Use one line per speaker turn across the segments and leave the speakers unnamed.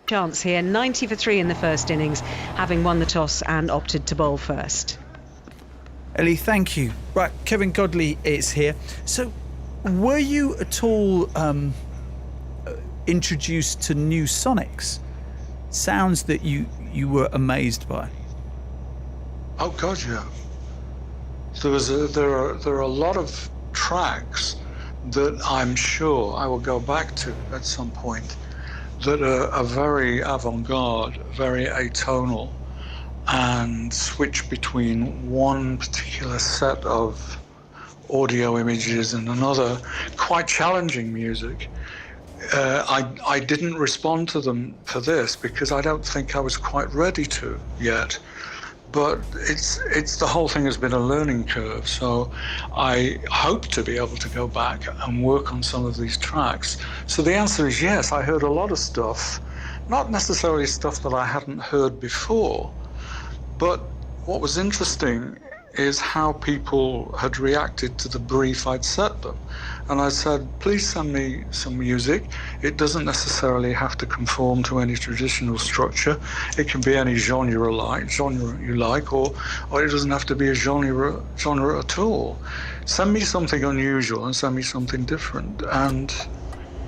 chance here, 90 for 3 in the first innings, having won the toss and opted to bowl first.
Ellie, thank you. Right, Kevin Godley is here. So, were you at all introduced to new sonics? Sounds that you were amazed by?
Oh God, yeah. There are a lot of tracks that I'm sure I will go back to at some point that are very avant-garde, very atonal, and switch between one particular set of audio images and another, quite challenging music. I didn't respond to them for this because I don't think I was quite ready to yet. But it's the whole thing has been a learning curve, so I hope to be able to go back and work on some of these tracks. So the answer is yes, I heard a lot of stuff, not necessarily stuff that I hadn't heard before, but what was interesting is how people had reacted to the brief I'd set them. And I said, please send me some music. It doesn't necessarily have to conform to any traditional structure. It can be any genre you like, or it doesn't have to be a genre at all. Send me something unusual and send me something different. And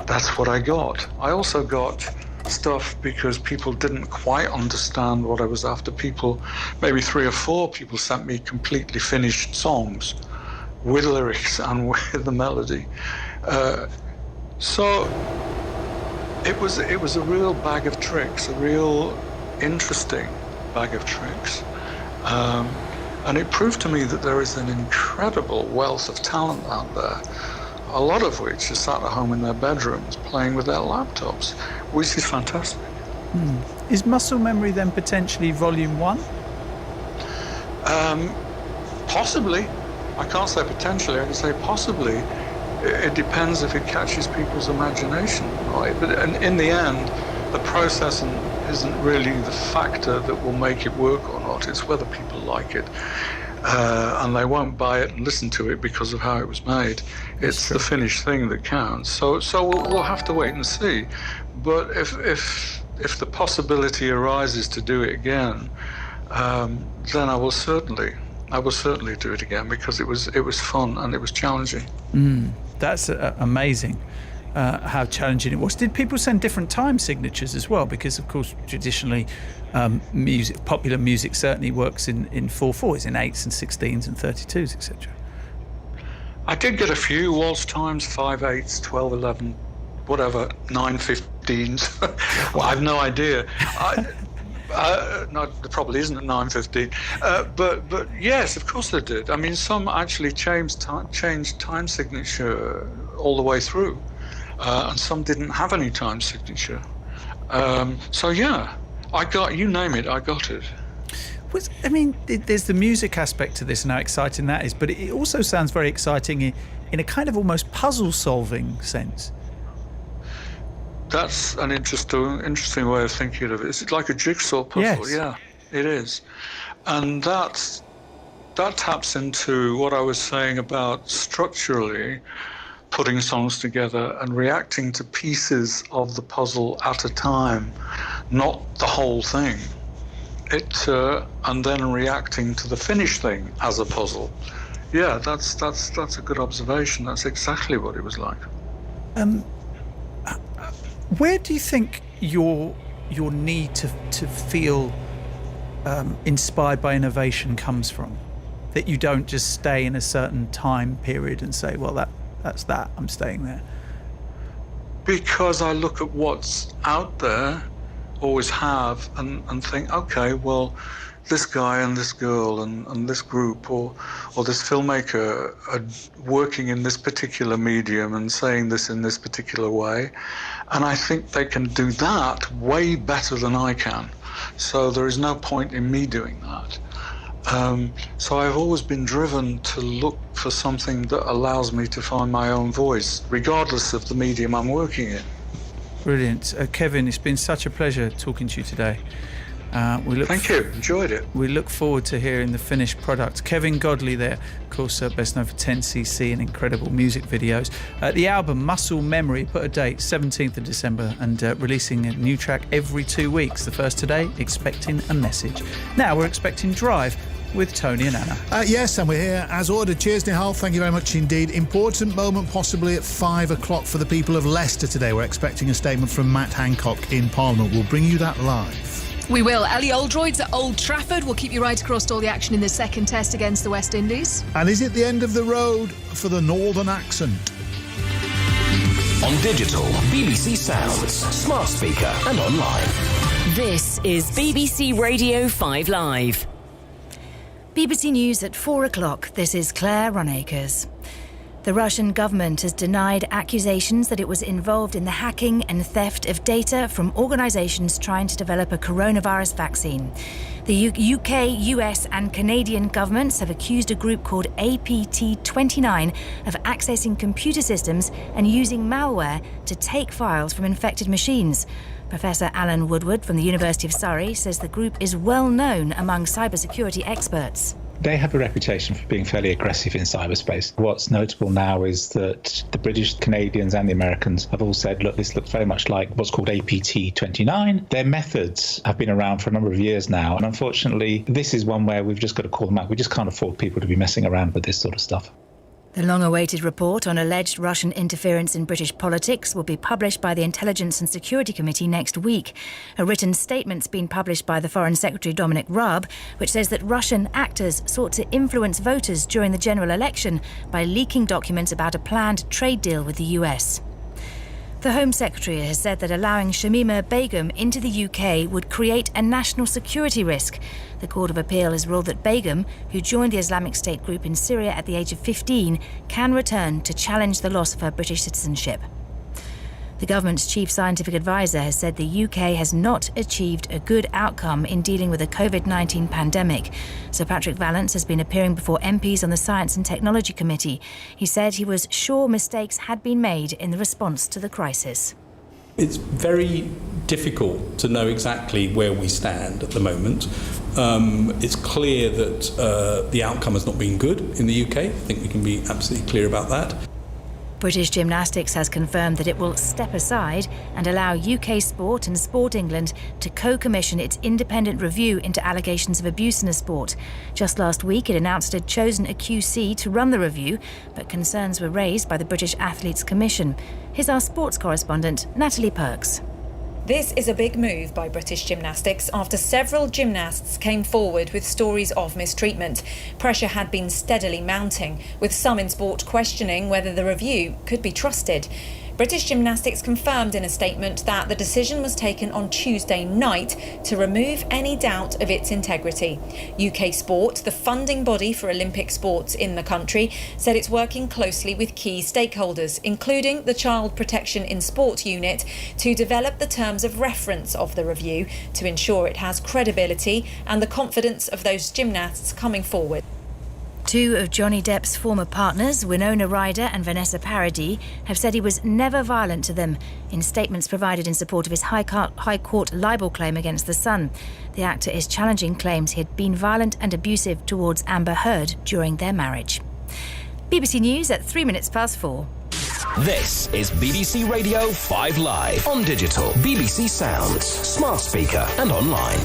that's what I got. I also got stuff because people didn't quite understand what I was after. Maybe 3 or 4 people sent me completely finished songs with lyrics and with the melody. So it was a real bag of tricks, a real interesting bag of tricks. And it proved to me that there is an incredible wealth of talent out there, a lot of which is sat at home in their bedrooms playing with their laptops, which is fantastic.
Is Muscle Memory then potentially volume 1?
Possibly. I can't say potentially, I can say possibly. It depends if it catches people's imagination, right? But in the end, the process isn't really the factor that will make it work or not. It's whether people like it. And they won't buy it and listen to it because of how it was made. It's the finished thing that counts. So we'll have to wait and see. But if the possibility arises to do it again, then I will certainly do it again because it was fun and it was challenging.
That's amazing. How challenging it was. Did people send different time signatures as well? Because of course, traditionally, popular music certainly works in 4/4s, in 8s and 16s and 32s, etc.
I did get a few waltz times, 5/8s, 12/11, whatever, 9/15s. Well, I have no idea. No, there probably isn't a 9/15. But yes, of course they did. I mean, some actually changed time signature all the way through. And some didn't have any time signature. So yeah, I got, you name it, I got it.
There's the music aspect to this and how exciting that is, but it also sounds very exciting in a kind of almost puzzle-solving sense.
That's an interesting way of thinking of it. It's like a jigsaw puzzle.
Yes.
Yeah, it is. And that taps into what I was saying about structurally putting songs together and reacting to pieces of the puzzle at a time, not the whole thing. And then reacting to the finished thing as a puzzle. Yeah, that's a good observation. That's exactly what it was like.
Where do you think your need to feel inspired by innovation comes from? That you don't just stay in a certain time period and say, well, that's that, I'm staying there.
Because I look at what's out there, always have, and think, okay, well, this guy and this girl and this group or this filmmaker are working in this particular medium and saying this in this particular way. And I think they can do that way better than I can. So there is no point in me doing that. So I've always been driven to look for something that allows me to find my own voice, regardless of the medium I'm working in.
Brilliant. Kevin, it's been such a pleasure talking to you today.
Thank you. Enjoyed it.
We look forward to hearing the finished product. Kevin Godley there, of course, best known for 10cc and incredible music videos. The album Muscle Memory put a date, 17th of December, and releasing a new track every 2 weeks. The first today, Expecting a Message. Now we're expecting Drive with Tony and Anna.
Yes, and we're here as ordered. Cheers, Nihal. Thank you very much indeed. Important moment possibly at 5 o'clock for the people of Leicester today. We're expecting a statement from Matt Hancock in Parliament. We'll bring you that live.
We will. Ellie Oldroyd's at Old Trafford. We'll keep you right across to all the action in the second test against the West Indies.
And is it the end of the road for the Northern accent?
On digital, BBC Sounds, smart speaker and online.
This is BBC Radio 5 Live. BBC News at 4 o'clock. This is Claire Runacres. The Russian government has denied accusations that it was involved in the hacking and theft of data from organisations trying to develop a coronavirus vaccine. The UK, US and Canadian governments have accused a group called APT29 of accessing computer systems and using malware to take files from infected machines. Professor Alan Woodward from the University of Surrey says the group is well known among cybersecurity experts.
They have a reputation for being fairly aggressive in cyberspace. What's notable now is that the British, Canadians and the Americans have all said, look, this looks very much like what's called APT29. Their methods have been around for a number of years now. And unfortunately, this is one where we've just got to call them out. We just can't afford people to be messing around with this sort of stuff.
The long-awaited report on alleged Russian interference in British politics will be published by the Intelligence and Security Committee next week. A written statement's been published by the Foreign Secretary Dominic Raab, which says that Russian actors sought to influence voters during the general election by leaking documents about a planned trade deal with the US. The Home Secretary has said that allowing Shamima Begum into the UK would create a national security risk. The Court of Appeal has ruled that Begum, who joined the Islamic State group in Syria at the age of 15, can return to challenge the loss of her British citizenship. The government's chief scientific advisor has said the UK has not achieved a good outcome in dealing with the COVID-19 pandemic. Sir Patrick Vallance has been appearing before MPs on the Science and Technology Committee. He said he was sure mistakes had been made in the response to the crisis.
It's very difficult to know exactly where we stand at the moment. It's clear that the outcome has not been good in the UK. I think we can be absolutely clear about that.
British Gymnastics has confirmed that it will step aside and allow UK Sport and Sport England to co-commission its independent review into allegations of abuse in the sport. Just last week, it announced it had chosen a QC to run the review, but concerns were raised by the British Athletes Commission. Here's our sports correspondent, Natalie Perks.
This is a big move by British Gymnastics after several gymnasts came forward with stories of mistreatment. Pressure had been steadily mounting, with some in sport questioning whether the review could be trusted. British Gymnastics confirmed in a statement that the decision was taken on Tuesday night to remove any doubt of its integrity. UK Sport, the funding body for Olympic sports in the country, said it's working closely with key stakeholders, including the Child Protection in Sport unit, to develop the terms of reference of the review to ensure it has credibility and the confidence of those gymnasts coming forward.
Two of Johnny Depp's former partners, Winona Ryder and Vanessa Paradis, have said he was never violent to them in statements provided in support of his High Court libel claim against The Sun. The actor is challenging claims he had been violent and abusive towards Amber Heard during their marriage. BBC News at 4:03.
This is BBC Radio 5 Live. On digital, BBC Sounds, smart speaker and online.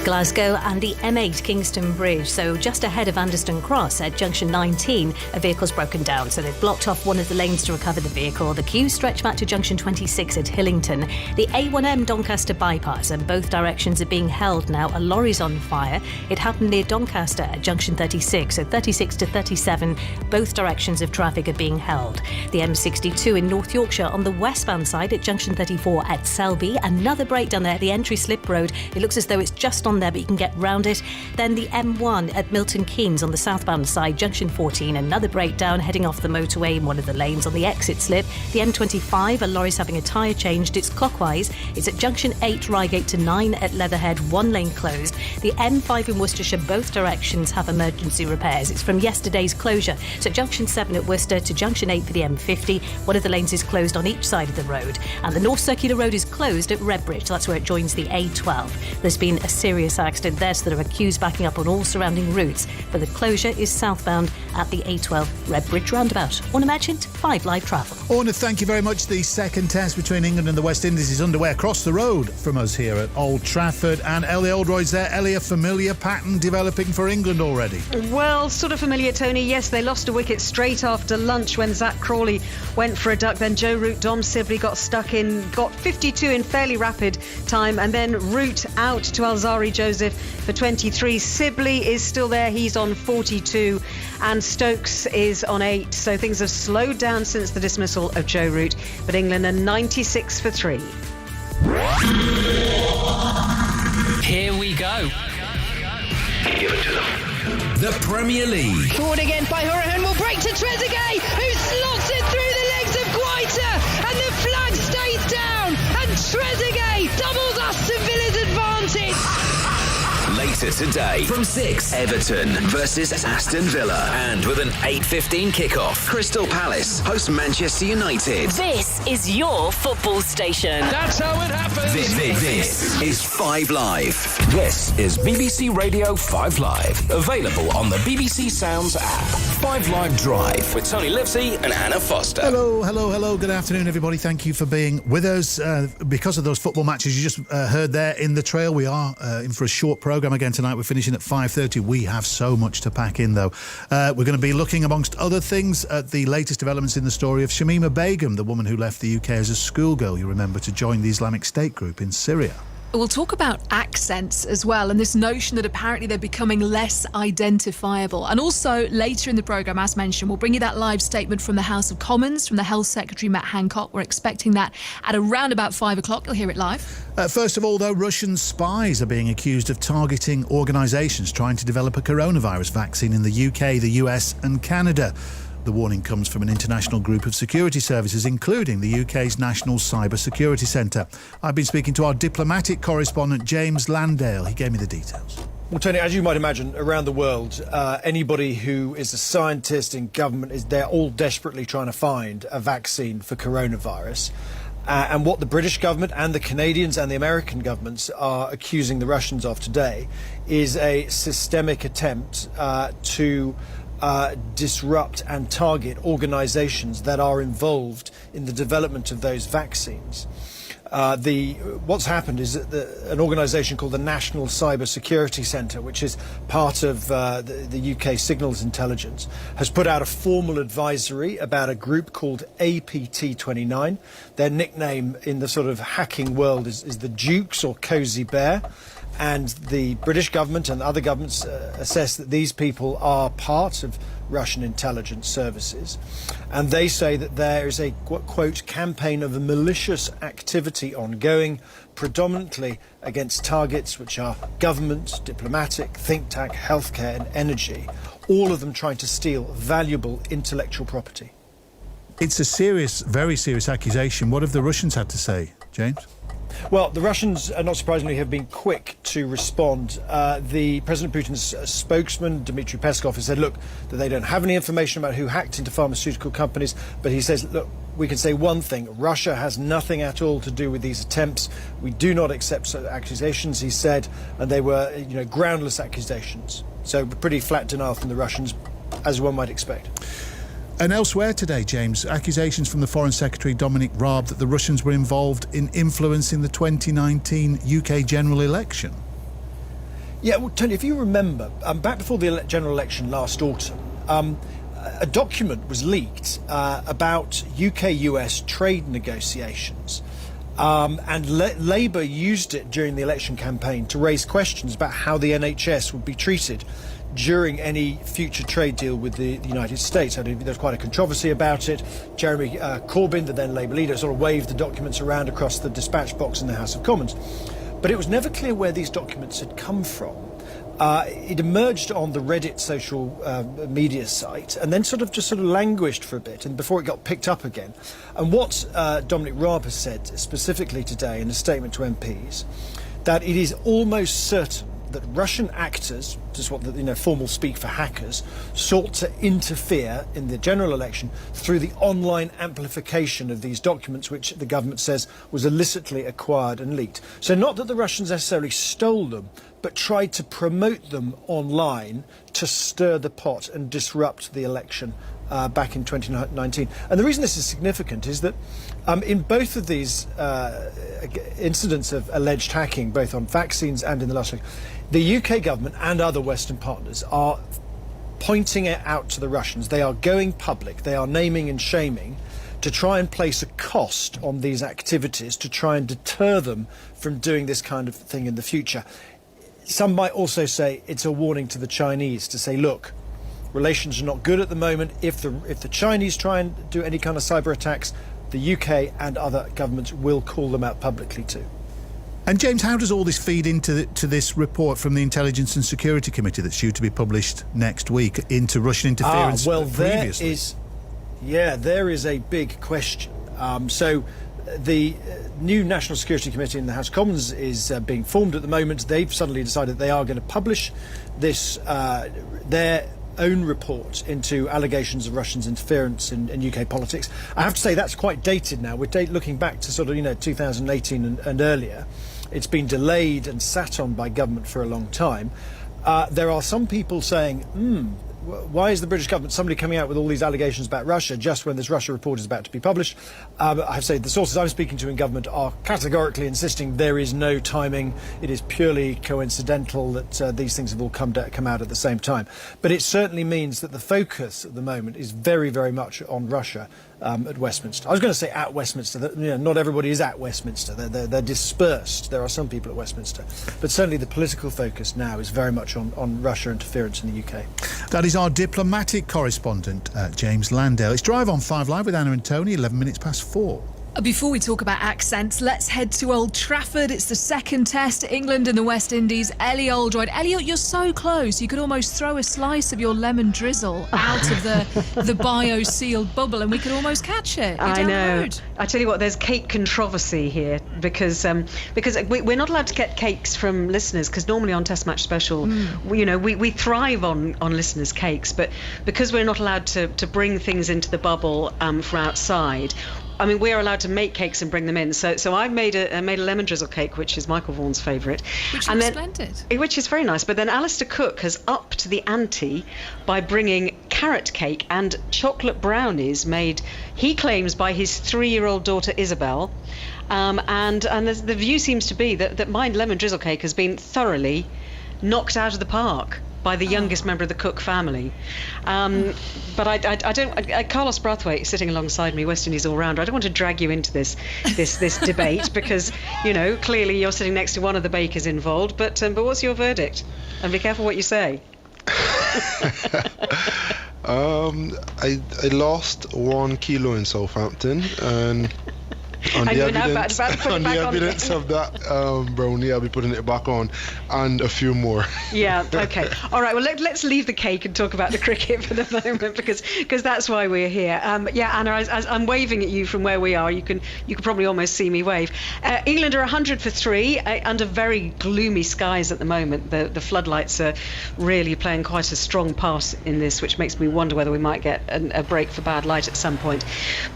Glasgow and the M8 Kingston Bridge. So just ahead of Anderston Cross at junction 19, a vehicle's broken down. So they've blocked off one of the lanes to recover the vehicle. The queues stretch back to junction 26 at Hillington. The A1M Doncaster bypass, and both directions are being held now. A lorry's on fire. It happened near Doncaster at junction 36. So 36 to 37, both directions of traffic are being held. The M62 in North Yorkshire on the westbound side at junction 34 at Selby. Another breakdown there at the entry slip road. It looks as though it's just on on there, but you can get round it. Then the M1 at Milton Keynes on the southbound side, junction 14, another breakdown heading off the motorway in one of the lanes on the exit slip. The M25, a lorry's having a tyre changed. It's clockwise. It's at junction 8, Reigate to 9 at Leatherhead, one lane closed. The M5 in Worcestershire, both directions have emergency repairs. It's from yesterday's closure. So junction 7 at Worcester to junction 8 for the M50. One of the lanes is closed on each side of the road. And the North Circular Road is closed at Redbridge. That's where it joins the A12. There's been a serious accident there, so there are queues backing up on all surrounding routes. But the closure is southbound at the A12 Redbridge roundabout. Orna Merchant, 5 Live Travel.
Orna, thank you very much. The second test between England and the West Indies is underway across the road from us here at Old Trafford. And Ellie Oldroyd's there. Ellie, a familiar pattern developing for England already?
Well, sort of familiar, Tony. Yes, they lost a wicket straight after lunch when Zach Crawley went for a duck. Then Joe Root, Dom Sibley got 52 in fairly rapid time. And then Root out to Alzari Joseph for 23. Sibley is still there. He's on 42. And Stokes is on 8. So things have slowed down since the dismissal of Joe Root. But England are 96 for 3.
Here we go. Give it to them. The Premier League.
Forward again by Hourihane, will break to Trezeguet, who slots it through the legs of Guaita, and the flag stays down, and Trezeguet doubles Aston Villa's advantage.
Later today, from 6, Everton versus Aston Villa. And with an 8:15 kickoff, Crystal Palace host Manchester United.
This is your football station.
That's how it happens. This is 5 Live. This is BBC Radio 5 Live. Available on the BBC Sounds app. 5 Live Drive with Tony Livesey and Anna Foster.
Hello. Good afternoon, everybody. Thank you for being with us. Because of those football matches you just heard there in the trail, we are in for a short programme again tonight. We're finishing at 5:30. We have so much to pack in, though. We're going to be looking, amongst other things, at the latest developments in the story of Shamima Begum, the woman who left the UK as a schoolgirl, you remember, to join the Islamic State group in Syria.
We'll talk about accents as well, and this notion that apparently they're becoming less identifiable. And also, later in the programme, as mentioned, we'll bring you that live statement from the House of Commons, from the Health Secretary, Matt Hancock. We're expecting that at around about 5 o'clock. You'll hear it live.
First of all, though, Russian spies are being accused of targeting organisations trying to develop a coronavirus vaccine in the UK, the US and Canada. The warning comes from an international group of security services, including the UK's National Cyber Security Centre. I've been speaking to our diplomatic correspondent, James Landale. He gave me the details.
Well, Tony, as you might imagine, around the world, anybody who is a scientist in government, they're all desperately trying to find a vaccine for coronavirus. And what the British government and the Canadians and the American governments are accusing the Russians of today is a systemic attempt to disrupt and target organisations that are involved in the development of those vaccines. What's happened is that an organisation called the National Cyber Security Centre, which is part of the UK Signals Intelligence, has put out a formal advisory about a group called APT29. Their nickname in the sort of hacking world is the Dukes or Cozy Bear. And the British government and other governments assess that these people are part of Russian intelligence services. And they say that there is a, quote, campaign of malicious activity ongoing, predominantly against targets which are government, diplomatic, think tank, healthcare and energy, all of them trying to steal valuable intellectual property.
It's a serious, very serious accusation. What have the Russians had to say, James?
Well, the Russians, not surprisingly, have been quick to respond. The President Putin's spokesman, Dmitry Peskov, has said, look, that they don't have any information about who hacked into pharmaceutical companies, but he says, look, we can say one thing, Russia has nothing at all to do with these attempts. We do not accept such accusations, he said, and they were, groundless accusations. So pretty flat denial from the Russians, as one might expect.
And elsewhere today, James, accusations from the Foreign Secretary Dominic Raab that the Russians were involved in influencing the 2019 UK general election.
Yeah, well, Tony, if you remember, back before the general election last autumn, a document was leaked about UK-US trade negotiations. And Labour used it during the election campaign to raise questions about how the NHS would be treated during any future trade deal with the United States. There's quite a controversy about it. Jeremy Corbyn, the then Labour leader, sort of waved the documents around across the dispatch box in the House of Commons. but it was never clear where these documents had come from. It emerged on the Reddit social media site and then sort of languished for a bit and before it got picked up again. And what Dominic Raab has said specifically today in a statement to MPs, that it is almost certain that Russian actors, just what the formal speak for hackers, sought to interfere in the general election through the online amplification of these documents, which the government says was illicitly acquired and leaked. So not that the Russians necessarily stole them, but tried to promote them online to stir the pot and disrupt the election back in 2019. And the reason this is significant is that in both of these incidents of alleged hacking, both on vaccines and in the last week, the UK government and other Western partners are pointing it out to the Russians. They are going public. They are naming and shaming to try and place a cost on these activities to try and deter them from doing this kind of thing in the future. Some might also say it's a warning to the Chinese to say, look, relations are not good at the moment. If the Chinese try and do any kind of cyber attacks, the UK and other governments will call them out publicly too.
And James, how does all this feed into this report from the Intelligence and Security Committee that's due to be published next week into Russian interference previously?
There is a big question. So the new National Security Committee in the House of Commons is being formed at the moment. They've suddenly decided they are going to publish this their own report into allegations of Russians' interference in UK politics. I have to say that's quite dated now. We're looking back to 2018 and earlier. It's been delayed and sat on by government for a long time. There are some people saying, why is the British government suddenly coming out with all these allegations about Russia just when this Russia report is about to be published? I have to say the sources I'm speaking to in government are categorically insisting there is no timing. It is purely coincidental that these things have all come out at the same time. But it certainly means that the focus at the moment is very, very much on Russia at Westminster. I was going to say at Westminster. Not everybody is at Westminster. They're dispersed. There are some people at Westminster. But certainly the political focus now is very much on Russia interference in the UK.
That is our diplomatic correspondent, James Landale. It's Drive on 5 Live with Anna and Tony, 11 minutes past 4.
Before we talk about accents, let's head to Old Trafford. It's the second test, England and the West Indies. Ellie Oldroyd. Elliot, you're so close. You could almost throw a slice of your lemon drizzle out of the bio-sealed bubble and we could almost catch it.
I know. I tell you what, there's cake controversy here because we're not allowed to get cakes from listeners because normally on Test Match Special, we thrive on listeners' cakes, but because we're not allowed to bring things into the bubble from outside, I mean, we're allowed to make cakes and bring them in. So I made a lemon drizzle cake, which is Michael Vaughan's favourite.
Which is splendid.
Which is very nice. But then Alistair Cook has upped the ante by bringing carrot cake and chocolate brownies made, he claims, by his 3-year-old daughter Isabel. And the view seems to be that my lemon drizzle cake has been thoroughly knocked out of the park by the youngest member of the Cook family. But I don't. Carlos Brathwaite sitting alongside me, West Indies all-rounder. I don't want to drag you into this debate because clearly you're sitting next to one of the bakers involved. But what's your verdict? And be careful what you say.
I lost 1 kilo in Southampton and. On the evidence of that brownie, I'll be putting it back on, and a few more.
Yeah, okay. All right, well, let's leave the cake and talk about the cricket for the moment, because that's why we're here. Anna, as I'm waving at you from where we are, you can probably almost see me wave. England are 100 for 3 under very gloomy skies at the moment. The floodlights are really playing quite a strong part in this, which makes me wonder whether we might get a break for bad light at some point.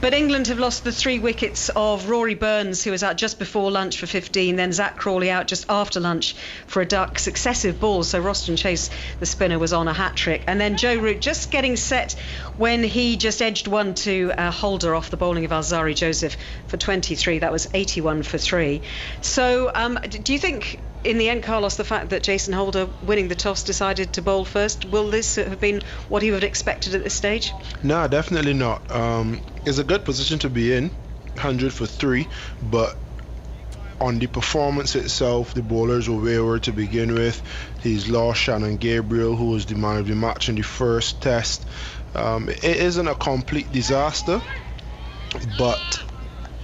But England have lost the 3 wickets of Rory Burns, who was out just before lunch for 15, then Zach Crawley out just after lunch for a duck. Successive balls, so Roston Chase, the spinner, was on a hat-trick. And then Joe Root just getting set when he just edged one to Holder off the bowling of Alzari Joseph for 23. That was 81 for 3. So do you think, in the end, Carlos, the fact that Jason Holder, winning the toss, decided to bowl first, will this have been what he would have expected at this stage?
No, definitely not. It's a good position to be in, 100 for 3, but on the performance itself, the bowlers were wayward to begin with. He's lost Shannon Gabriel, who was the man of the match in the first test. It isn't a complete disaster, but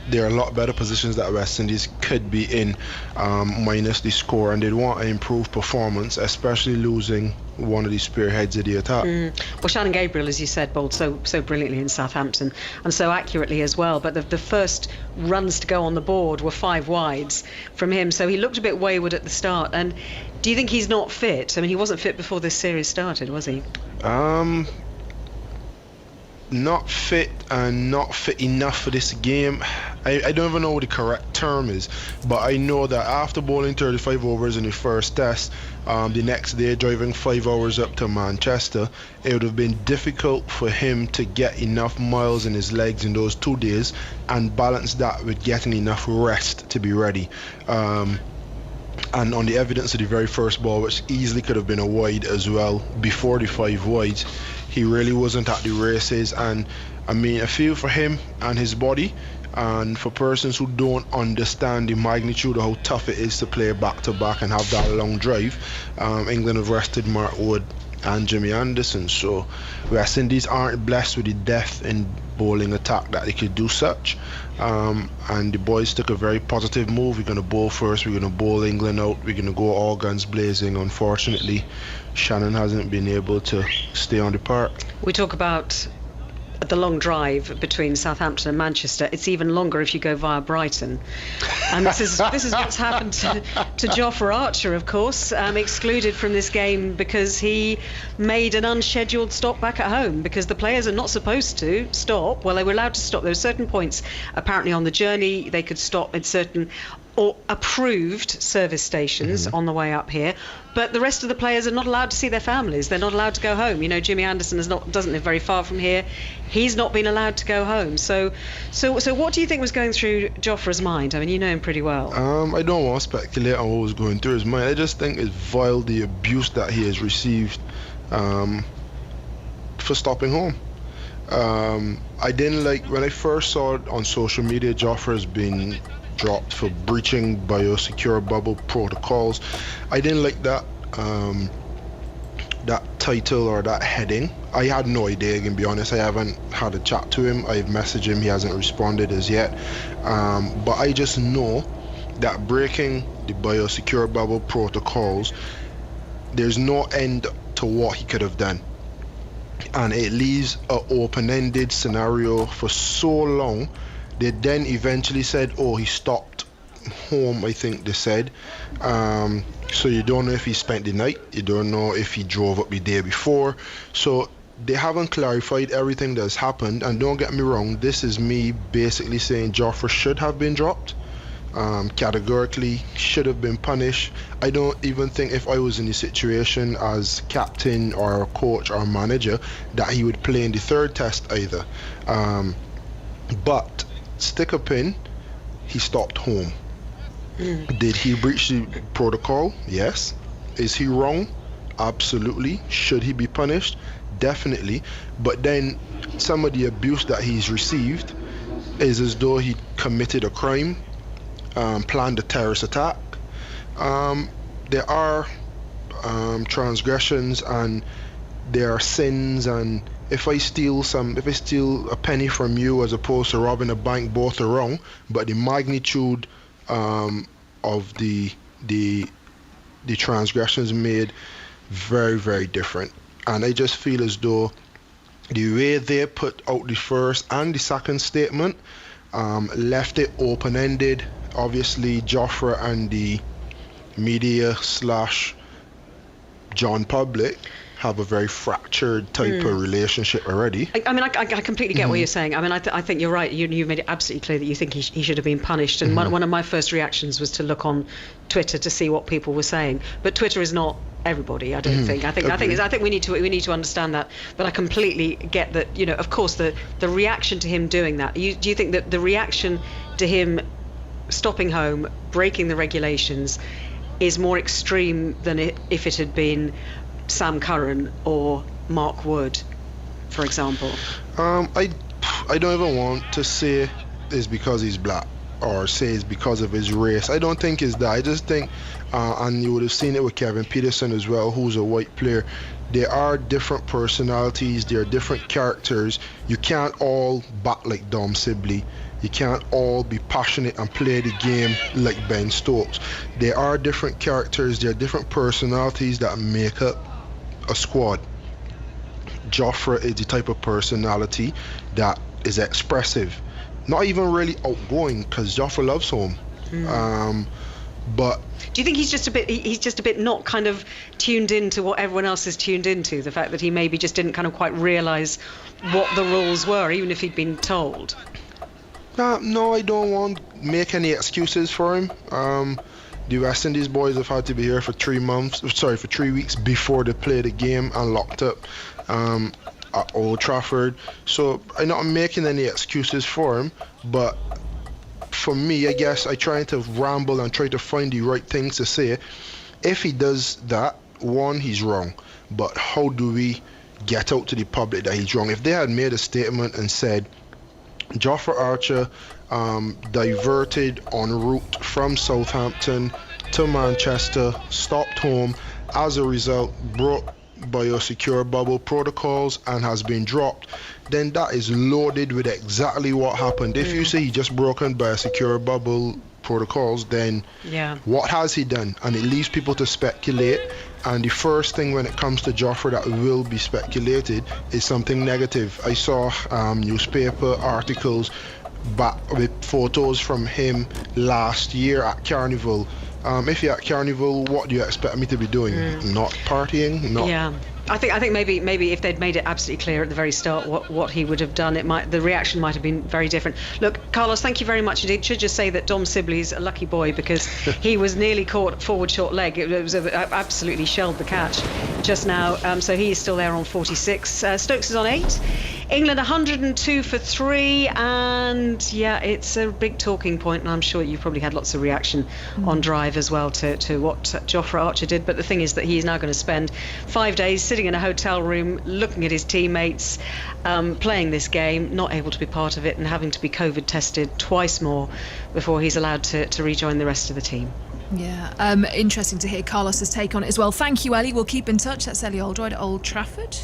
there are a lot better positions that West Indies could be in, minus the score, and they'd want an improved performance, especially losing one of the spearheads of the attack.
Well, Shannon Gabriel, as you said, bowled so brilliantly in Southampton and so accurately as well, but the first runs to go on the board were 5 wides from him, so he looked a bit wayward at the start. And do you think he's not fit? I mean, he wasn't fit before this series started, was he?
Not fit and not fit enough for this game. I don't even know what the correct term is, but I know that after bowling 35 overs in the first test, the next day driving 5 hours up to Manchester, it would have been difficult for him to get enough miles in his legs in those 2 days and balance that with getting enough rest to be ready. And on the evidence of the very first ball, which easily could have been a wide as well before the 5 wides, he really wasn't at the races. And I mean, I feel for him and his body, and for persons who don't understand the magnitude of how tough it is to play back to back and have that long drive. England have rested Mark Wood and Jimmy Anderson, so West Indies aren't blessed with the depth in bowling attack that they could do such. And the boys took a very positive move. We're going to bowl first, we're going to bowl England out, we're going to go all guns blazing. Unfortunately, Shannon hasn't been able to stay on the park. We talk about the long drive between Southampton and Manchester. It's even longer if you go via Brighton, and this is what's happened to Jofra Archer, of course, excluded from this game because he made an unscheduled stop back at home, because the players are not supposed to stop. Well, they were allowed to stop. There were certain points apparently on the journey they could stop at certain or approved service stations on the way up here, but the rest of the players are not allowed to see their families. They're not allowed to go home. You know, Jimmy Anderson doesn't live very far from here. He's not been allowed to go home. So what do you think was going through Jofra's mind? I mean, you know him pretty well. I don't want to speculate on what was going through his mind. I just think it's vile, the abuse that he has received for stopping home. I didn't like, when I first saw it on social media, Jofra's been dropped for breaching biosecure bubble protocols. I didn't like that that title or that heading. I had no idea, I can be honest. I haven't had a chat to him. I've messaged him, he hasn't responded as yet. But I just know that breaking the biosecure bubble protocols, there's no end to what he could have done. And it leaves an open-ended scenario for so long. They then eventually said, oh, he stopped home, I think they said. So you don't know if he spent the night. You don't know if he drove up the day before. So they haven't clarified everything that's happened. And don't get me wrong, this is me basically saying Jofra should have been dropped. Categorically should have been punished. I don't even think, if I was in the situation as captain or coach or manager, that he would play in the third test either. But stick a pin, he stopped home. Did he breach the protocol? Yes. Is he wrong? Absolutely. Should he be punished? Definitely. But then some of the abuse that he's received is as though he committed a crime, planned a terrorist attack. There are transgressions and there are sins, and if I steal a penny from you as opposed to robbing a bank, both are wrong, but the magnitude of the transgressions made very, very different. And I just feel as though the way they put out the first and the second statement left it open-ended. Obviously, Jofra and the media / John Public have a very fractured type of relationship already. I mean, I completely get what you're saying. I mean, I think you're right. You made it absolutely clear that you think he should have been punished. And one of my first reactions was to look on Twitter to see what people were saying. But Twitter is not everybody, I don't think. I think we need to understand that. But I completely get that. You know, of course, the reaction to him doing that. Do you think that the reaction to him stopping home, breaking the regulations, is more extreme than if it had been Sam Curran or Mark Wood, for example? I don't even want to say it's because he's black or say it's because of his race. I don't think it's that. I just think, and you would have seen it with Kevin Peterson as well, who's a white player. There are different personalities, there are different characters. You can't all bat like Dom Sibley. You can't all be passionate and play the game like Ben Stokes. There are different characters, there are different personalities that make up a squad. Jofra is the type of personality that is expressive, not even really outgoing, because Jofra loves home. But
do you think he's just a bit not kind of tuned into what everyone else is tuned into? The fact that he maybe just didn't kind of quite realise what the rules were, even if he'd been told.
No, I don't want to make any excuses for him. The West Indies boys have had to be here for 3 weeks before they play the game and locked up at Old Trafford. So I'm not making any excuses for him, but for me, I guess I try to ramble and try to find the right things to say. If he does that, one, he's wrong. But how do we get out to the public that he's wrong? If they had made a statement and said, Jofra Archer diverted en route from Southampton to Manchester, stopped home, as a result brought biosecure bubble protocols and has been dropped, then that is loaded with exactly what happened. If you say he just broken biosecure bubble protocols, then what has he done? And it leaves people to speculate, and the first thing when it comes to Jofra that will be speculated is something negative. I saw newspaper articles back with photos from him last year at Carnival. If you're at Carnival, what do you expect me to be doing? Not partying? Not.
I think maybe if they'd made it absolutely clear at the very start what he would have done, the reaction might have been very different. Look, Carlos, thank you very much indeed. Should just say that Dom Sibley's a lucky boy, because he was nearly caught forward short leg. It was absolutely shelled the catch just now. So he is still there on 46. Stokes is on 8. England 102 for 3, and it's a big talking point, and I'm sure you've probably had lots of reaction on Drive as well to what Jofra Archer did. But the thing is that he is now going to spend 5 days sitting in a hotel room looking at his teammates playing this game, not able to be part of it, and having to be COVID tested twice more before he's allowed to rejoin the rest of the team.
Interesting to hear Carlos's take on it as well. Thank you, Ellie. We'll keep in touch. That's Ellie Oldroyd at Old Trafford.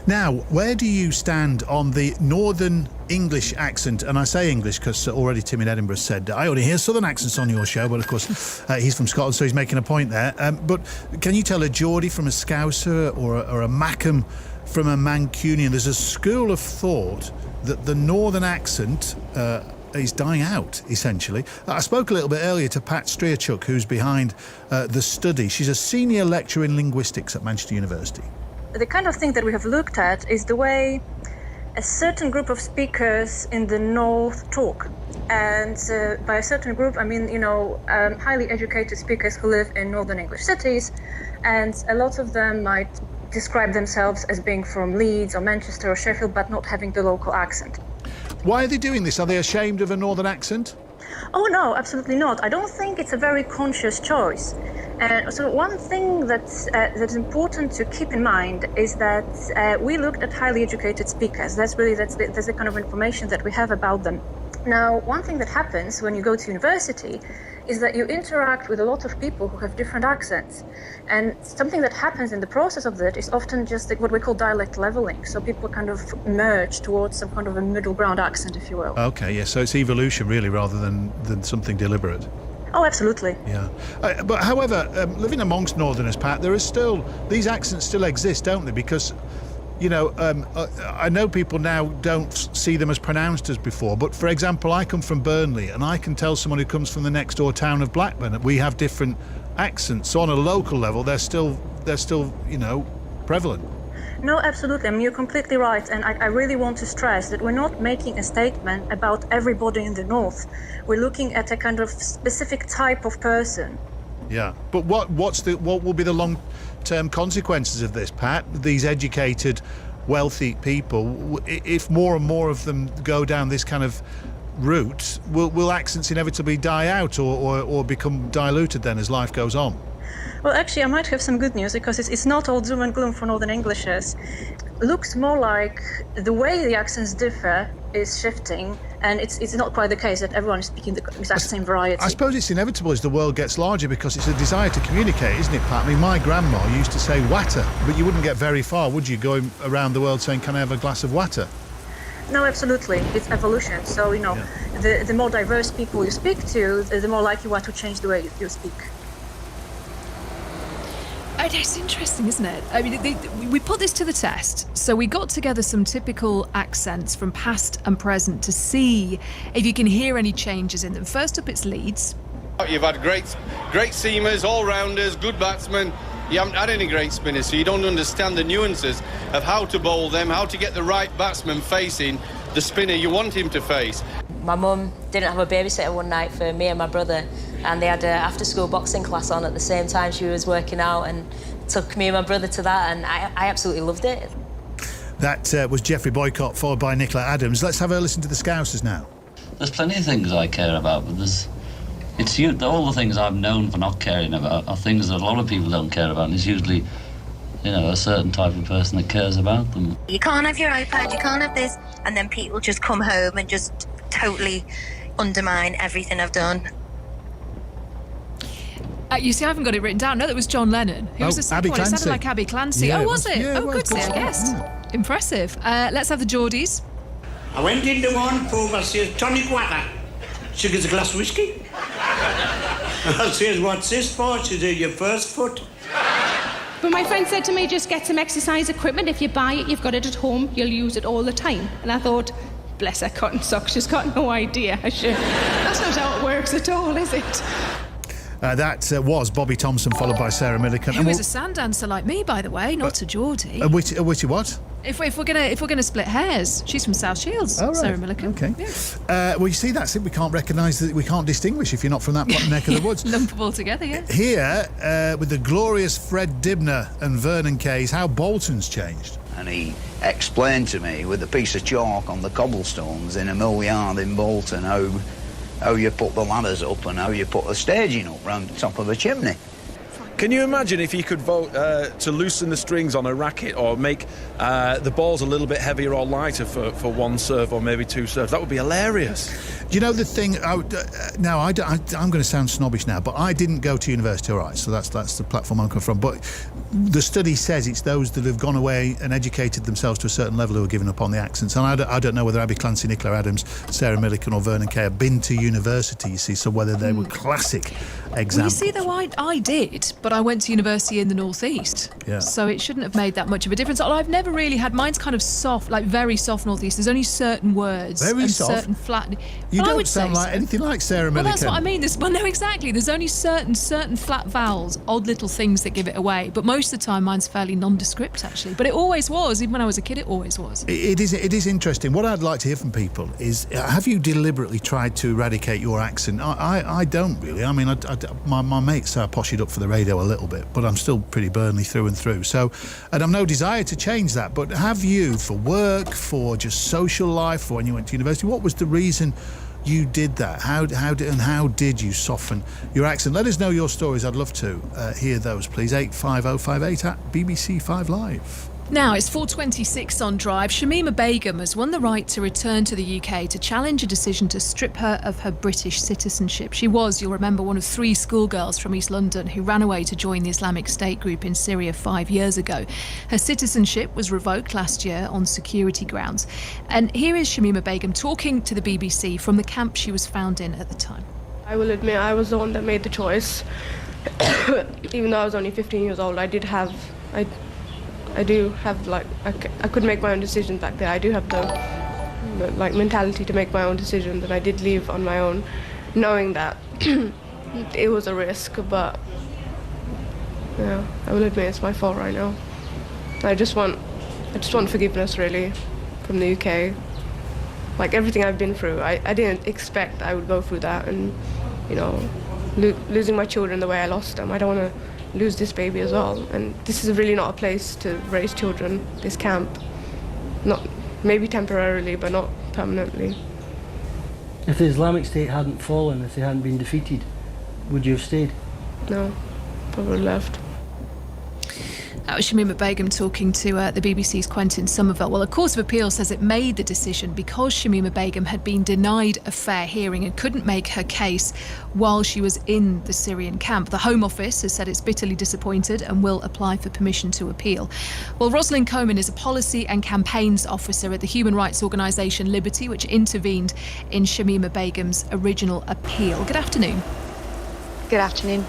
Now, where do you stand on the Northern English accent? And I say English because already Tim in Edinburgh said, I only hear Southern accents on your show, but of course he's from Scotland, so he's making a point there. But can you tell a Geordie from a Scouser or a Mackem from a Mancunian? There's a school of thought that the Northern accent is dying out, essentially. I spoke a little bit earlier to Pat Striachuk, who's behind the study. She's a senior lecturer in linguistics at Manchester University.
The kind of thing that we have looked at is the way a certain group of speakers in the north talk. And by a certain group, I mean, highly educated speakers who live in northern English cities. And a lot of them might describe themselves as being from Leeds or Manchester or Sheffield, but not having the local accent.
Why are they doing this? Are they ashamed of a northern accent?
Oh no, absolutely not. I don't think it's a very conscious choice. So one thing that's important to keep in mind is that we looked at highly educated speakers. That's the kind of information that we have about them. Now, one thing that happens when you go to university is that you interact with a lot of people who have different accents. And something that happens in the process of that is often just what we call dialect leveling. So people kind of merge towards some kind of a middle ground accent, if you will.
Okay, yeah, so it's evolution really rather than something deliberate.
Oh, absolutely.
Yeah. But however, living amongst Northerners, Pat, these accents still exist, don't they? Because I know people now don't see them as pronounced as before, but for example, I come from Burnley and I can tell someone who comes from the next door town of Blackburn that we have different accents. So on a local level, they're still prevalent.
No, absolutely. I mean, you're completely right. And I really want to stress that we're not making a statement about everybody in the north. We're looking at a kind of specific type of person.
Yeah. But what will be the long-term consequences of this, Pat? These educated, wealthy people, if more and more of them go down this kind of route, will accents inevitably die out or become diluted then as life goes on?
Well, actually, I might have some good news, because it's not all doom and gloom for Northern Englishers. Looks more like the way the accents differ is shifting, and it's not quite the case that everyone is speaking the exact same variety.
I suppose it's inevitable as the world gets larger, because it's a desire to communicate, isn't it, Pat? I mean, my grandma used to say water, but you wouldn't get very far, would you, going around the world saying, can I have a glass of water?
No, absolutely. It's evolution. So, the more diverse people you speak to, the more likely you are to change the way you speak.
It's interesting, isn't it? I mean, we put this to the test. So we got together some typical accents from past and present to see if you can hear any changes in them. First up, it's Leeds.
You've had great seamers, all-rounders, good batsmen. You haven't had any great spinners, so you don't understand the nuances of how to bowl them, how to get the right batsman facing the spinner you want him to face.
My mum didn't have a babysitter one night for me and my brother, and they had an after-school boxing class on at the same time she was working out, and took me and my brother to that, and I absolutely loved it.
That was Geoffrey Boycott, followed by Nicola Adams. Let's have a listen to the Scousers now.
There's plenty of things I care about, but all the things I'm known for not caring about are things that a lot of people don't care about, and it's usually, a certain type of person that cares about them.
You can't have your iPad, you can't have this, and then people just come home and just totally undermine everything I've done.
You see, I haven't got it written down. No, that was John Lennon. Who was the second one? It sounded like Abby Clancy.
Yeah,
was it?
Yeah,
good, I guess.
Yeah.
Impressive. Let's have the Geordies.
I went into one pub, I says, tonic water. She gives a glass of whiskey. I says, what's this for? She says, your first foot.
But my friend said to me, just get some exercise equipment. If you buy it, you've got it at home, you'll use it all the time. And I thought, bless her cotton socks, she's got no idea. That's not how it works at all, is it?
That was Bobby Thompson, followed by Sarah Millican.
Who is a sand dancer like me, by the way, not a Geordie.
Which what?
If we're gonna split hairs, she's from South Shields.
Oh, right.
Sarah Millican.
Okay.
Yeah.
Well, you see, that's it. We can't recognise that. We can't distinguish if you're not from that neck of the woods.
Lump them all together, yeah.
Here, with the glorious Fred Dibner and Vernon Kayes, how Bolton's changed.
And he explained to me with a piece of chalk on the cobblestones in a mill yard in Bolton how you put the ladders up and how you put the staging up round the top of a chimney.
Can you imagine if you could vote to loosen the strings on a racket or make the balls a little bit heavier or lighter for one serve or maybe two serves? That would be hilarious.
Do you know the thing? I'm going to sound snobbish now, but I didn't go to university, all right, so that's the platform I'm coming from. But the study says it's those that have gone away and educated themselves to a certain level who are giving up on the accents. And I don't know whether Abby Clancy, Nicola Adams, Sarah Millican or Vernon Kay have been to university, you see, so whether they were classic examples.
Well, you see, though, I did, but I went to university in the northeast,
yeah.
So it shouldn't have made that much of a difference. I've never really had, mine's kind of soft, like very soft northeast. There's only certain words.
Very
and
soft?
certain flat...
You
well,
don't sound like anything like Sarah Millican.
Well, that's what I mean. No, exactly. There's only certain flat vowels, odd little things that give it away. But most of the time, mine's fairly nondescript, actually. But it always was. Even when I was a kid, it always was.
It is interesting. What I'd like to hear from people is, have you deliberately tried to eradicate your accent? I don't really. I mean, my mates say I posh it up for the radio a little bit, but I'm still pretty Burnley through and through. So, and I've no desire to change that. But have you, for work, for just social life, for when you went to university, what was the reason you did that? How did you soften your accent? Let us know your stories. I'd love to hear those, please. 85058 at BBC 5 Live.
Now, it's 4:26 on Drive. Shamima Begum has won the right to return to the UK to challenge a decision to strip her of her British citizenship. She was, you'll remember, one of 3 schoolgirls from East London who ran away to join the Islamic State group in Syria 5 years ago. Her citizenship was revoked last year on security grounds. And here is Shamima Begum talking to the BBC from the camp she was found in at the time.
I will admit I was the one that made the choice. Even though I was only 15 years old, I do have, I could make my own decisions back there. I do have the mentality to make my own decisions, and I did leave on my own, knowing that it was a risk. But yeah, I will admit it's my fault right now. I just want forgiveness, really, from the UK. Like everything I've been through, I didn't expect I would go through that, and losing my children the way I lost them. I don't want to lose this baby as well, and this is really not a place to raise children, this camp. Not maybe temporarily, but not permanently.
If the Islamic State hadn't fallen, if they hadn't been defeated, would you have stayed?
No, probably left.
That was Shamima Begum talking to the BBC's Quentin Somerville. Well, a Court of Appeal says it made the decision because Shamima Begum had been denied a fair hearing and couldn't make her case while she was in the Syrian camp. The Home Office has said it's bitterly disappointed and will apply for permission to appeal. Well, Rosalind Coleman is a policy and campaigns officer at the human rights organisation Liberty, which intervened in Shamima Begum's original appeal. Good afternoon.
Good afternoon.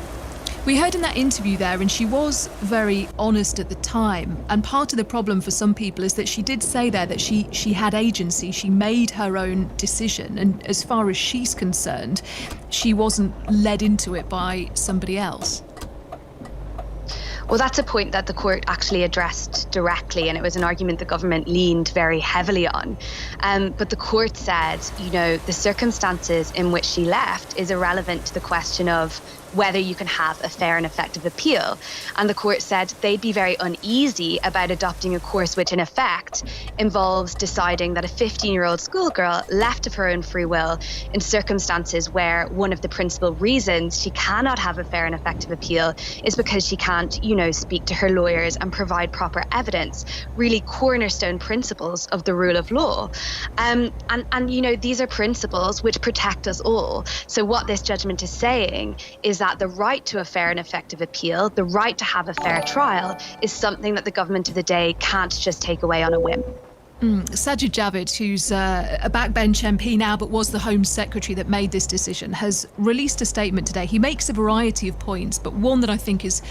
We heard in that interview there, and she was very honest at the time. And part of the problem for some people is that she did say there that she had agency. She made her own decision. And as far as she's concerned, she wasn't led into it by somebody else.
Well, that's a point that the court actually addressed directly, and it was an argument the government leaned very heavily on. But the court said, the circumstances in which she left is irrelevant to the question of whether you can have a fair and effective appeal. And the court said they'd be very uneasy about adopting a course which in effect involves deciding that a 15-year-old schoolgirl left of her own free will in circumstances where one of the principal reasons she cannot have a fair and effective appeal is because she can't, speak to her lawyers and provide proper evidence, really cornerstone principles of the rule of law. And these are principles which protect us all. So what this judgment is saying is that the right to a fair and effective appeal, the right to have a fair trial, is something that the government of the day can't just take away on a whim.
Sajid Javid, who's a backbench MP now but was the Home Secretary that made this decision, has released a statement today. He makes a variety of points, but one that I think is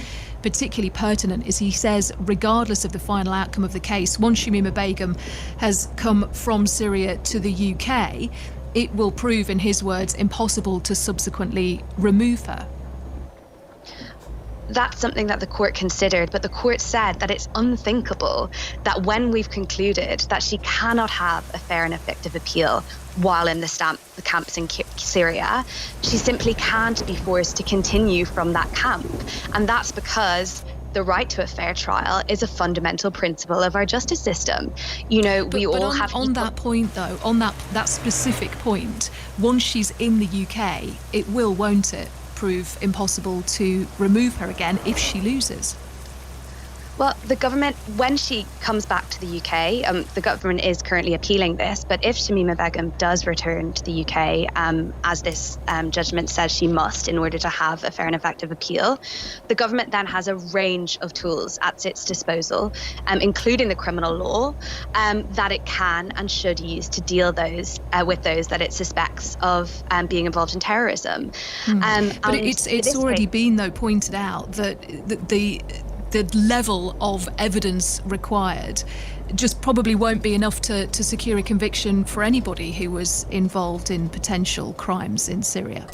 particularly pertinent is he says, regardless of the final outcome of the case, once Shamima Begum has come from Syria to the UK, it will prove, in his words, impossible to subsequently remove her.
That's something that the court considered, but the court said that it's unthinkable that when we've concluded that she cannot have a fair and effective appeal while in the camps in Syria, she simply can't be forced to continue from that camp. And that's because the right to a fair trial is a fundamental principle of our justice system.
On that point, though, on that specific point, once she's in the UK, it will, won't it, prove impossible to remove her again if she loses?
Well, the government, when she comes back to the UK, the government is currently appealing this, but if Shamima Begum does return to the UK, as this judgment says she must in order to have a fair and effective appeal, the government then has a range of tools at its disposal, including the criminal law, that it can and should use to deal with those that it suspects of being involved in terrorism.
But it's already been, though, pointed out that the level of evidence required just probably won't be enough to secure a conviction for anybody who was involved in potential crimes in Syria.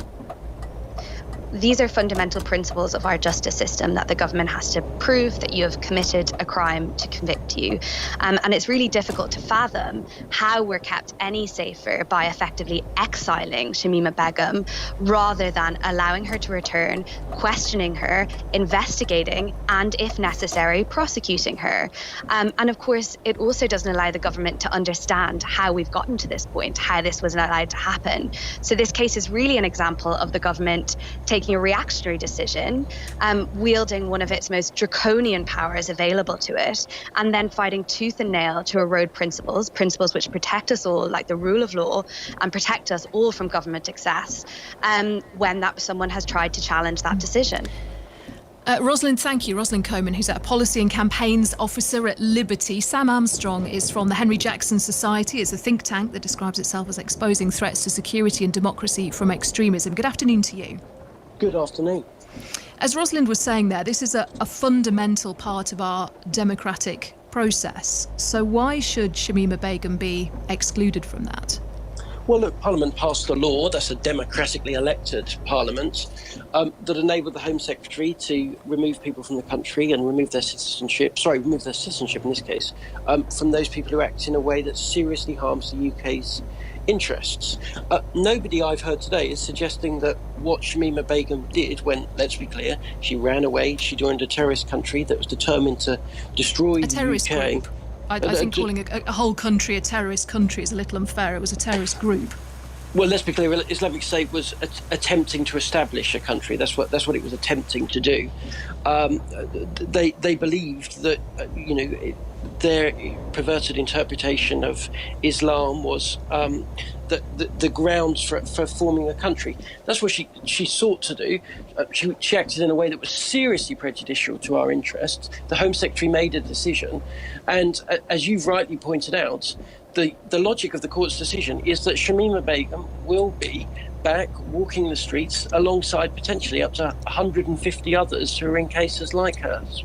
These are fundamental principles of our justice system, that the government has to prove that you have committed a crime to convict you. And it's really difficult to fathom how we're kept any safer by effectively exiling Shamima Begum rather than allowing her to return, questioning her, investigating, and if necessary, prosecuting her. And of course, it also doesn't allow the government to understand how we've gotten to this point, how this was allowed to happen. So this case is really an example of the government taking a reactionary decision, wielding one of its most draconian powers available to it, and then fighting tooth and nail to erode principles which protect us all, like the rule of law, and protect us all from government excess, when someone has tried to challenge that decision.
Rosalind, thank you. Rosalind Coleman, who's a policy and campaigns officer at Liberty. Sam Armstrong is from the Henry Jackson Society. It's a think tank that describes itself as exposing threats to security and democracy from extremism. Good afternoon to you.
Good afternoon.
As Rosalind was saying there, this is a fundamental part of our democratic process. So why should Shamima Begum be excluded from that?
Well, look, Parliament passed a law, that's a democratically elected Parliament, that enabled the Home Secretary to remove people from the country and remove their citizenship in this case, from those people who act in a way that seriously harms the UK's interests. Nobody I've heard today is suggesting that what Shamima Begum did when, let's be clear, she ran away, she joined a terrorist country that was determined to destroy the UK.
Group. I think calling a whole country a terrorist country is a little unfair. It was a terrorist group.
Well, let's be clear. Islamic State was attempting to establish a country. That's what it was attempting to do. They believed that their perverted interpretation of Islam was the grounds for forming a country. That's what she sought to do. She acted in a way that was seriously prejudicial to our interests. The Home Secretary made a decision, and as you've rightly pointed out, the logic of the court's decision is that Shamima Begum will be back walking the streets alongside potentially up to 150 others who are in cases like hers.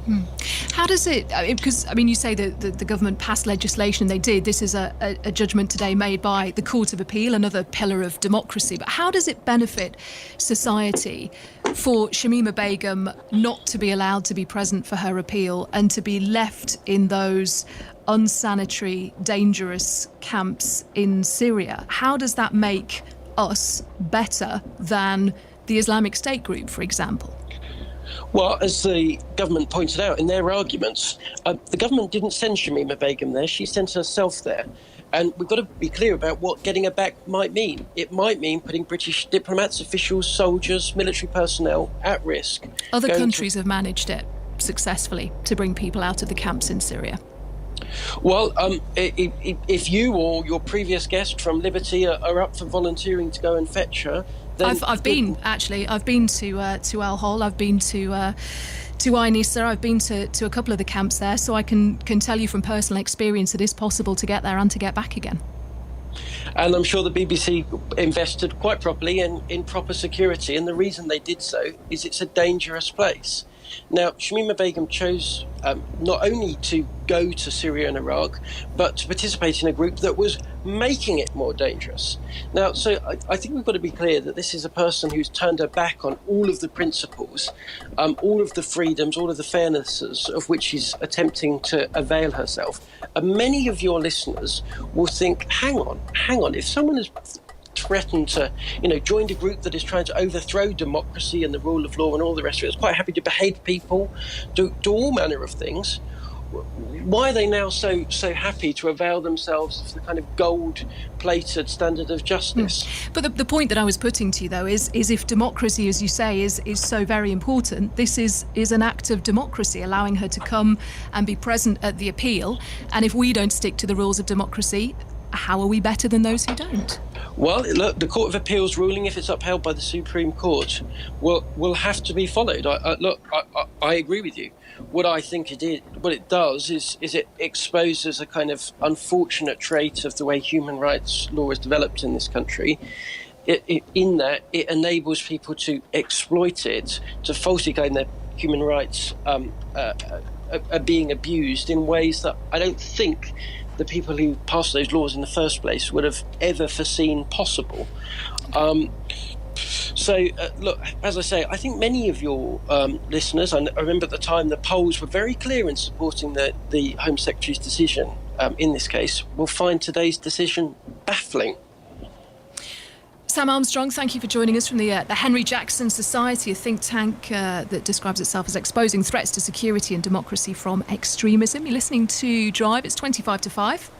How does it, because you say that the government passed legislation, they did. This is a judgment today made by the Court of Appeal, another pillar of democracy. But how does it benefit society for Shamima Begum not to be allowed to be present for her appeal and to be left in those unsanitary, dangerous camps in Syria? How does that make us better than the Islamic State group, for example?
Well, as the government pointed out in their arguments, the government didn't send Shamima Begum there. She sent herself there. And we've got to be clear about what getting her back might mean. It might mean putting British diplomats, officials, soldiers, military personnel at risk.
Other countries have managed it successfully to bring people out of the camps in Syria.
Well, if you or your previous guest from Liberty are up for volunteering to go and fetch her, then
I've been to Al Hol, I've been to Ain Issa, I've been to a couple of the camps there, so I can tell you from personal experience it is possible to get there and to get back again.
And I'm sure the BBC invested quite properly in proper security, and the reason they did so is it's a dangerous place. Now, Shamima Begum chose not only to go to Syria and Iraq, but to participate in a group that was making it more dangerous. Now, so I think we've got to be clear that this is a person who's turned her back on all of the principles, all of the freedoms, all of the fairnesses of which she's attempting to avail herself. And many of your listeners will think, hang on, if someone has threatened to, joined a group that is trying to overthrow democracy and the rule of law and all the rest of it, is quite happy to behead people, do all manner of things. Why are they now so happy to avail themselves of the kind of gold-plated standard of justice?
But the point that I was putting to you, though, is if democracy, as you say, is so very important, this is an act of democracy, allowing her to come and be present at the appeal. And if we don't stick to the rules of democracy, how are we better than those who don't?
Well, look, the Court of Appeal's ruling, if it's upheld by the Supreme Court, will have to be followed. I agree with you. What I think what it does is it exposes a kind of unfortunate trait of the way human rights law is developed in this country. In that it enables people to exploit it, to falsely claim their human rights are being abused in ways that I don't think the people who passed those laws in the first place would have ever foreseen possible. Look, as I say, I think many of your listeners, I remember at the time the polls were very clear in supporting the Home Secretary's decision in this case, will find today's decision baffling.
Sam Armstrong, thank you for joining us from the Henry Jackson Society, a think tank that describes itself as exposing threats to security and democracy from extremism. You're listening to Drive. It's 25 to 5.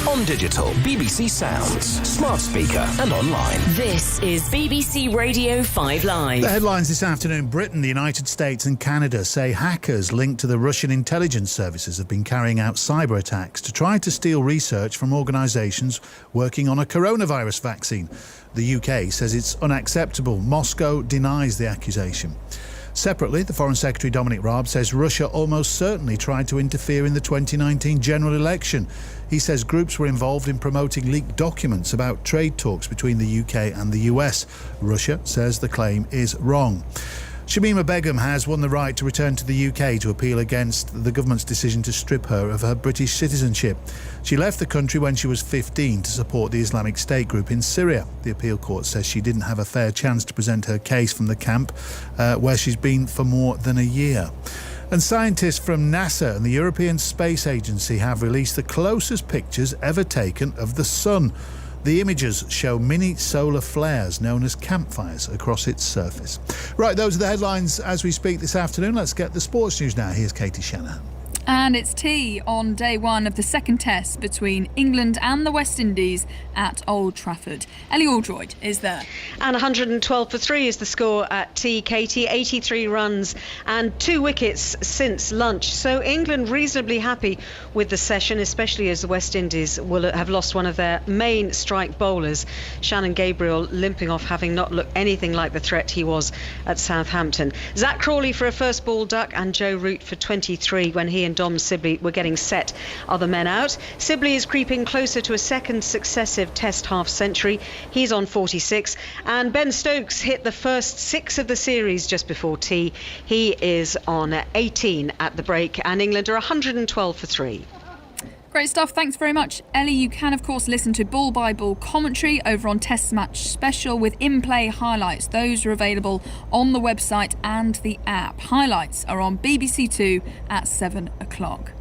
On digital, BBC Sounds, smart speaker and online.
This is BBC Radio 5 Live.
The headlines this afternoon: Britain, the United States and Canada say hackers linked to the Russian intelligence services have been carrying out cyber attacks to try to steal research from organisations working on a coronavirus vaccine. The UK says it's unacceptable. Moscow denies the accusation. Separately, the Foreign Secretary Dominic Raab says Russia almost certainly tried to interfere in the 2019 general election. He says groups were involved in promoting leaked documents about trade talks between the UK and the US. Russia says the claim is wrong. Shamima Begum has won the right to return to the UK to appeal against the government's decision to strip her of her British citizenship. She left the country when she was 15 to support the Islamic State group in Syria. The appeal court says she didn't have a fair chance to present her case from the camp, where she's been for more than a year. And scientists from NASA and the European Space Agency have released the closest pictures ever taken of the sun. The images show mini solar flares known as campfires across its surface. Right, those are the headlines as we speak this afternoon. Let's get the sports news now. Here's Katie Shanahan.
And it's tea on day one of the second test between England and the West Indies at Old Trafford. Ellie Aldroyd is there.
And 112 for 3 is the score at tea, Katie. 83 runs and 2 wickets since lunch. So England reasonably happy with the session, especially as the West Indies will have lost one of their main strike bowlers, Shannon Gabriel, limping off, having not looked anything like the threat he was at Southampton. Zach Crawley for a first ball duck and Joe Root for 23 when he and Dom Sibley were getting set other men out. Sibley is creeping closer to a second successive Test half-century. He's on 46. And Ben Stokes hit the first 6 of the series just before tea. He is on 18 at the break. And England are 112 for 3.
Great stuff. Thanks very much, Ellie. You can, of course, listen to ball by ball commentary over on Test Match Special with in-play highlights. Those are available on the website and the app. Highlights are on BBC Two at 7 o'clock.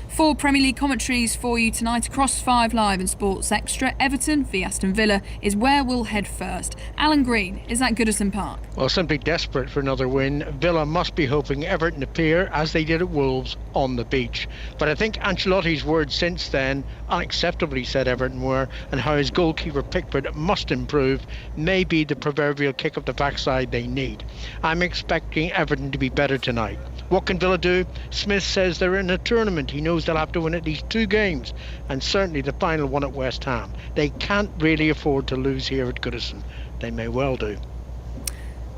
4 Premier League commentaries for you tonight across 5 Live and Sports Extra. Everton v Aston Villa is where we'll head first. Alan Green is at Goodison Park.
Well, simply desperate for another win. Villa must be hoping Everton appear, as they did at Wolves, on the beach. But I think Ancelotti's words since then, unacceptably said Everton were, and how his goalkeeper Pickford must improve, may be the proverbial kick up the backside they need. I'm expecting Everton to be better tonight. What can Villa do? Smith says they're in a tournament. He knows they'll have to win at least 2 games, and certainly the final one at West Ham. They can't really afford to lose here at Goodison. They may well do.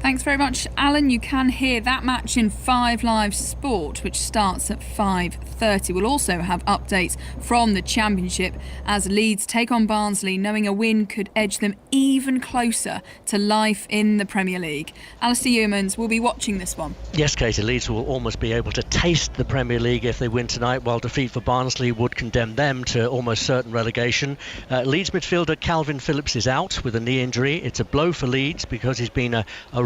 Thanks very much, Alan. You can hear that match in 5 Live Sport, which starts at 5:30. We'll also have updates from the Championship as Leeds take on Barnsley, knowing a win could edge them even closer to life in the Premier League. Alistair Yeomans will be watching this one.
Yes, Katie, Leeds will almost be able to taste the Premier League if they win tonight, while defeat for Barnsley would condemn them to almost certain relegation. Leeds midfielder Calvin Phillips is out with a knee injury. It's a blow for Leeds because he's been a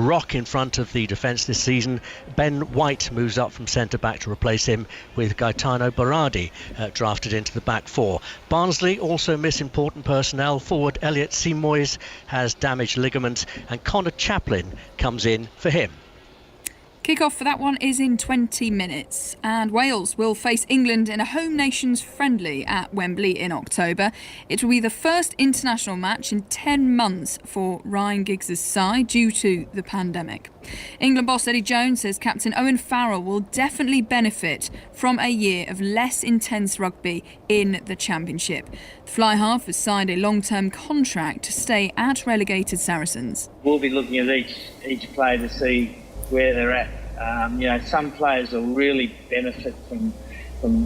rock in front of the defence this season. Ben White moves up from centre-back to replace him, with Gaetano Berardi drafted into the back 4. Barnsley also miss important personnel. Forward Elliot Seymour has damaged ligaments, and Connor Chaplin comes in for him.
Kick-off for that one is in 20 minutes, and Wales will face England in a home nations friendly at Wembley in October. It will be the first international match in 10 months for Ryan Giggs' side due to the pandemic. England boss Eddie Jones says captain Owen Farrell will definitely benefit from a year of less intense rugby in the Championship. The fly half has signed a long-term contract to stay at relegated Saracens.
We'll be looking at each player to see where they're at. Some players will really benefit from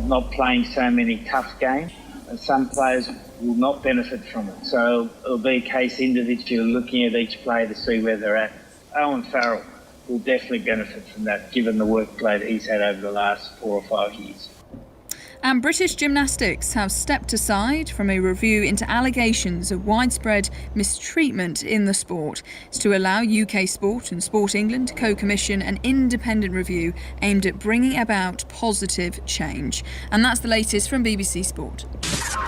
not playing so many tough games, and some players will not benefit from it. So it'll be a case individually looking at each player to see where they're at. Owen Farrell will definitely benefit from that, given the workload he's had over the last 4 or 5 years.
And British Gymnastics have stepped aside from a review into allegations of widespread mistreatment in the sport. It's to allow UK Sport and Sport England to co-commission an independent review aimed at bringing about positive change. And that's the latest from BBC Sport.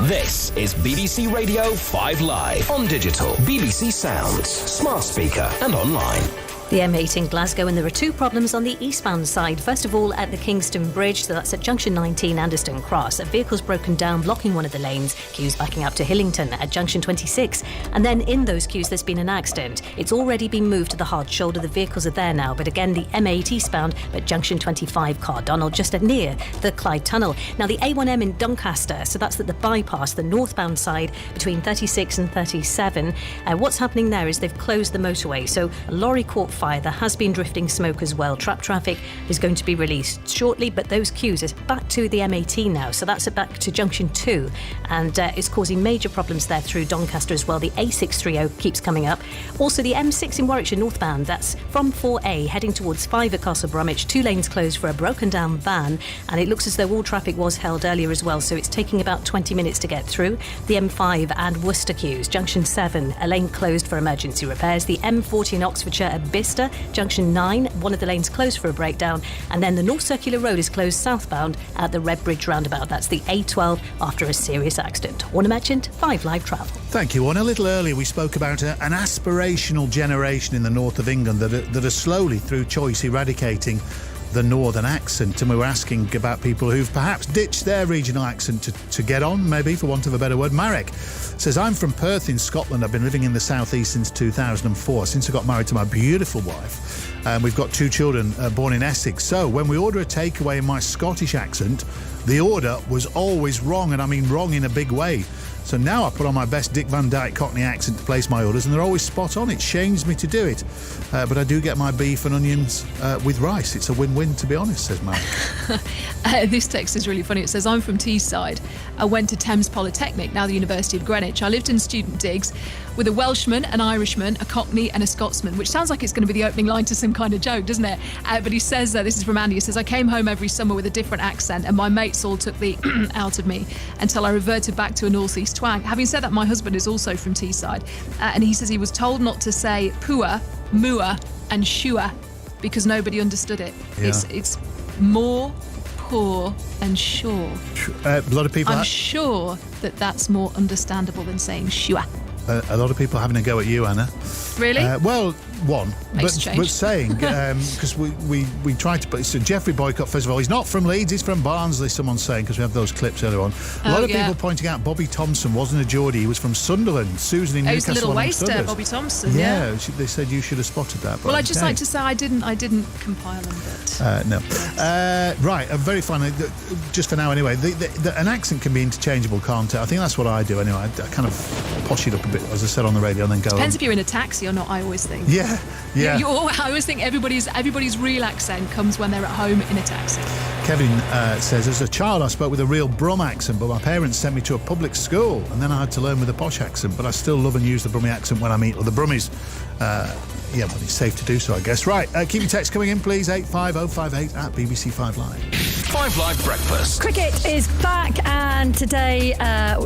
This is BBC Radio 5 Live on digital, BBC Sounds, smart speaker and online.
The M8 in Glasgow, and there are 2 problems on the eastbound side. First of all, at the Kingston Bridge, so that's at junction 19 Anderston Cross. A vehicle's broken down, blocking one of the lanes. Queues backing up to Hillington at junction 26. And then in those queues, there's been an accident. It's already been moved to the hard shoulder. The vehicles are there now. But again, the M8 eastbound at junction 25 Cardonald, just near the Clyde Tunnel. Now, the A1M in Doncaster, so that's at the bypass, the northbound side between 36 and 37. What's happening there is they've closed the motorway. So a lorry caught fire. There has been drifting smoke as well. Trap traffic is going to be released shortly, but those queues is back to the M18 now, so that's back to junction 2, and it's causing major problems there through Doncaster as well. The A630 keeps coming up. Also the M6 in Warwickshire northbound, that's from 4A heading towards 5 at Castle Bromwich. 2 lanes closed for a broken down van, and it looks as though all traffic was held earlier as well, so it's taking about 20 minutes to get through. The M5 and Worcester queues, junction 7, a lane closed for emergency repairs. The M40 in Oxfordshire at Bicester, junction 9, one of the lanes closed for a breakdown, and then the North Circular Road is closed southbound at the Redbridge roundabout. That's the A12 after a serious accident. Warner Merchant, 5 Live Travel.
Thank you, Warner. A little earlier we spoke about an aspirational generation in the north of England that are slowly, through choice, eradicating the northern accent, and we were asking about people who've perhaps ditched their regional accent to get on, maybe, for want of a better word. Marek says, I'm from Perth in Scotland. I've been living in the southeast since 2004, since I got married to my beautiful wife. We've got 2 children born in Essex. So when we order a takeaway in my Scottish accent, the order was always wrong, and I mean wrong in a big way. So now I put on my best Dick Van Dyke Cockney accent to place my orders, and they're always spot on. It shames me to do it. But I do get my beef and onions with rice. It's a win-win, to be honest, says Mark.
This text is really funny. It says, I'm from Teesside. I went to Thames Polytechnic, now the University of Greenwich. I lived in student digs with a Welshman, an Irishman, a Cockney and a Scotsman, which sounds like it's going to be the opening line to some kind of joke, doesn't it? But he says, this is from Andy, he says, I came home every summer with a different accent and my mates all took the out of me until I reverted back to a northeast twang. Having said that, my husband is also from Teesside, and he says he was told not to say pua, mua and shua because nobody understood it.
Yeah.
It's more, poor and sure.
A lot of people...
I'm sure that's more understandable than saying shua.
A lot of people having a go at you, Anna.
Really?
Well, one.
Makes
but,
a change.
but saying, because we tried to put... So Jeffrey Boycott, first of all, he's not from Leeds, he's from Barnsley, someone's saying, because we have those clips earlier on. A lot of people pointing out Bobby Thompson wasn't a Geordie, he was from Sunderland. Susan in Newcastle.
He was a little waster, Bobby Thompson, yeah.
They said you should have spotted that.
Well, I'd just like to say I didn't compile them, but...
No. Right, very finally, just for now anyway, an accent can be interchangeable, can't it? I think that's what I do anyway. I kind of posh it up a bit, as I said on the radio, and then go
Depends
on.
if you're in a taxi or not, I always think.
Yeah.
I always think everybody's real accent comes when they're at home in a taxi.
Kevin says, as a child I spoke with a real Brum accent, but my parents sent me to a public school and then I had to learn with a posh accent, but I still love and use the Brummie accent when I meet other Brummies. Well, it's safe to do so, I guess. Right, keep your text coming in, please, 85058 at BBC 5 Live.
5 Live Breakfast.
Cricket is back, and today, the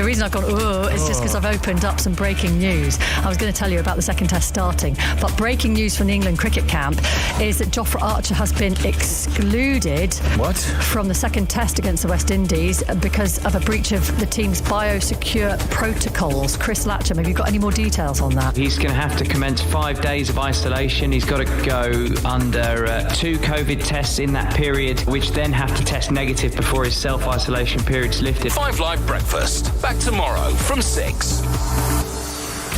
reason I've gone is just because I've opened up some breaking news. I was going to tell you about the second test starting, but breaking news from the England cricket camp is that Jofra Archer has been excluded from the second test against the West Indies because of a breach of the team's biosecure protocols. Chris Latcham, have you got any more details on that?
He's going to have to commence 5 days of isolation. He's got to go under 2 COVID tests in that period, which then have to test negative before his self-isolation period's lifted.
5 Live Breakfast. Back tomorrow from 6.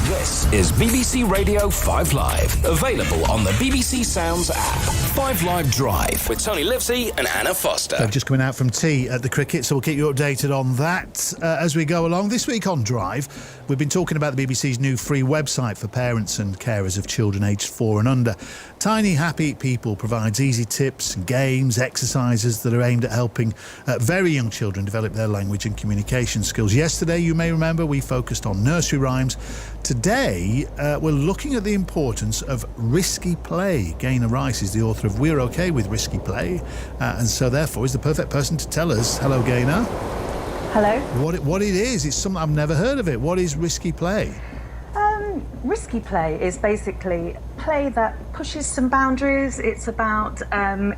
This is BBC Radio 5 Live. Available on the BBC Sounds app. 5 Live Drive with Tony Livesey and Anna Foster.
They're just coming out from tea at the cricket, so we'll keep you updated on that as we go along. This week on Drive, we've been talking about the BBC's new free website for parents and carers of children aged 4 and under. Tiny Happy People provides easy tips, games, exercises that are aimed at helping very young children develop their language and communication skills. Yesterday, you may remember, we focused on nursery rhymes. Today, we're looking at the importance of risky play. Gaynor Rice is the author of We're OK with Risky Play, and so therefore is the perfect person to tell us. Hello, Gaynor.
Hello.
What it is? It's something I've never heard of it. What is risky play?
Risky play is basically play that pushes some boundaries. It's about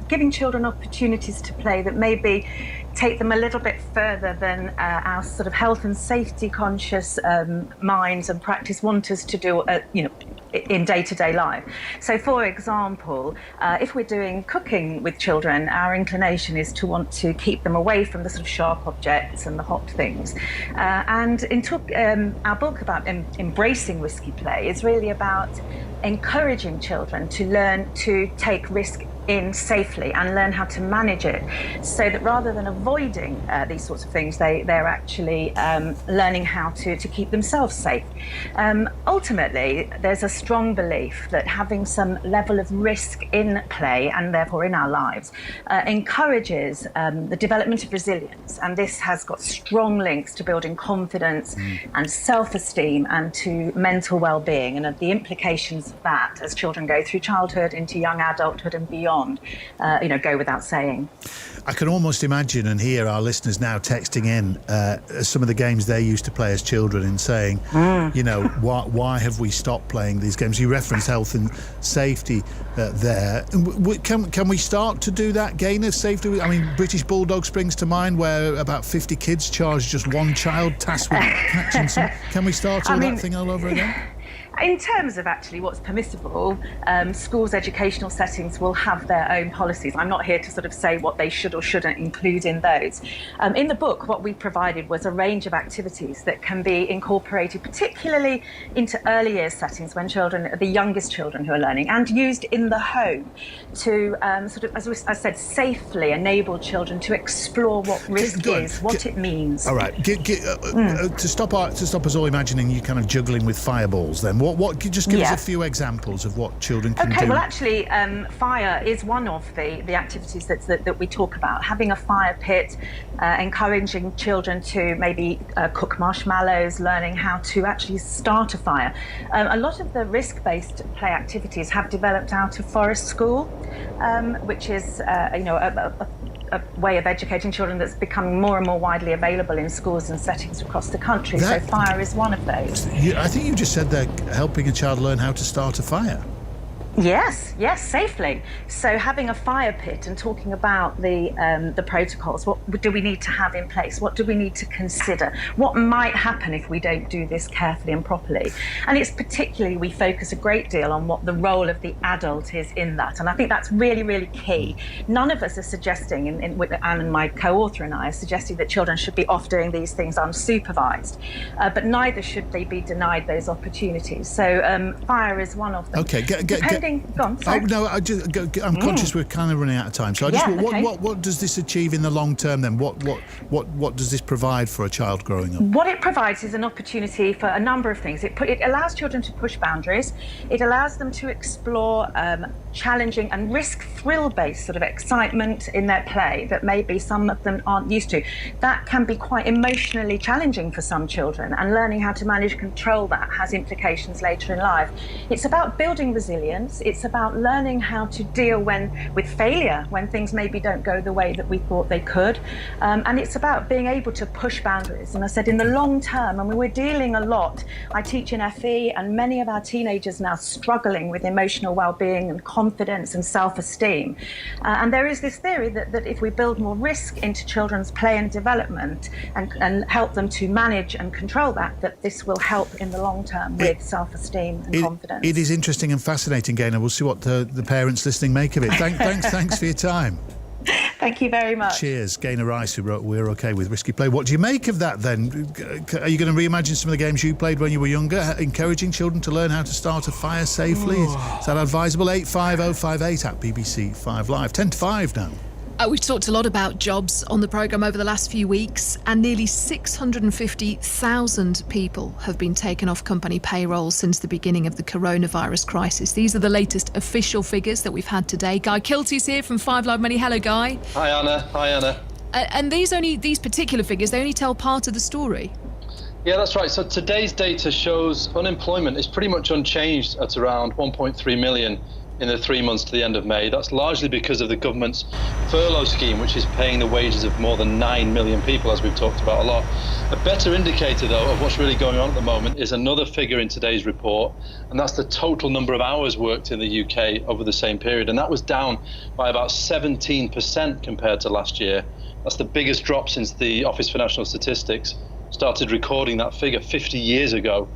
giving children opportunities to play that maybe take them a little bit further than our sort of health and safety conscious minds and practice want us to do, in day-to-day life. So, for example, if we're doing cooking with children, our inclination is to want to keep them away from the sort of sharp objects and the hot things. And our book about embracing risky play is really about encouraging children to learn to take risk in safely and learn how to manage it, so that rather than avoiding these sorts of things, they're actually learning how to keep themselves safe. Ultimately, there's a strong belief that having some level of risk in play, and therefore in our lives, encourages the development of resilience, and this has got strong links to building confidence and self-esteem and to mental well-being, and the implications of that as children go through childhood into young adulthood and beyond, go without saying.
I can almost imagine and hear our listeners now texting in some of the games they used to play as children and saying, why have we stopped playing these games? You reference health and safety there. Can we start to do that, Gaynor? Safety? I mean, British Bulldog springs to mind, where about 50 kids charge just one child tasked with catching some. Can we start that thing all over again?
In terms of actually what's permissible, schools' educational settings will have their own policies. I'm not here to sort of say what they should or shouldn't include in those. In the book, what we provided was a range of activities that can be incorporated particularly into early years settings when children, the youngest children who are learning, and used in the home to sort of, as I said, safely enable children to explore what risk is, what it means.
All right, to stop us all imagining you kind of juggling with fireballs then, what just give us a few examples of what children can do?
Okay, well actually fire is one of the activities that we talk about. Having a fire pit, encouraging children to maybe cook marshmallows, learning how to actually start a fire. A lot of the risk-based play activities have developed out of Forest School, which is a way of educating children that's becoming more and more widely available in schools and settings across the country. So fire is one of those.
I think you just said they're helping a child learn how to start a fire.
Yes, safely. So having a fire pit and talking about the protocols, what do we need to have in place? What do we need to consider? What might happen if we don't do this carefully and properly? And it's particularly, we focus a great deal on what the role of the adult is in that. And I think that's really, really key. None of us are suggesting, Anne and my co-author and I are suggesting that children should be off doing these things unsupervised, but neither should they be denied those opportunities. So fire is one of them.
Okay,
Go on, sorry.
I'm conscious we're kind of running out of time. So what does this achieve in the long term then? What does this provide for a child growing up?
What it provides is an opportunity for a number of things. It allows children to push boundaries. It allows them to explore challenging and thrill-based sort of excitement in their play that maybe some of them aren't used to. That can be quite emotionally challenging for some children, and learning how to manage and control that has implications later in life. It's about building resilience. It's about learning how to deal with failure, when things maybe don't go the way that we thought they could. And it's about being able to push boundaries. And I said in the long term, and we're dealing a lot, I teach in FE, and many of our teenagers now struggling with emotional well-being and confidence and self-esteem. And there is this theory that if we build more risk into children's play and development and help them to manage and control that this will help in the long term with self-esteem and confidence.
It is interesting and fascinating, Gaynor. We'll see what the parents listening make of it. Thanks for your time.
Thank you very much.
Cheers. Gaynor Rice, who wrote We're OK with Risky Play. What do you make of that then? Are you going to reimagine some of the games you played when you were younger, encouraging children to learn how to start a fire safely? Is that advisable? 85058 at BBC 5 Live. 10 to 5 now.
We've talked a lot about jobs on the programme over the last few weeks, and nearly 650,000 people have been taken off company payroll since the beginning of the coronavirus crisis. These are the latest official figures that we've had today. Guy Kilty's here from 5 Live Money. Hello, Guy.
Hi, Anna.
And these particular figures, they only tell part of the story.
Yeah, that's right. So today's data shows unemployment is pretty much unchanged at around 1.3 million in the 3 months to the end of May. That's largely because of the government's furlough scheme, which is paying the wages of more than 9 million people, as we've talked about a lot. A better indicator, though, of what's really going on at the moment is another figure in today's report, and that's the total number of hours worked in the UK over the same period. And that was down by about 17% compared to last year. That's the biggest drop since the Office for National Statistics started recording that figure 50 years ago.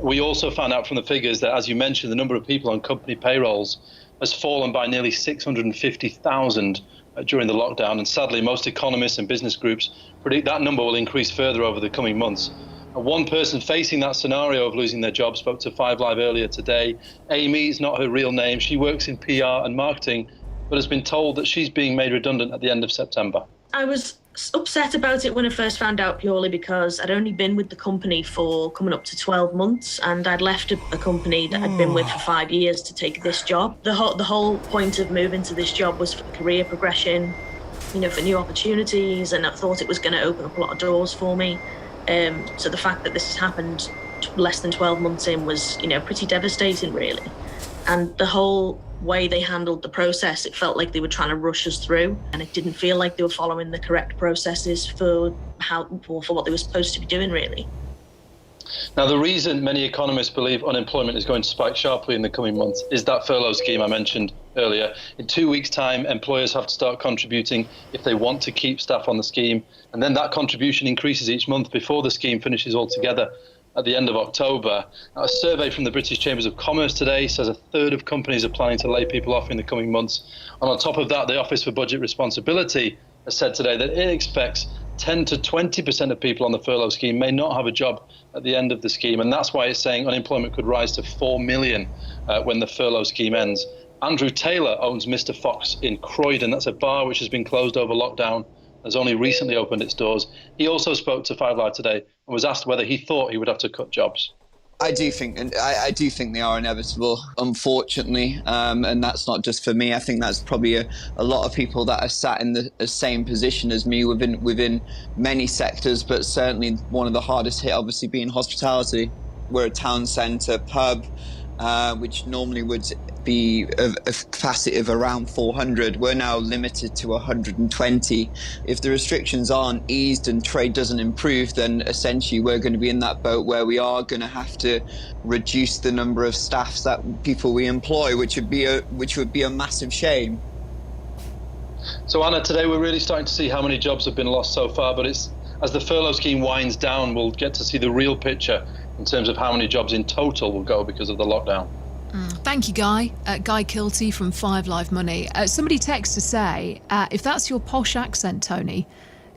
We also found out from the figures that, as you mentioned, the number of people on company payrolls has fallen by nearly 650,000 during the lockdown. And sadly, most economists and business groups predict that number will increase further over the coming months. One person facing that scenario of losing their job spoke to 5 Live earlier today. Amy is not her real name. She works in PR and marketing, but has been told that she's being made redundant at the end of September.
I was upset about it when I first found out, purely because I'd only been with the company for coming up to 12 months, and I'd left a company that I'd been with for 5 years to take this job. The whole point of moving to this job was for career progression, for new opportunities, and I thought it was going to open up a lot of doors for me. So the fact that this has happened less than 12 months in was, pretty devastating, really. And the whole way they handled the process, it felt like they were trying to rush us through, and it didn't feel like they were following the correct processes for what they were supposed to be doing, really.
Now, the reason many economists believe unemployment is going to spike sharply in the coming months is that furlough scheme I mentioned earlier. In 2 weeks' time, employers have to start contributing if they want to keep staff on the scheme, and then that contribution increases each month before the scheme finishes altogether. at the end of October. Now, a survey from the British Chambers of Commerce today says a third of companies are planning to lay people off in the coming months. And on top of that, the Office for Budget Responsibility has said today that it expects 10 to 20% of people on the furlough scheme may not have a job at the end of the scheme. And that's why it's saying unemployment could rise to 4 million when the furlough scheme ends. Andrew Taylor owns Mr. Fox in Croydon. That's a bar which has been closed over lockdown, has only recently opened its doors. He also spoke to 5 Live today and was asked whether he thought he would have to cut jobs.
I do think they are inevitable, unfortunately, and that's not just for me. I think that's probably a lot of people that are sat in the same position as me within many sectors, but certainly one of the hardest hit, obviously, being hospitality. We're a town centre pub, which normally would be a capacity of around 400. We're now limited to 120. If the restrictions aren't eased and trade doesn't improve, then essentially we're going to be in that boat where we are going to have to reduce the number of staffs that people we employ, which would be a massive shame.
So Anna, today we're really starting to see how many jobs have been lost so far, but it's as the furlough scheme winds down, we'll get to see the real picture in terms of how many jobs in total will go because of the lockdown.
Thank you, Guy. Guy Kilty from 5 Live Money. Somebody texts to say, if that's your posh accent, Tony,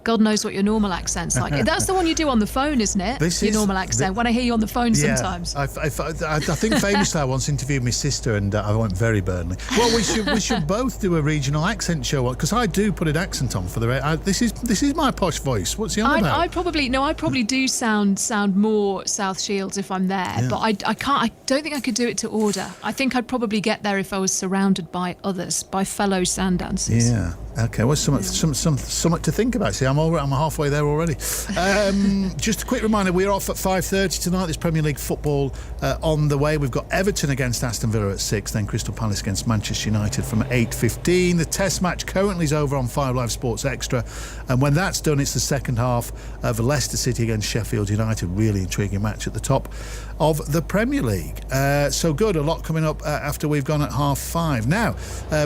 God knows what your normal accent's like. That's the one you do on the phone, isn't it? Your normal accent. When I hear you on the phone sometimes.
I think Famously I once interviewed my sister and I went very Burnley. Well, we should both do a regional accent show because I do put an accent on for the. This is my posh voice. What's he on about?
I probably do sound more South Shields if I'm there, but I can't. I don't think I could do it to order. I think I'd probably get there if I was surrounded by others, by fellow sand dancers.
Yeah. Okay. Well, something to think about. See, I'm halfway there already. Just a quick reminder, we're off at 5:30 tonight. There's Premier League football on the way. We've got Everton against Aston Villa at 6, then Crystal Palace against Manchester United from 8:15. The Test match currently is over on 5 Live Sports Extra, and when that's done, it's the second half of Leicester City against Sheffield United. Really intriguing match at the top of the Premier League. So good, a lot coming up after we've gone at 5:30. Now,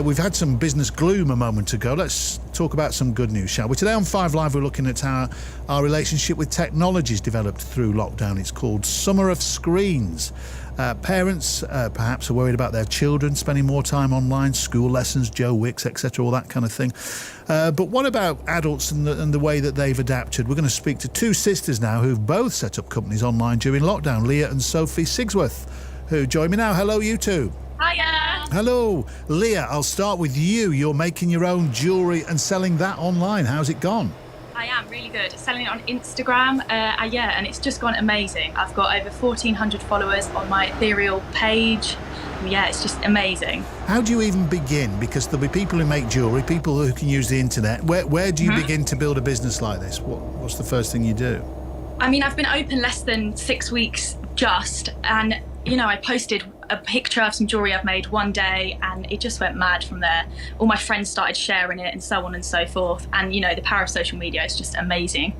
we've had some business gloom a moment ago. Let's talk about some good news, shall we? Today on 5 Live, we're looking at how our relationship with technologies developed through lockdown. It's called Summer of Screens. Parents perhaps are worried about their children spending more time online, school lessons, Joe Wicks, etc., all that kind of thing. But what about adults and the way that they've adapted? We're going to speak to 2 sisters now who've both set up companies online during lockdown, Leah and Sophie Sigsworth, who join me now. Hello, you two.
Hiya.
Hello. Leah, I'll start with you. You're making your own jewellery and selling that online. How's it gone?
I am really good. Selling it on Instagram, and it's just gone amazing. I've got over 1,400 followers on my Ethereal page. Yeah, it's just amazing.
How do you even begin? Because there'll be people who make jewellery, people who can use the internet. Where do you begin to build a business like this? What's the first thing you do?
I mean, I've been open less than 6 weeks just, and I posted a picture of some jewellery I've made one day and it just went mad from there. All my friends started sharing it and so on and so forth. And, the power of social media is just amazing.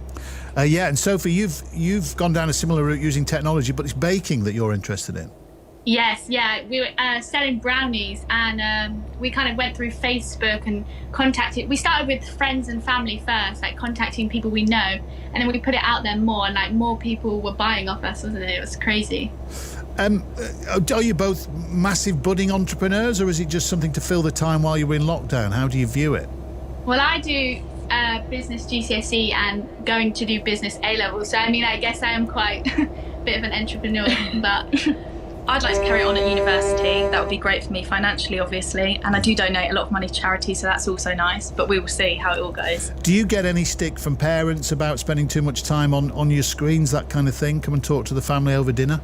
And Sophie, you've gone down a similar route using technology, but it's baking that you're interested in.
Yes, yeah. We were selling brownies and we kind of went through Facebook and contacted. We started with friends and family first, like contacting people we know. And then we put it out there more and like more people were buying off us, wasn't it? It was crazy.
Are you both massive budding entrepreneurs or is it just something to fill the time while you're in lockdown? How do you view it?
Well, I do business GCSE and going to do business A-level. So, I mean, I guess I am quite a bit of an entrepreneur, but
I'd like to carry on at university. That would be great for me financially, obviously. And I do donate a lot of money to charity, so that's also nice. But we will see how it all goes.
Do you get any stick from parents about spending too much time on your screens, that kind of thing? Come and talk to the family over dinner?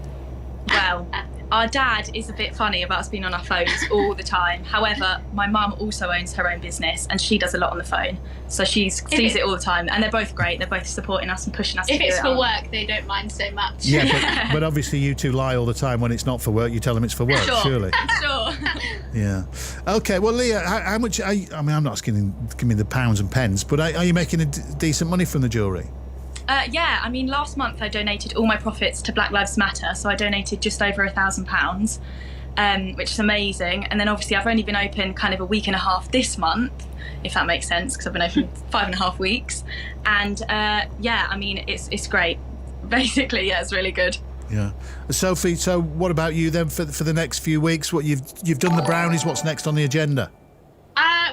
Well, our dad is a bit funny about us being on our phones all the time. However, my mum also owns her own business and she does a lot on the phone. So she sees it all the time. And they're both great. They're both supporting us and pushing us to do it.
If it's for work, they don't mind so much.
Yeah, but obviously you two lie all the time when it's not for work. You tell them it's for work, surely.
Sure.
Yeah. Okay, well, Leah, how much are you, I'm not asking give me the pounds and pence, but are you making decent money from the jewellery?
Yeah, I mean, last month I donated all my profits to Black Lives Matter, so I donated just over £1,000, which is amazing. And then obviously I've only been open kind of a week and a half this month, if that makes sense, because I've been open 5.5 weeks. And I mean, it's great. Basically, yeah, it's really good.
Yeah. Sophie, so what about you then for the next few weeks? What you've done the brownies. What's next on the agenda?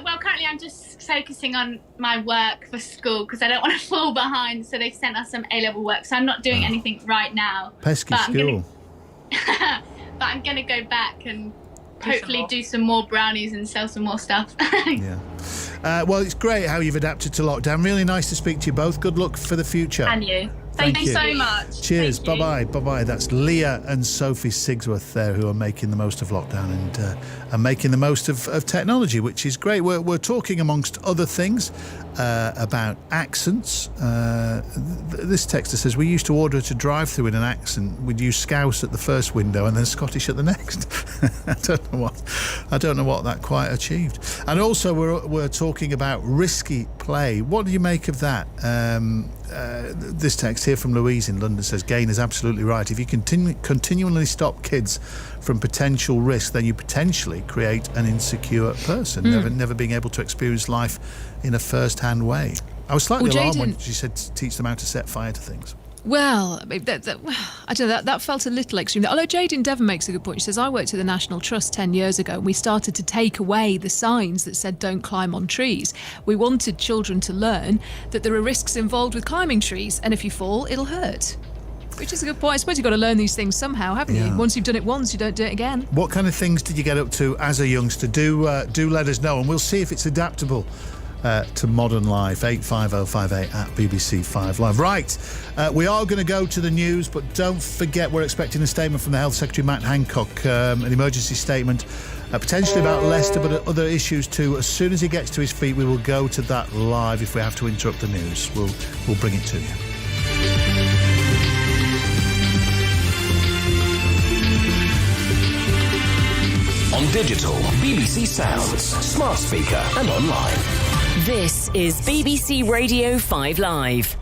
Well, currently I'm just focusing on my work for school because I don't want to fall behind. So they've sent us some A-level work. So I'm not doing anything right now.
Pesky school.
But I'm going to go back and hopefully do some more brownies and sell some more stuff.
Yeah. Well, it's great how you've adapted to lockdown. Really nice to speak to you both. Good luck for the future.
And you. Thank you so much.
Cheers. Bye-bye. Bye-bye. That's Leah and Sophie Sigsworth there who are making the most of lockdown and making the most of technology, which is great. We're talking, amongst other things, about accents. This texter says, we used to order at a drive-through in an accent. We'd use Scouse at the first window and then Scottish at the next. I don't know what that quite achieved. And also we're talking about risky play. What do you make of that? This text here from Louise in London says, Gain is absolutely right. If you continually stop kids from potential risk, then you potentially create an insecure person, never being able to experience life in a first-hand way. I was slightly alarmed when she said teach them how to set fire to things.
Well, I don't know, that felt a little extreme. Although Jade in Devon makes a good point. She says, I worked at the National Trust 10 years ago and we started to take away the signs that said don't climb on trees. We wanted children to learn that there are risks involved with climbing trees, and if you fall, it'll hurt. Which is a good point. I suppose you've got to learn these things somehow, haven't you? Once you've done it once, you don't do it again. What
kind of things did you get up to as a youngster? Do let us know, and we'll see if it's adaptable to modern life. 85058 at BBC 5 Live. Right, we are going to go to the news, but don't forget we're expecting a statement from the Health Secretary Matt Hancock, an emergency statement, potentially about Leicester, but other issues too. As soon as he gets to his feet, we will go to that live. If we have to interrupt the news, we'll bring it to you.
On digital, BBC Sounds, smart speaker and online.
This is BBC Radio 5 Live.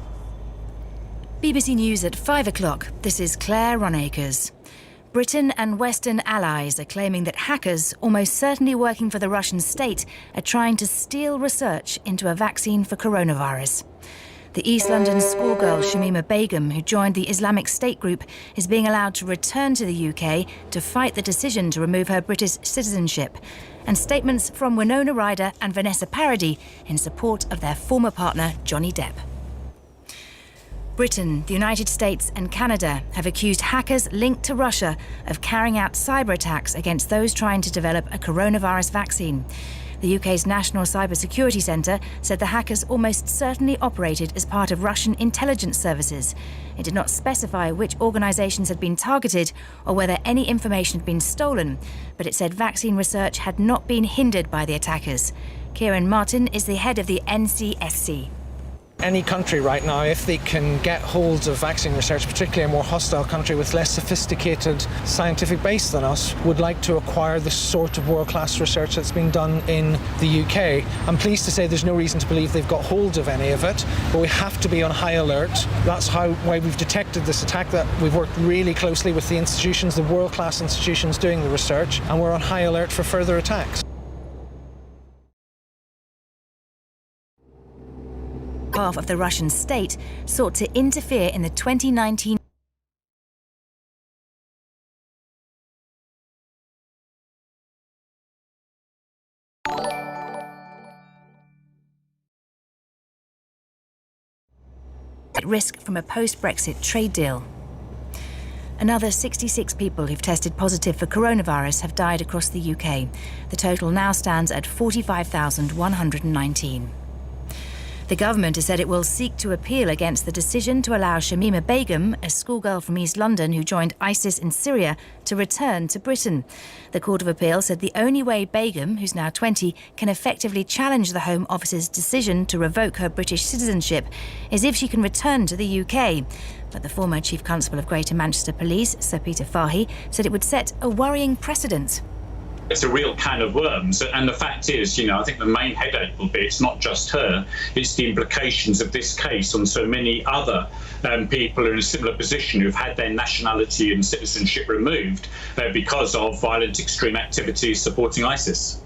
BBC News at 5 o'clock. This is Claire Ronacres. Britain and Western allies are claiming that hackers, almost certainly working for the Russian state, are trying to steal research into a vaccine for coronavirus. The East London schoolgirl Shamima Begum, who joined the Islamic State group, is being allowed to return to the UK to fight the decision to remove her British citizenship. And statements from Winona Ryder and Vanessa Paradis in support of their former partner, Johnny Depp. Britain, the United States and Canada have accused hackers linked to Russia of carrying out cyber attacks against those trying to develop a coronavirus vaccine. The UK's National Cybersecurity Centre said the hackers almost certainly operated as part of Russian intelligence services. It did not specify which organisations had been targeted or whether any information had been stolen, but it said vaccine research had not been hindered by the attackers. Kieran Martin is the head of the NCSC.
Any country right now, if they can get hold of vaccine research, particularly a more hostile country with less sophisticated scientific base than us, would like to acquire the sort of world-class research that's being done in the UK. I'm pleased to say there's no reason to believe they've got hold of any of it, but we have to be on high alert. That's why we've detected this attack, that we've worked really closely with the institutions, the world-class institutions doing the research, and we're on high alert for further attacks.
Half of the Russian state sought to interfere in the 2019 at risk from a post-Brexit trade deal. Another 66 people who've tested positive for coronavirus have died across the UK. The total now stands at 45,119. The government has said it will seek to appeal against the decision to allow Shamima Begum, a schoolgirl from East London who joined ISIS in Syria, to return to Britain. The Court of Appeal said the only way Begum, who's now 20, can effectively challenge the Home Office's decision to revoke her British citizenship is if she can return to the UK. But the former Chief Constable of Greater Manchester Police, Sir Peter Fahy, said it would set a worrying precedent.
It's a real can of worms. And the fact is, I think the main headache will be it's not just her, it's the implications of this case on so many other people who are in a similar position who've had their nationality and citizenship removed because of violent extreme activities supporting ISIS.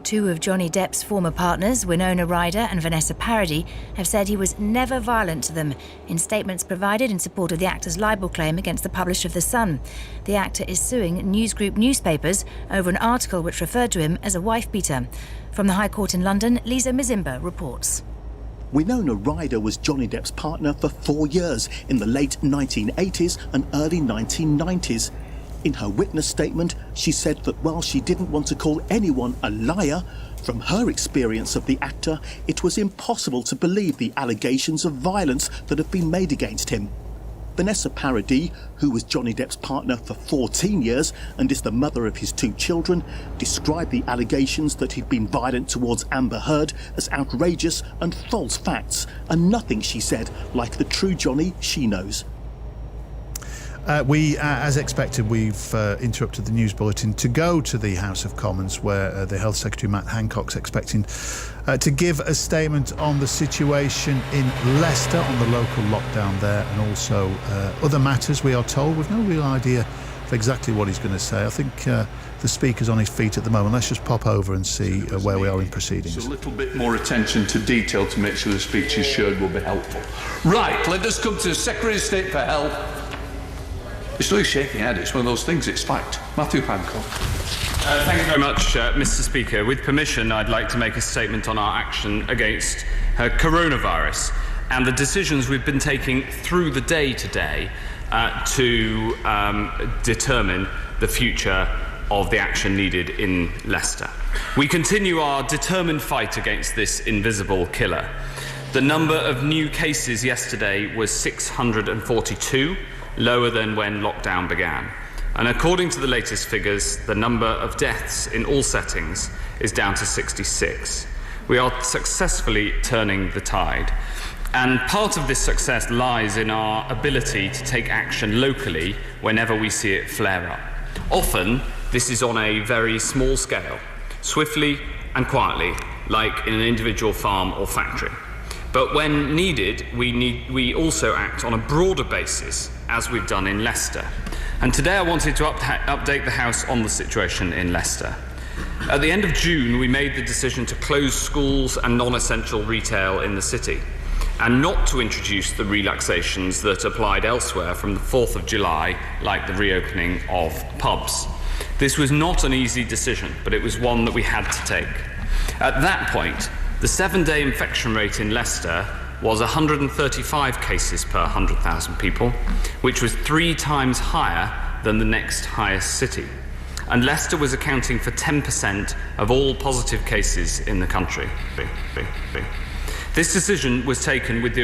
Two of Johnny Depp's former partners, Winona Ryder and Vanessa Paradis, have said he was never violent to them in statements provided in support of the actor's libel claim against the publisher of The Sun. The actor is suing News Group newspapers over an article which referred to him as a wife-beater. From the High Court in London, Lisa Mzimba reports.
Winona Ryder was Johnny Depp's partner for 4 years in the late 1980s and early 1990s. In her witness statement, she said that while she didn't want to call anyone a liar, from her experience of the actor, it was impossible to believe the allegations of violence that have been made against him. Vanessa Paradis, who was Johnny Depp's partner for 14 years and is the mother of his 2 children, described the allegations that he'd been violent towards Amber Heard as outrageous and false facts, and nothing, she said, like the true Johnny she knows.
As expected, we've interrupted the news bulletin to go to the House of Commons, where the Health Secretary Matt Hancock's expecting to give a statement on the situation in Leicester, on the local lockdown there, and also other matters, we are told. We've no real idea of exactly what he's going to say. I think the Speaker's on his feet at the moment. Let's just pop over and see where we are in proceedings.
So a little bit more attention to detail to make sure the speeches shared will be helpful. Right, let us come to the Secretary of State for Health. It's really shaking head. It's one of those things. It's fact. Matthew Hancock.
Thank you very much, Mr. Speaker. With permission, I'd like to make a statement on our action against coronavirus and the decisions we've been taking through the day today to determine the future of the action needed in Leicester. We continue our determined fight against this invisible killer. The number of new cases yesterday was 642. Lower than when lockdown began. And according to the latest figures, the number of deaths in all settings is down to 66. We are successfully turning the tide. And part of this success lies in our ability to take action locally whenever we see it flare up. Often, this is on a very small scale, swiftly and quietly, like in an individual farm or factory. But when needed, we also act on a broader basis, as we've done in Leicester. And today I wanted to update the House on the situation in Leicester. At the end of June, we made the decision to close schools and non-essential retail in the city, and not to introduce the relaxations that applied elsewhere from the 4th of July, like the reopening of pubs. This was not an easy decision, but it was one that we had to take. At that point, the 7-day infection rate in Leicester was 135 cases per 100,000 people, which was 3 times higher than the next highest city. And Leicester was accounting for 10% of all positive cases in the country. This decision was taken with the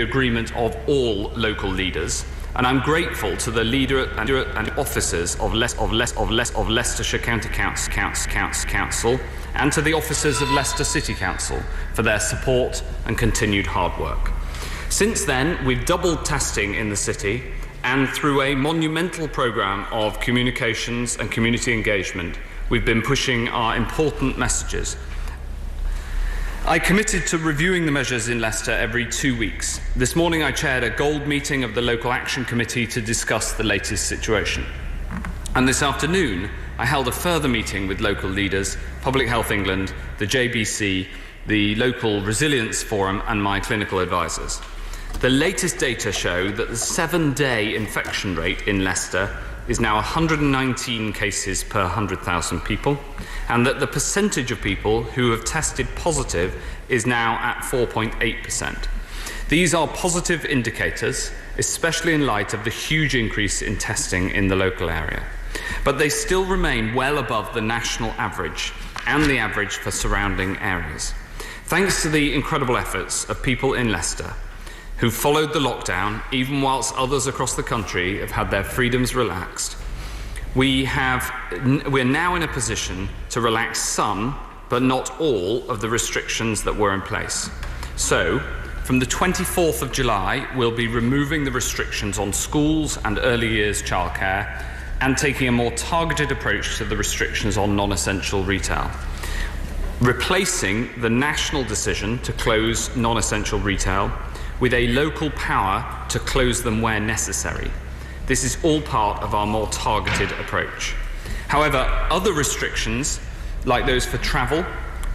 agreement of all local leaders, and I'm grateful to the leader and officers of Leicestershire County Council and to the officers of Leicester City Council for their support and continued hard work. Since then, we've doubled testing in the city, and through a monumental programme of communications and community engagement, we've been pushing our important messages. I committed to reviewing the measures in Leicester every 2 weeks. This morning I chaired a gold meeting of the Local Action Committee to discuss the latest situation. And this afternoon I held a further meeting with local leaders, Public Health England, the JBC, the Local Resilience Forum and my clinical advisors. The latest data show that the 7-day infection rate in Leicester is now 119 cases per 100,000 people, and that the percentage of people who have tested positive is now at 4.8%. These are positive indicators, especially in light of the huge increase in testing in the local area. But they still remain well above the national average and the average for surrounding areas. Thanks to the incredible efforts of people in Leicester, who followed the lockdown even whilst others across the country have had their freedoms relaxed, we're now in a position to relax some, but not all, of the restrictions that were in place. So, from the 24th of July, we'll be removing the restrictions on schools and early years childcare and taking a more targeted approach to the restrictions on non-essential retail, replacing the national decision to close non-essential retail with a local power to close them where necessary. This is all part of our more targeted approach. However, other restrictions like those for travel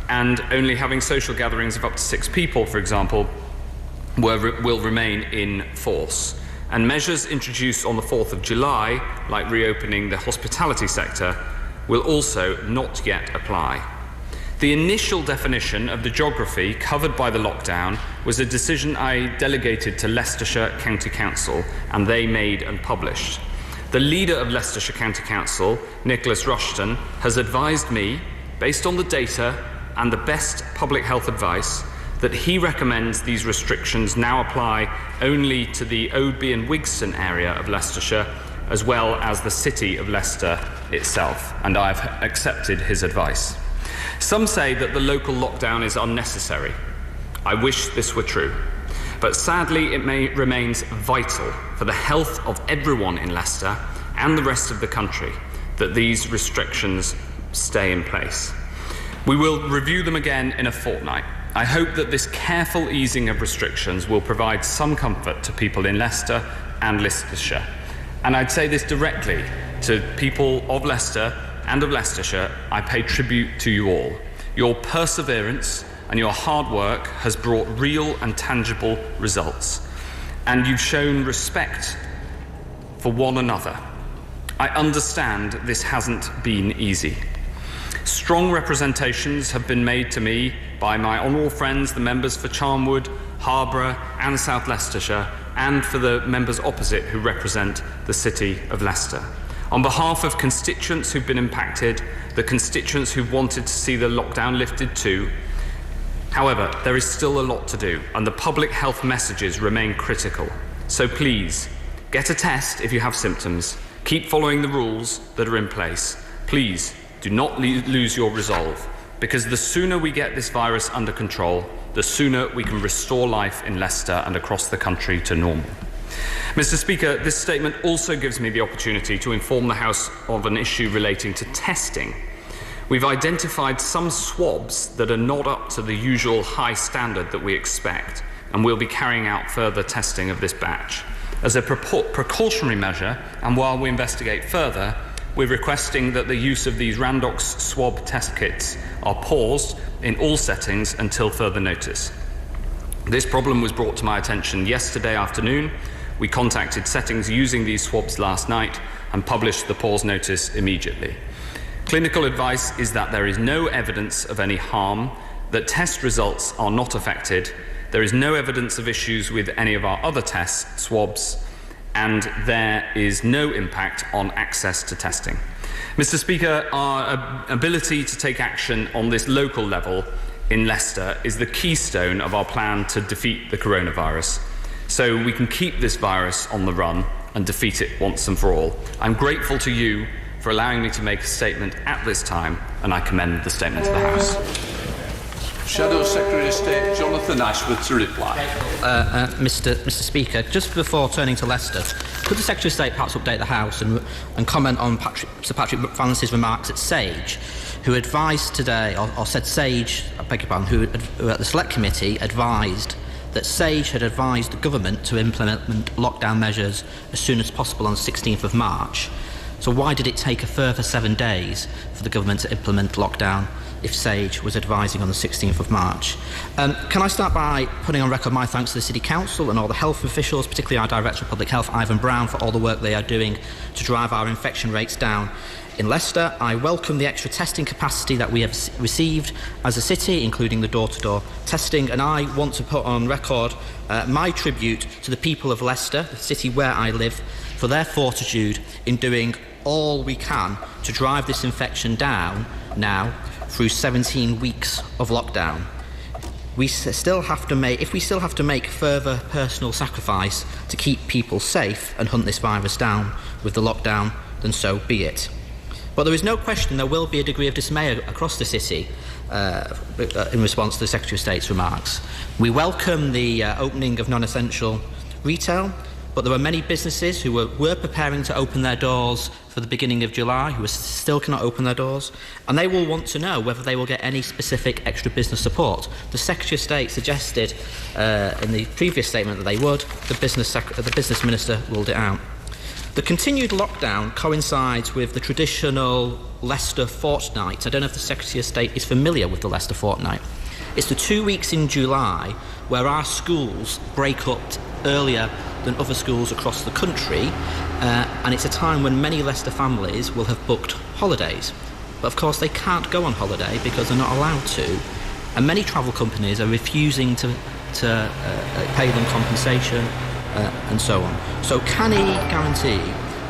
and only having social gatherings of up to 6 people, for example, will remain in force. And measures introduced on the 4th of July, like reopening the hospitality sector, will also not yet apply. The initial definition of the geography covered by the lockdown was a decision I delegated to Leicestershire County Council, and they made and published. The leader of Leicestershire County Council, Nicholas Rushton, has advised me, based on the data and the best public health advice, that he recommends these restrictions now apply only to the Oadby and Wigston area of Leicestershire, as well as the city of Leicester itself, and I've accepted his advice. Some say that the local lockdown is unnecessary. I wish this were true. But sadly, it remains vital for the health of everyone in Leicester and the rest of the country that these restrictions stay in place. We will review them again in a fortnight. I hope that this careful easing of restrictions will provide some comfort to people in Leicester and Leicestershire. And I'd say this directly to people of Leicester and of Leicestershire. I pay tribute to you all. Your perseverance and your hard work has brought real and tangible results, and you've shown respect for one another. I understand this hasn't been easy. Strong representations have been made to me by my honourable friends, the members for Charnwood, Harborough and South Leicestershire, and for the members opposite who represent the City of Leicester. On behalf of constituents who've been impacted, the constituents who wanted to see the lockdown lifted too, however, there is still a lot to do, and the public health messages remain critical. So please, get a test if you have symptoms. Keep following the rules that are in place. Please, do not lose your resolve, because the sooner we get this virus under control, the sooner we can restore life in Leicester and across the country to normal. Mr. Speaker, this statement also gives me the opportunity to inform the House of an issue relating to testing. We've identified some swabs that are not up to the usual high standard that we expect, and we'll be carrying out further testing of this batch. As a precautionary measure, and while we investigate further, we're requesting that the use of these Randox swab test kits are paused in all settings until further notice. This problem was brought to my attention yesterday afternoon. We contacted settings using these swabs last night and published the pause notice immediately. Clinical advice is that there is no evidence of any harm, that test results are not affected, there is no evidence of issues with any of our other tests, swabs, and there is no impact on access to testing. Mr. Speaker, our ability to take action on this local level in Leicester is the keystone of our plan to defeat the coronavirus, so we can keep this virus on the run and defeat it once and for all. I'm grateful to you for allowing me to make a statement at this time, and I commend the statement to the House.
Shadow Secretary of State Jonathan Ashworth to reply.
Mr. Speaker, just before turning to Leicester, could the Secretary of State perhaps update the House and comment on Sir Patrick Vance's remarks at SAGE, who advised today, or said SAGE, I beg your pardon, who at the Select Committee advised that SAGE had advised the government to implement lockdown measures as soon as possible on the 16th of March. So why did it take a further 7 days for the government to implement lockdown if SAGE was advising on the 16th of March? Can I start by putting on record my thanks to the City Council and all the health officials, particularly our Director of Public Health, Ivan Brown, for all the work they are doing to drive our infection rates down in Leicester. I welcome the extra testing capacity that we have received as a city, including the door-to-door testing, and I want to put on record my tribute to the people of Leicester, the city where I live, for their fortitude in doing all we can to drive this infection down now through 17 weeks of lockdown. If we still have to make further personal sacrifice to keep people safe and hunt this virus down with the lockdown, then so be it. But there is no question there will be a degree of dismay across the city in response to the Secretary of State's remarks. We welcome the opening of non-essential retail, but there are many businesses who were preparing to open their doors for the beginning of July who still cannot open their doors, and they will want to know whether they will get any specific extra business support. The Secretary of State suggested in the previous statement that they would. The business minister ruled it out. The continued lockdown coincides with the traditional Leicester fortnight. I don't know if the Secretary of State is familiar with the Leicester fortnight. It's the 2 weeks in July where our schools break up earlier than other schools across the country, and it's a time when many Leicester families will have booked holidays. But of course they can't go on holiday because they're not allowed to, and many travel companies are refusing to pay them compensation and so on. So can he guarantee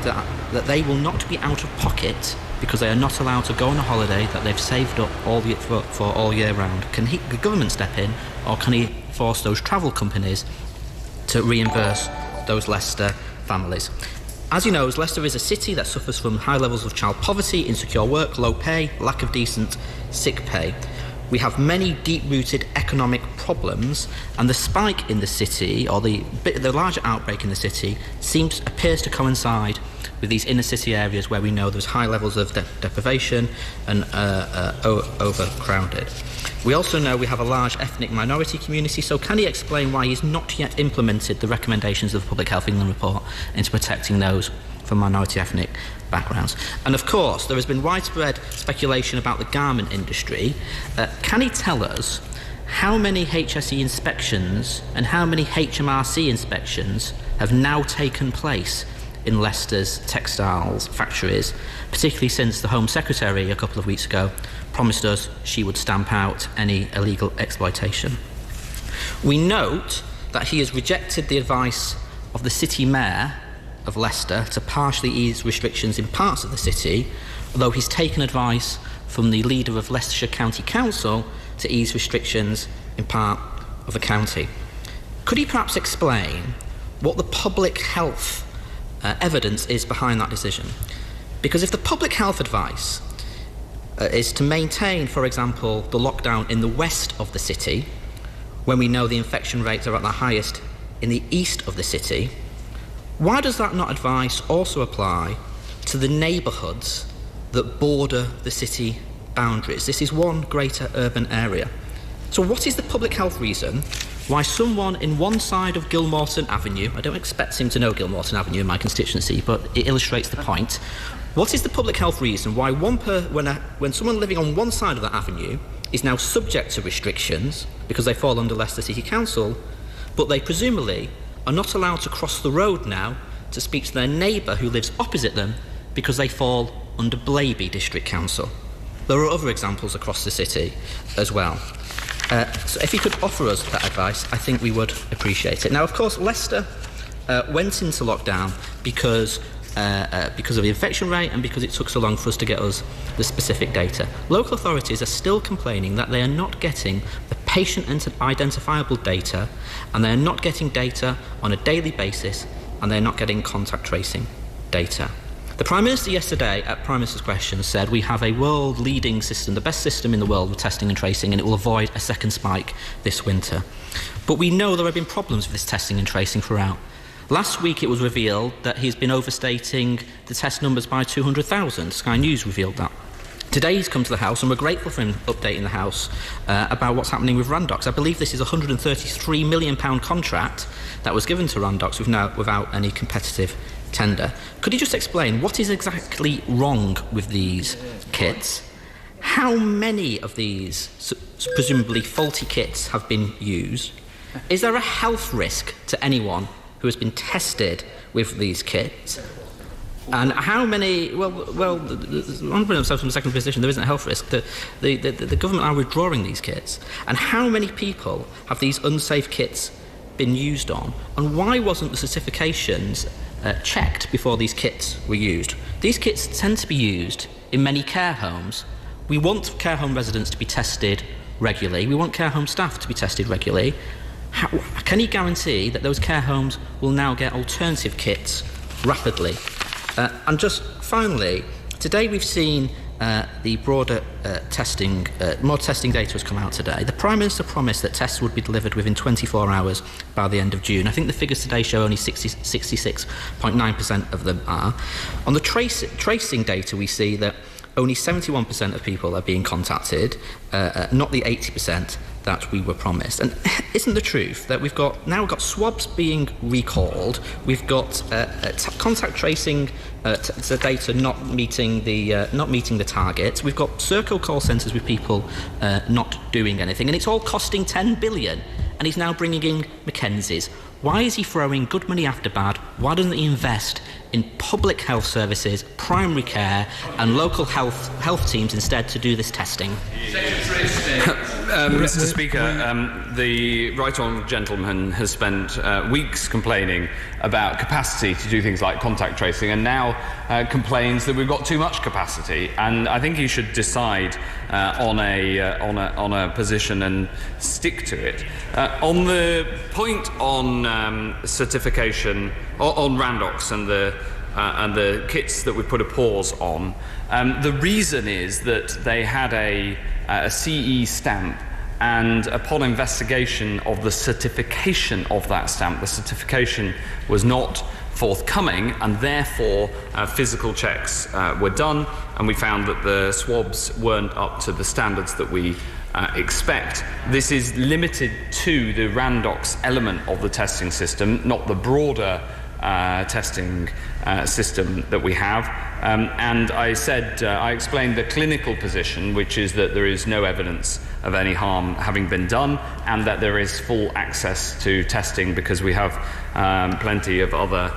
that they will not be out of pocket because they are not allowed to go on a holiday that they've saved up for all year round? Can the government step in, or can he force those travel companies to reimburse those Leicester families? As you know, Leicester is a city that suffers from high levels of child poverty, insecure work, low pay, lack of decent sick pay. We have many deep-rooted economic problems, and the spike in the city, or the larger outbreak in the city, appears to coincide with these inner-city areas where we know there's high levels of deprivation and overcrowded. We also know we have a large ethnic minority community, so can he explain why he's not yet implemented the recommendations of the Public Health England report into protecting those from minority ethnic backgrounds? And of course, there has been widespread speculation about the garment industry. Can he tell us how many HSE inspections and how many HMRC inspections have now taken place in Leicester's textiles factories, particularly since the Home Secretary a couple of weeks ago promised us she would stamp out any illegal exploitation? We note that he has rejected the advice of the City Mayor of Leicester to partially ease restrictions in parts of the city, although he's taken advice from the leader of Leicestershire County Council to ease restrictions in part of the county. Could he perhaps explain what the public health evidence is behind that decision? Because if the public health advice is to maintain, for example, the lockdown in the west of the city, when we know the infection rates are at the highest in the east of the city, why does that not advice also apply to the neighbourhoods that border the city boundaries? This is one greater urban area. So what is the public health reason why someone in one side of Gilmorton Avenue, I don't expect him to know Gilmorton Avenue in my constituency, but it illustrates the point. What is the public health reason why when someone living on one side of that avenue is now subject to restrictions because they fall under Leicester City Council, but they presumably are not allowed to cross the road now to speak to their neighbour who lives opposite them because they fall under Blaby District Council? There are other examples across the city as well. So if you could offer us that advice, I think we would appreciate it. Now, of course, Leicester went into lockdown because of the infection rate and because it took so long for us to get us the specific data. Local authorities are still complaining that they are not getting the patient identifiable data, and they are not getting data on a daily basis, and they are not getting contact tracing data. The Prime Minister yesterday at Prime Minister's Questions said we have a world-leading system, the best system in the world with testing and tracing, and it will avoid a second spike this winter. But we know there have been problems with this testing and tracing throughout. Last week it was revealed that he's been overstating the test numbers by 200,000. Sky News revealed that. Today he's come to the House, and we're grateful for him updating the House about what's happening with Randox. I believe this is a £133 million contract that was given to Randox without any competitive tender. Could you just explain what is exactly wrong with these kits? How many of these presumably faulty kits have been used? Is there a health risk to anyone who has been tested with these kits? And how many? Well, I'm putting themselves in the second position. There isn't a health risk. The government are withdrawing these kits. And how many people have these unsafe kits been used on? And why wasn't the certifications checked before these kits were used? These kits tend to be used in many care homes. We want care home residents to be tested regularly. We want care home staff to be tested regularly. Can he guarantee that those care homes will now get alternative kits rapidly? And just finally, today we've seen the broader testing, more testing data has come out today. The Prime Minister promised that tests would be delivered within 24 hours by the end of June. I think the figures today show only 66.9% of them are. On the tracing data, we see that only 71% of people are being contacted, not the 80% that we were promised. And isn't the truth that we've got swabs being recalled, we've got contact tracing the data not meeting the targets, we've got circle call centres with people not doing anything, and it's all costing 10 billion, and he's now bringing in Mackenzie's. Why is he throwing good money after bad? Why doesn't he invest in public health services, primary care, and local health teams instead to do this testing?
Mr. Speaker, the right honourable gentleman has spent weeks complaining about capacity to do things like contact tracing, and now complains that we've got too much capacity. And I think he should decide on a position and stick to it. On the point on certification on Randox and the kits that we put a pause on, the reason is that they had a CE stamp, and upon investigation of the certification of that stamp, the certification was not forthcoming, and therefore physical checks were done, and we found that the swabs weren't up to the standards that we expect. This is limited to the Randox element of the testing system, not the broader testing system that we have. And I explained the clinical position, which is that there is no evidence of any harm having been done, and that there is full access to testing because we have plenty of other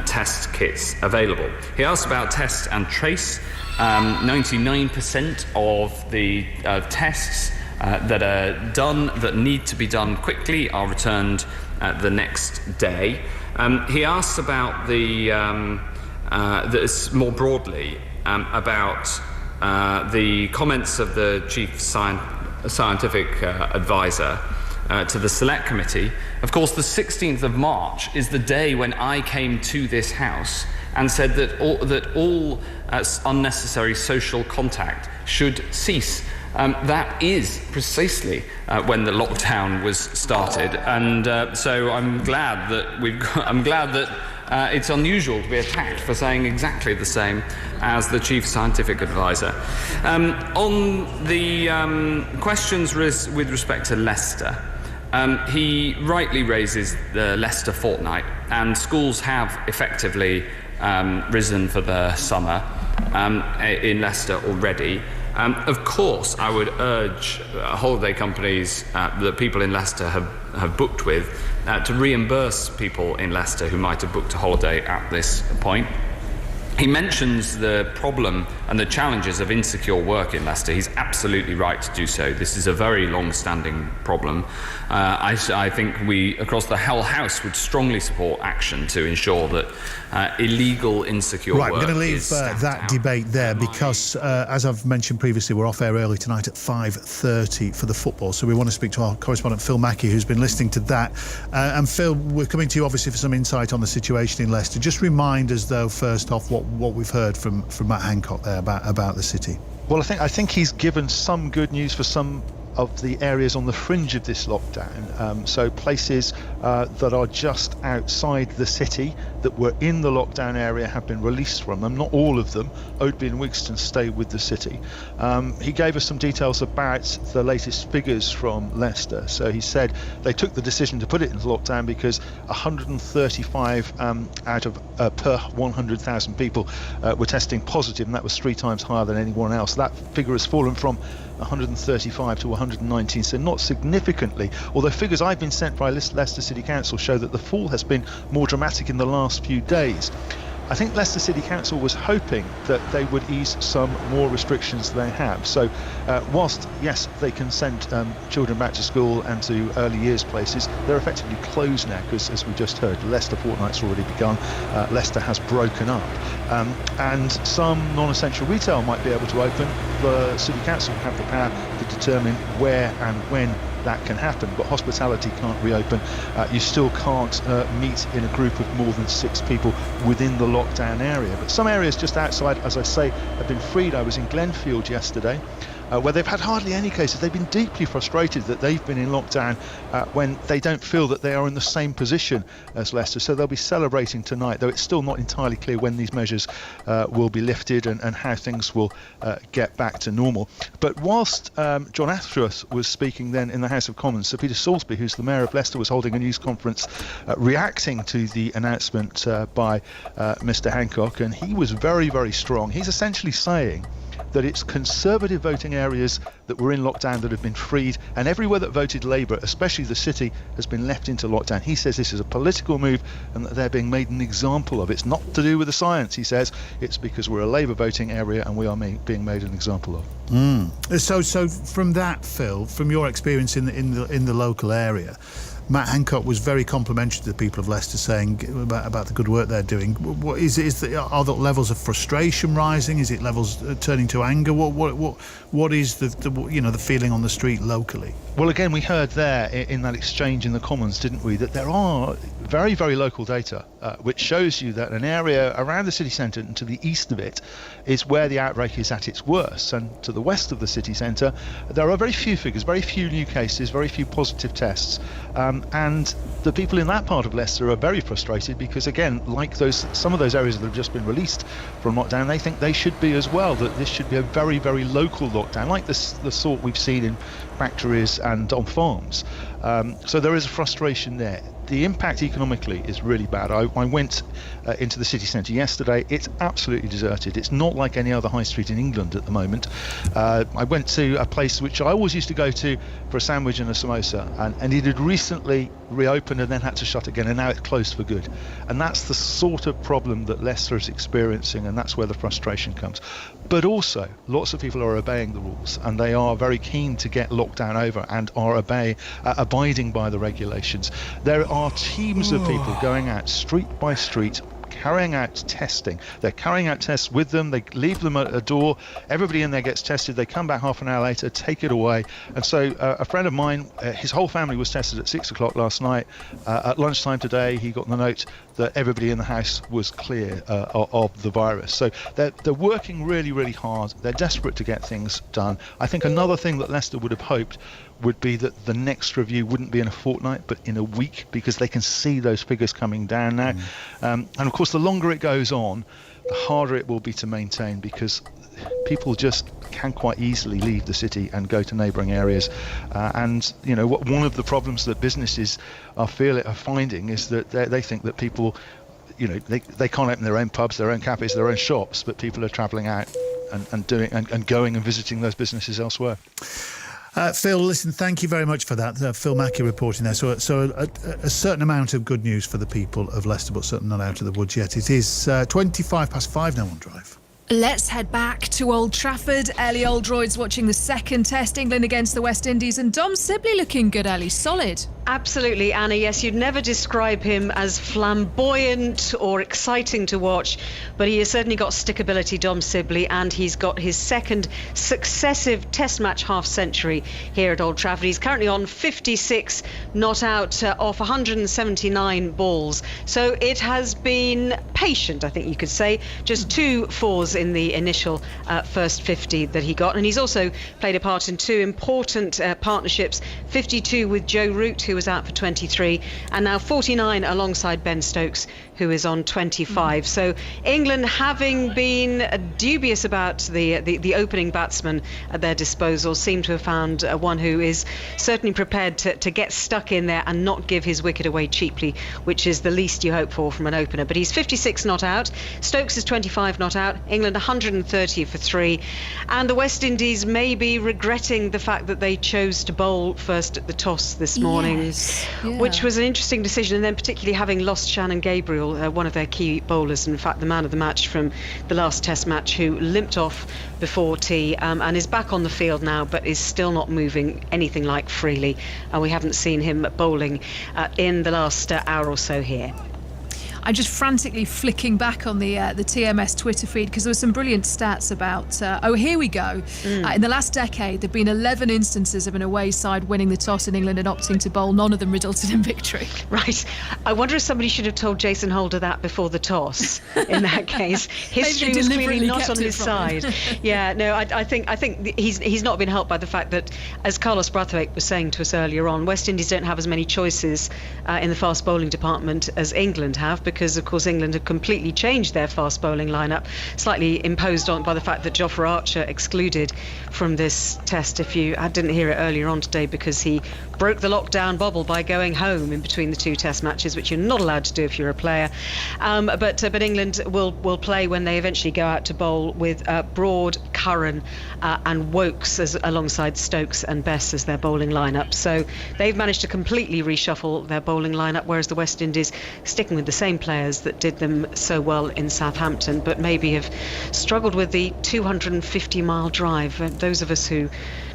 test kits available. He asked about test and trace. 99% of the tests that are done, that need to be done quickly, are returned the next day. He asks about this more broadly about the comments of the chief scientific advisor to the Select Committee. Of course, the 16th of March is the day when I came to this House and said that all unnecessary social contact should cease. That is precisely when the lockdown was started, and so I'm glad that it's unusual to be attacked for saying exactly the same as the chief scientific advisor. On the questions with respect to Leicester, he rightly raises the Leicester fortnight, and schools have effectively risen for the summer in Leicester already. Of course, I would urge holiday companies that people in Leicester have booked with to reimburse people in Leicester who might have booked a holiday at this point. He mentions the problem and the challenges of insecure work in Leicester. He's absolutely right to do so. This is a very long-standing problem. I think we, across the whole House, would strongly support action to ensure that illegal, insecure work is
we're going to leave that debate there because, as I've mentioned previously, we're off air early tonight at 5:30 for the football. So we want to speak to our correspondent Phil Mackey, who's been listening to that. And Phil, we're coming to you obviously for some insight on the situation in Leicester. Just remind us, though, first off, what we've heard from Matt Hancock there about the city.
Well, I think he's given some good news for some of the areas on the fringe of this lockdown. So places that are just outside the city that were in the lockdown area have been released from them. Not all of them. Oadby and Wigston stay with the city. He gave us some details about the latest figures from Leicester. So he said they took the decision to put it into lockdown because 135 out of per 100,000 people were testing positive, and that was 3 times higher than anyone else. That figure has fallen from 135 to 119, so not significantly, although figures I've been sent by Leicester City Council show that the fall has been more dramatic in the last few days. I think Leicester City Council was hoping that they would ease some more restrictions they have. So whilst, yes, they can send children back to school and to early years places, they're effectively closed now because, as we just heard, the Leicester fortnight's already begun. Leicester has broken up. And some non-essential retail might be able to open. The City Council have the power to determine where and when that can happen, but hospitality can't reopen. You still can't meet in a group of more than 6 people within the lockdown area. But some areas just outside, as I say, have been freed. I was in Glenfield yesterday. where they've had hardly any cases. They've been deeply frustrated that they've been in lockdown when they don't feel that they are in the same position as Leicester. So they'll be celebrating tonight, though it's still not entirely clear when these measures will be lifted and how things will get back to normal. But whilst John Ashworth was speaking then in the House of Commons, Sir Peter Salisbury, who's the Mayor of Leicester, was holding a news conference reacting to the announcement by Mr Hancock, and he was very, very strong. He's essentially saying that it's Conservative voting areas that were in lockdown that have been freed, and everywhere that voted Labour, especially the city, has been left into lockdown. He says this is a political move and that they're being made an example of. It's not to do with the science, he says. It's because we're a Labour voting area and we are being made an example of.
So from that, Phil, from your experience in the local area, Matt Hancock was very complimentary to the people of Leicester, saying about the good work they're doing. What are the levels of frustration rising? Is it levels turning to anger? What is the feeling on the street locally?
Well, again, we heard there in that exchange in the Commons, didn't we, that there are very, very local data which shows you that an area around the city centre and to the east of it is where the outbreak is at its worst, and to the west of the city centre there are very few figures, very few new cases, very few positive tests, and the people in that part of Leicester are very frustrated because, again, like some of those areas that have just been released from lockdown, they think they should be as well, that this should be a very, very local lockdown, like the sort we've seen in factories and on farms. So there is a frustration there. The impact economically is really bad. I went into the city centre yesterday. It's absolutely deserted. It's not like any other high street in England at the moment. I went to a place which I always used to go to for a sandwich and a samosa, and it had recently reopened and then had to shut again, and now it's closed for good. And that's the sort of problem that Leicester is experiencing, and that's where the frustration comes. But also, lots of people are obeying the rules, and they are very keen to get lockdown over and are abiding by the regulations. There are teams of people going out street by street, carrying out testing. They're carrying out tests with them. They leave them at a door. Everybody in there gets tested. They come back half an hour later, take it away. And so a friend of mine, his whole family was tested at 6 o'clock last night. At lunchtime today, he got the note that everybody in the house was clear of the virus. So they're working really, really hard. They're desperate to get things done. I think another thing that Leicester would have hoped would be that the next review wouldn't be in a fortnight but in a week, because they can see those figures coming down now. And of course, the longer it goes on, the harder it will be to maintain, because people just can quite easily leave the city and go to neighbouring areas. And you know, one of the problems that businesses are finding is that they think that people, you know, they can't open their own pubs, their own cafes, their own shops, but people are travelling out and going and visiting those businesses elsewhere.
Phil, listen, thank you very much for that. Phil Mackey reporting there. So a certain amount of good news for the people of Leicester, but certainly not out of the woods yet. It is 5:25 now on Drive.
Let's head back to Old Trafford. Ellie Oldroyd's watching the second test, England against the West Indies, and Dom Sibley looking good, Ellie. Solid.
Absolutely, Anna. Yes, you'd never describe him as flamboyant or exciting to watch, but he has certainly got stickability, Dom Sibley, and he's got his second successive test match half-century here at Old Trafford. He's currently on 56 not out off 179 balls. So it has been patient, I think you could say. Just 2 fours in the initial first 50 that he got, and he's also played a part in 2 important partnerships, 52 with Joe Root, who was out for 23, and now 49 alongside Ben Stokes, who is on 25. So England, having been dubious about the opening batsman at their disposal, seem to have found one who is certainly prepared to get stuck in there and not give his wicket away cheaply, which is the least you hope for from an opener. But he's 56 not out, Stokes is 25 not out, England 130 for 3, and the West Indies may be regretting the fact that they chose to bowl first at the toss this morning, which was an interesting decision, and then particularly having lost Shannon Gabriel, one of their key bowlers, in fact the man of the match from the last test match, who limped off before tea and is back on the field now, but is still not moving anything like freely, and we haven't seen him bowling in the last hour or so here.
I'm just frantically flicking back on the TMS Twitter feed because there were some brilliant stats about. Here we go. In the last decade, there've been 11 instances of an away side winning the toss in England and opting to bowl. None of them resulted in victory.
Right. I wonder if somebody should have told Jason Holder that before the toss. In that case, history was clearly not on his side. Yeah. No. I think he's not been helped by the fact that, as Carlos Brathwaite was saying to us earlier on, West Indies don't have as many choices in the fast bowling department as England have, because of course England have completely changed their fast bowling lineup, slightly imposed on by the fact that Jofra Archer excluded from this test. If you didn't hear it earlier on today, because he broke the lockdown bubble by going home in between the two test matches, which you're not allowed to do if you're a player. But England will play when they eventually go out to bowl with Broad, Curran and Wokes alongside Stokes and Bess as their bowling lineup. So they've managed to completely reshuffle their bowling lineup, whereas the West Indies sticking with the same players that did them so well in Southampton, but maybe have struggled with the 250-mile drive. Those of us who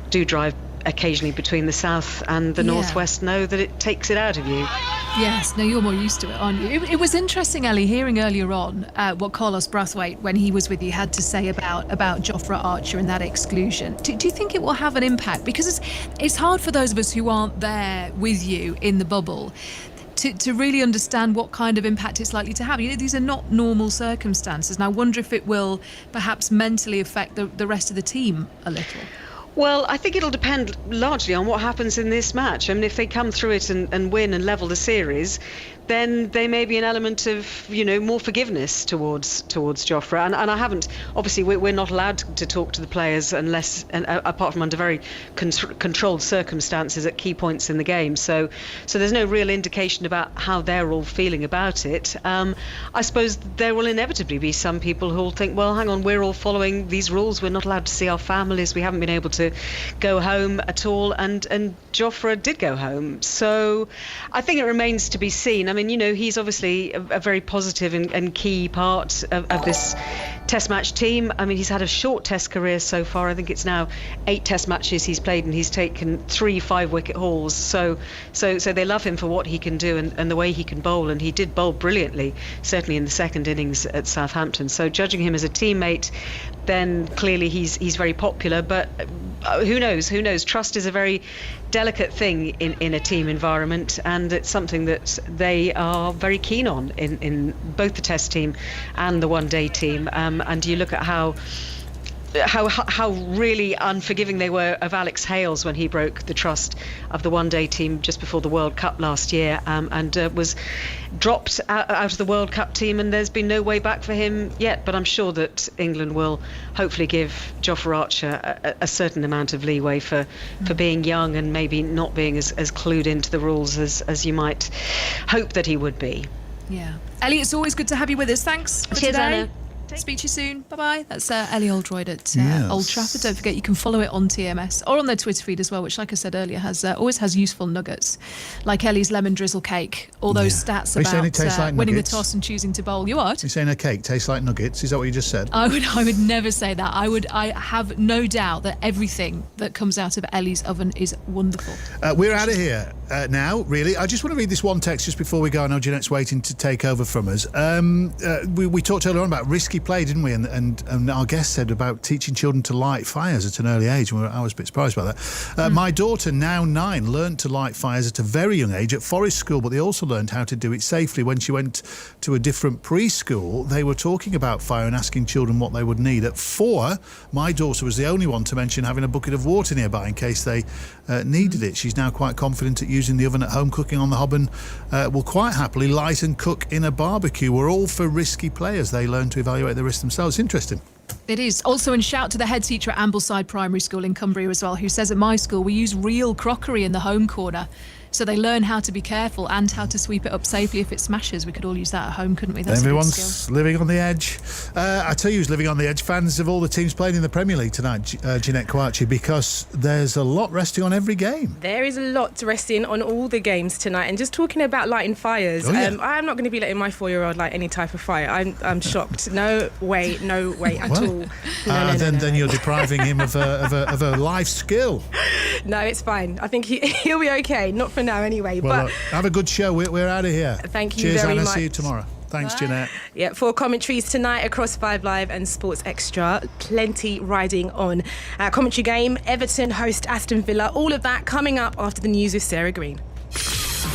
do drive occasionally between the south and the northwest know that it takes it out of you.
Yes, no, you're more used to it, aren't you? It was interesting, Ellie, hearing earlier on what Carlos Brathwaite, when he was with you, had to say about Jofra Archer and that exclusion. Do you think it will have an impact? Because it's hard for those of us who aren't there with you in the bubble to really understand what kind of impact it's likely to have. You know, these are not normal circumstances, and I wonder if it will perhaps mentally affect the rest of the team a little.
Well, I think it'll depend largely on what happens in this match. I mean, if they come through it and win and level the series, then there may be an element of, more forgiveness towards Jofra. And I haven't, obviously, we're not allowed to talk to the players unless, apart from under very controlled circumstances at key points in the game. So there's no real indication about how they're all feeling about it. I suppose there will inevitably be some people who will think, well, hang on, we're all following these rules. We're not allowed to see our families. We haven't been able to go home at all. And Jofra did go home. So I think it remains to be seen. I mean, he's obviously a very positive and key part of this Test match team. I mean, he's had a short Test career so far. I think it's now 8 Test matches he's played, and he's taken 3 5-wicket hauls. So they love him for what he can do and the way he can bowl. And he did bowl brilliantly, certainly in the second innings at Southampton. So judging him as a teammate, then clearly he's very popular. But who knows? Trust is a very delicate thing in a team environment, and it's something that they are very keen on in both the Test team and the one-day team. And you look at how really unforgiving they were of Alex Hales when he broke the trust of the one-day team just before the World Cup last year, and was dropped out of the World Cup team, and there's been no way back for him yet. But I'm sure that England will hopefully give Jofra Archer a certain amount of leeway for being young and maybe not being as clued into the rules as you might hope that he would be.
Yeah. Ellie, it's always good to have you with us. Thanks for
Cheers,
today.
Anna.
Speak to you soon. Bye-bye. That's Ellie Oldroyd at Old Trafford. Don't forget, you can follow it on TMS or on their Twitter feed as well, which, like I said earlier, always has useful nuggets, like Ellie's lemon drizzle cake, all those stats about
like
winning
nuggets?
the toss and choosing to bowl. You what?
You're saying a cake tastes like nuggets? Is that what you just said?
I would never say that. I have no doubt that everything that comes out of Ellie's oven is wonderful.
We're out of here now, really. I just want to read this one text just before we go. I know Jeanette's waiting to take over from us. We talked earlier on about risky play, didn't we? And our guest said about teaching children to light fires at an early age. I was a bit surprised by that. My daughter, now 9, learned to light fires at a very young age at Forest School, but they also learned how to do it safely. When she went to a different preschool, they were talking about fire and asking children what they would need. At 4, my daughter was the only one to mention having a bucket of water nearby in case they needed it. She's now quite confident at using the oven at home, cooking on the hob, and will quite happily light and cook in a barbecue. We're all for risky play as they learn to evaluate the risk themselves. Interesting.
It is. Also, and shout to the head teacher at Ambleside Primary School in Cumbria as well, who says at my school we use real crockery in the home corner. So they learn how to be careful and how to sweep it up safely if it smashes. We could all use that at home, couldn't we? That's
Everyone's living on the edge. I tell you who's living on the edge, fans of all the teams playing in the Premier League tonight, Jeanette Kouachi, because there's a lot resting on every game.
There is a lot resting on all the games tonight. And just talking about lighting fires, I'm not going to be letting my 4-year-old light any type of fire. I'm shocked. No way at all.
Then you're depriving him of a life skill.
No, it's fine. I think he'll be okay. Not for now anyway.
Well,
but
have a good show. We're out of here.
Thank you
Cheers,
very
Anna.
much.
See you tomorrow. Thanks, Jeanette.
Yeah, for commentaries tonight across 5 Live and Sports Extra. Plenty riding on. Commentary game, Everton host Aston Villa. All of that coming up after the news with Sarah Green.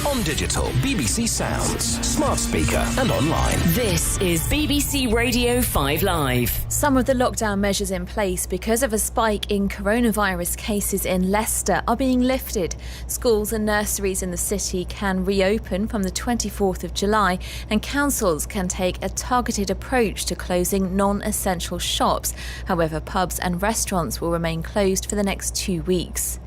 On digital, BBC Sounds, smart speaker and online.
This is BBC Radio 5 Live.
Some of the lockdown measures in place because of a spike in coronavirus cases in Leicester are being lifted. Schools and nurseries in the city can reopen from the 24th of July, and councils can take a targeted approach to closing non-essential shops. However, pubs and restaurants will remain closed for the next 2 weeks.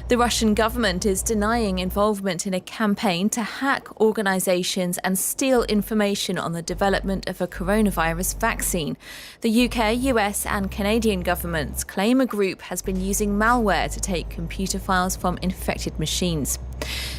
The Russian government is denying involvement in a campaign to hack organisations and steal information on the development of a coronavirus vaccine. The UK, US and Canadian governments claim a group has been using malware to take computer files from infected machines.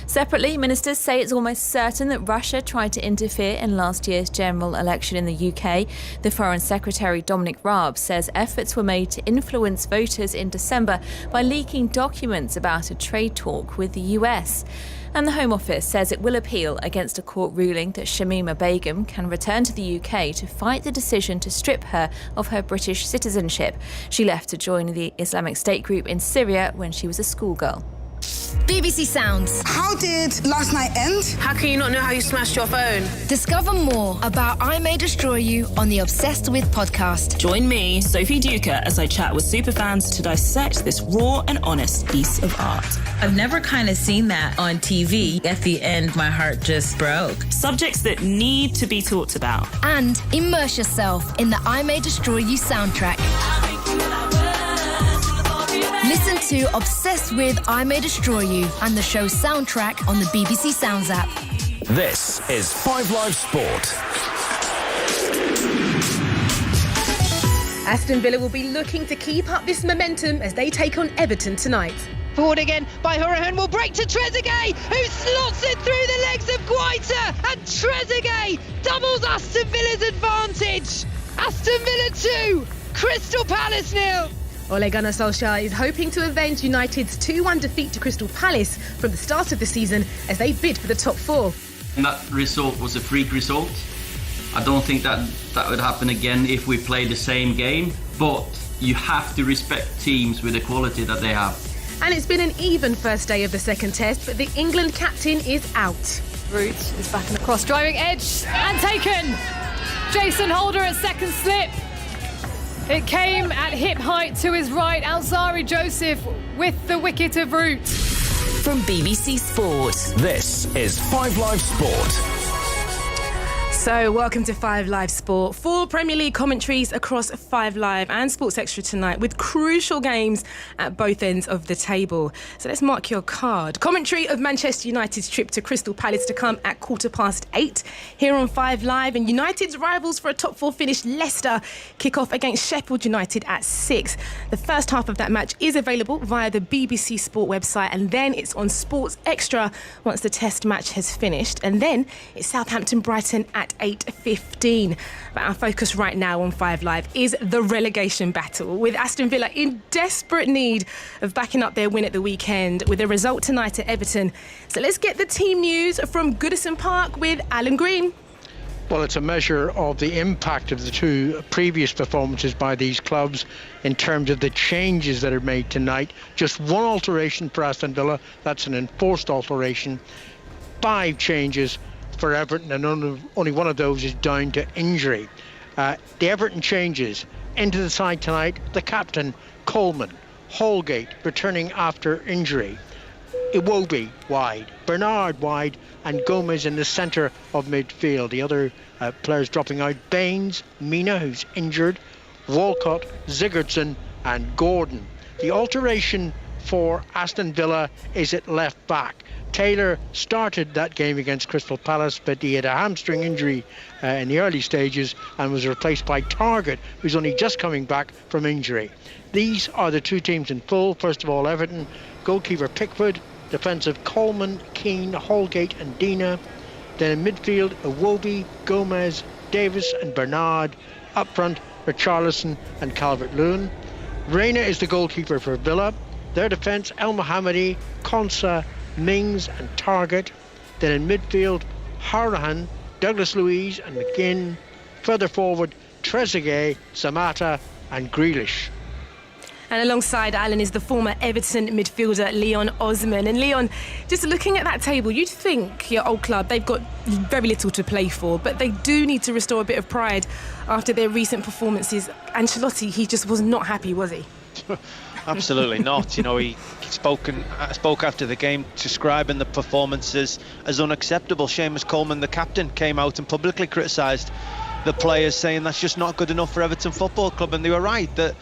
Separately, ministers say it's almost certain that Russia tried to interfere in last year's general election in the UK. The Foreign Secretary Dominic Raab says efforts were made to influence voters in December by leaking documents about a trade talk with the US. And the Home Office says it will appeal against a court ruling that Shamima Begum can return to the UK to fight the decision to strip her of her British citizenship. She left to join the Islamic State group in Syria when she was a schoolgirl.
BBC Sounds. How did last night end?
How can you not know how you smashed your phone?
Discover more about I May Destroy You on the Obsessed With podcast.
Join me, Sophie Duker, as I chat with superfans to dissect this raw and honest piece of art.
I've never kind of seen that on TV. At the end, my heart just broke.
Subjects that need to be talked about.
And immerse yourself in the I May Destroy You soundtrack. Listen to Obsessed With I May Destroy You and the show's soundtrack on the BBC Sounds app.
This is 5 Live Sport.
Aston Villa will be looking to keep up this momentum as they take on Everton tonight.
Forward again by Hourihane, will break to Trezeguet, who slots it through the legs of Guaita, and Trezeguet doubles Aston Villa's advantage. Aston Villa 2, Crystal Palace 0.
Ole Gunnar Solskjaer is hoping to avenge United's 2-1 defeat to Crystal Palace from the start of the season as they bid for the top 4.
That result was a freak result. I don't think that would happen again if we play the same game, but you have to respect teams with the quality that they have.
And it's been an even first day of the second test, but the England captain is out.
Root is back in the cross, driving edge and taken. Jason Holder at second slip. It came at hip height to his right. Alzari Joseph with the wicket of Root.
From BBC Sport.
This is 5 Live Sport.
So, welcome to 5 Live Sport. 4 Premier League commentaries across 5 Live and Sports Extra tonight with crucial games at both ends of the table. So let's mark your card. Commentary of Manchester United's trip to Crystal Palace to come at 8:15 here on 5 Live. And United's rivals for a top 4 finish, Leicester, kick off against Sheffield United at 6. The first half of that match is available via the BBC Sport website, and then it's on Sports Extra once the test match has finished. And then it's Southampton Brighton at 8:15. But our focus right now on 5 Live is the relegation battle, with Aston Villa in desperate need of backing up their win at the weekend with a result tonight at Everton. So let's get the team news from Goodison Park with Alan Green.
Well, it's a measure of the impact of the 2 previous performances by these clubs in terms of the changes that are made tonight. Just 1 alteration for Aston Villa, that's an enforced alteration. 5 changes for Everton, and only 1 of those is down to injury. The Everton changes into the side tonight: the captain, Coleman, Holgate returning after injury, Iwobi wide, Bernard wide, and Gomez in the centre of midfield. The other players dropping out: Baines, Mina, who's injured, Walcott, Sigurdsson and Gordon. The alteration for Aston Villa is at left back. Taylor started that game against Crystal Palace, but he had a hamstring injury in the early stages and was replaced by Targett, who's only just coming back from injury. These are the 2 teams in full. First of all, Everton, goalkeeper Pickford, defensive Coleman, Keane, Holgate and Dina. Then in midfield, Iwobi, Gomez, Davis and Bernard. Up front, Richarlison and Calvert-Lewin. Reina is the goalkeeper for Villa. Their defence, El Mohammadi, Konsa, Mings and Targett. Then in midfield, Hourihane,
Douglas Luiz and McGinn. Further forward, Trezeguet, Samatta and Grealish.
And alongside Alan is the former Everton midfielder Leon Osman. And Leon, just looking at that table, you'd think your old club, they've got very little to play for, but they do need to restore a bit of pride after their recent performances. Ancelotti, he just was not happy, was he?
Absolutely not. You know, he spoke after the game describing the performances as unacceptable. Seamus Coleman, the captain, came out and publicly criticised the players, saying that's just not good enough for Everton Football Club, and they were right that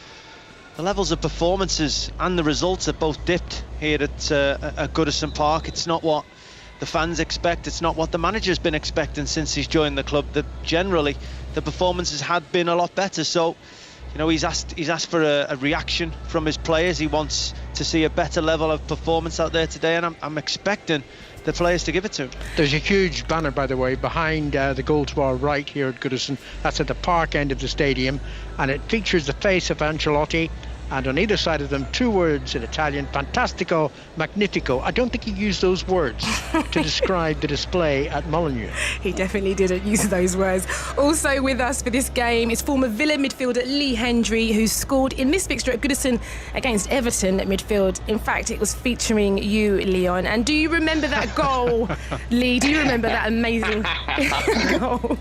the levels of performances and the results have both dipped here at Goodison Park. It's not what the fans expect. It's not what the manager's been expecting since he's joined the club. That generally the performances had been a lot better. So, you know, he's asked for a reaction from his players. He wants to see a better level of performance out there today, and I'm expecting the players to give it to him.
There's a huge banner, by the way, behind the goal to our right here at Goodison. That's at the park end of the stadium, and it features the face of Ancelotti, and on either side of them 2 words in Italian: fantastico, magnifico. I don't think he used those words to describe the display at Molineux.
He definitely didn't use those words. Also with us for this game is former Villa midfielder Lee Hendry, who scored in this fixture at Goodison against Everton at midfield. In fact, it was featuring you, Leon. And do you remember that goal, Lee? Do you remember that amazing goal?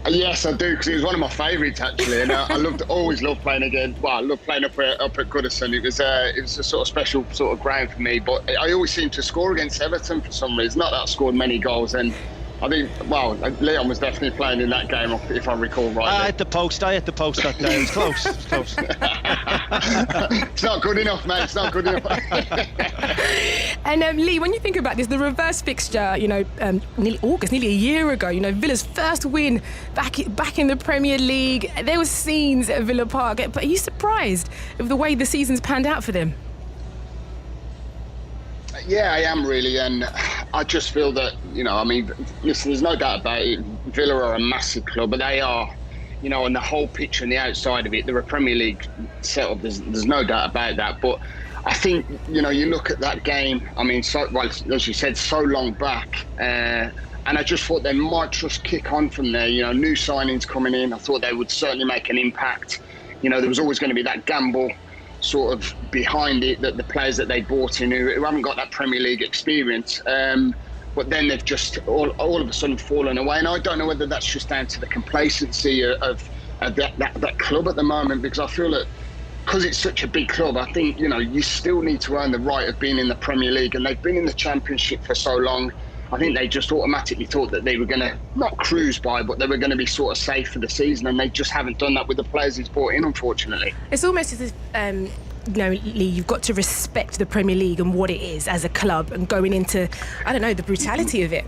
Yes, I do, because it was one of my favourites actually, and I always loved playing again. Well, I loved playing up at Goodison. It was a sort of special sort of ground for me. But I always seemed to score against Everton for some reason. Not that I scored many goals, and I think, well, Leon was definitely playing in that game, if I recall right.
I hit the post that day. It was close. It was close.
It's not good enough, mate. It's not good enough.
And Lee, when you think about this, the reverse fixture, you know, nearly a year ago, you know, Villa's first win back in the Premier League. There were scenes at Villa Park, but are you surprised of the way the season's panned out for them?
Yeah, I am really, and I just feel that, you know, I mean, listen, there's no doubt about it. Villa are a massive club, but they are, you know, on the whole picture and the outside of it, they're a Premier League setup. There's no doubt about that. But I think, you know, you look at that game. I mean, as you said, so long back, and I just thought they might just kick on from there. You know, new signings coming in. I thought they would certainly make an impact. You know, there was always going to be that gamble sort of behind it, that the players that they brought in who haven't got that Premier League experience, but then they've just all of a sudden fallen away. And I don't know whether that's just down to the complacency of that club at the moment, because I feel that because it's such a big club, I think, you know, you still need to earn the right of being in the Premier League, and they've been in the Championship for so long. I think they just automatically thought that they were going to not cruise by, but they were going to be sort of safe for the season, and they just haven't done that with the players he's brought in, unfortunately.
It's almost as if, you know, Lee, you've got to respect the Premier League and what it is as a club, and going into, I don't know, the brutality of it.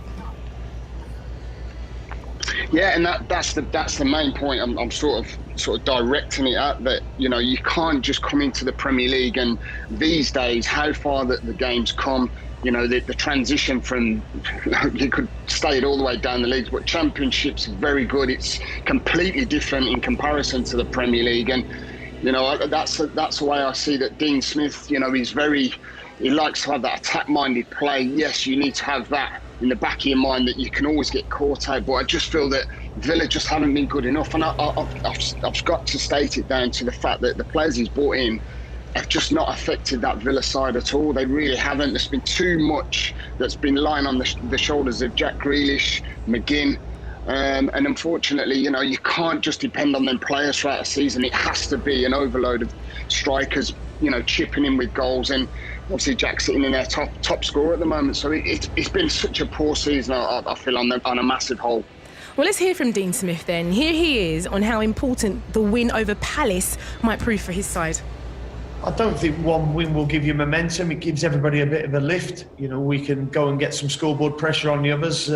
Yeah, and that's the main point. I'm sort of directing it at, that, you know, you can't just come into the Premier League, and these days how far that the game's come. You know, the transition from, you could stay it all the way down the leagues, but Championship's very good. It's completely different in comparison to the Premier League. And, you know, that's the way I see that Dean Smith, you know, he likes to have that attack-minded play. Yes, you need to have that in the back of your mind, that you can always get caught out. But I just feel that Villa just haven't been good enough. And I've got to state it down to the fact that the players he's brought in have just not affected that Villa side at all. They really haven't. There's been too much that's been lying on the shoulders of Jack Grealish, McGinn, and unfortunately, you know, you can't just depend on them players throughout a season. It has to be an overload of strikers, you know, chipping in with goals, and obviously Jack's sitting in their top scorer at the moment. So it's been such a poor season, I feel, on a massive whole.
Well, let's hear from Dean Smith then. Here he is on how important the win over Palace might prove for his side.
I don't think one win will give you momentum. It gives everybody a bit of a lift. You know, we can go and get some scoreboard pressure on the others, you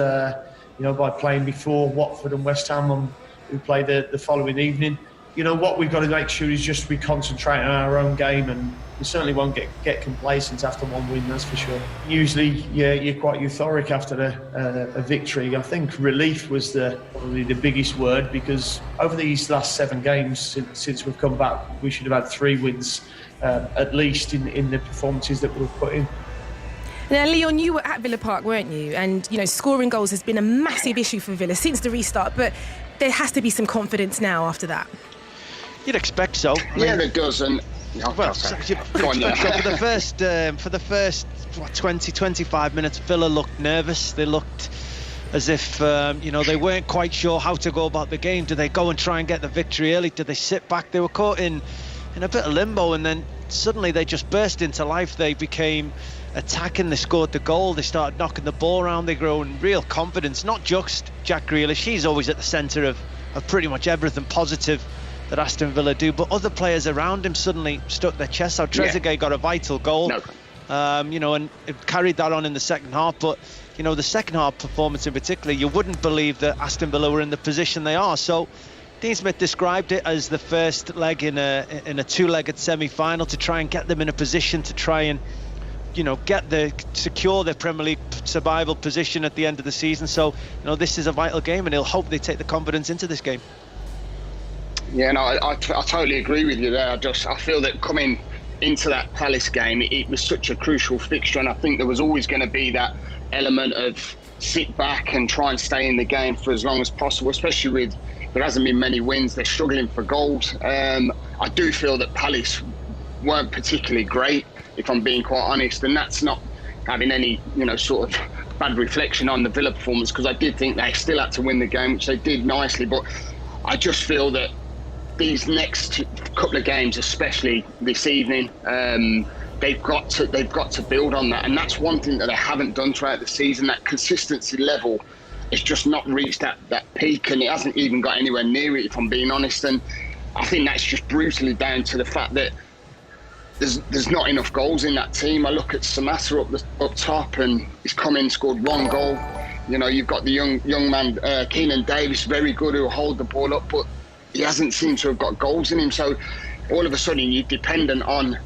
know, by playing before Watford and West Ham, who play the following evening. You know, what we've got to make sure is just we concentrate on our own game, and we certainly won't get complacent after one win, that's for sure. Usually, you're quite euphoric after a victory. I think relief was probably the biggest word, because over these last 7 games since we've come back, we should have had 3 wins. At least in the performances that we've put in.
Now, Leon, you were at Villa Park, weren't you? And, scoring goals has been a massive issue for Villa since the restart, but there has to be some confidence now after that.
You'd expect so.
There does, and
for the first 20-25 minutes, Villa looked nervous. They looked as if they weren't quite sure how to go about the game. Do they go and try and get the victory early? Do they sit back? They were caught in a bit of limbo, and then suddenly they just burst into life. They became attacking. They scored the goal. They started knocking the ball around. They grew in real confidence. Not just Jack Grealish. He's always at the centre of pretty much everything positive that Aston Villa do, but other players around him suddenly stuck their chests out. Trezeguet got a vital goal, and it carried that on in the second half. But the second half performance in particular, you wouldn't believe that Aston Villa were in the position they are. So Dean Smith described it as the first leg in a two-legged semi-final to try and get them in a position to try and secure their Premier League survival position at the end of the season. So this is a vital game, and he'll hope they take the confidence into this game.
Yeah, no, I totally agree with you there. I feel that coming into that Palace game, it was such a crucial fixture, and I think there was always going to be that element of sit back and try and stay in the game for as long as possible, especially with there hasn't been many wins. They're struggling for goals. I do feel that Palace weren't particularly great, if I'm being quite honest, and that's not having any sort of bad reflection on the Villa performance, because I did think they still had to win the game, which they did nicely. But I just feel that these next couple of games, especially this evening, they've got to build on that, and that's one thing that they haven't done throughout the season. That consistency level has just not reached that peak, and it hasn't even got anywhere near it, if I'm being honest. And I think that's just brutally down to the fact that there's not enough goals in that team. I look at Samata up top, and he's come in, scored one goal. You've got the young man Keenan Davis, very good, who'll hold the ball up, but he hasn't seemed to have got goals in him. So all of a sudden you're dependent on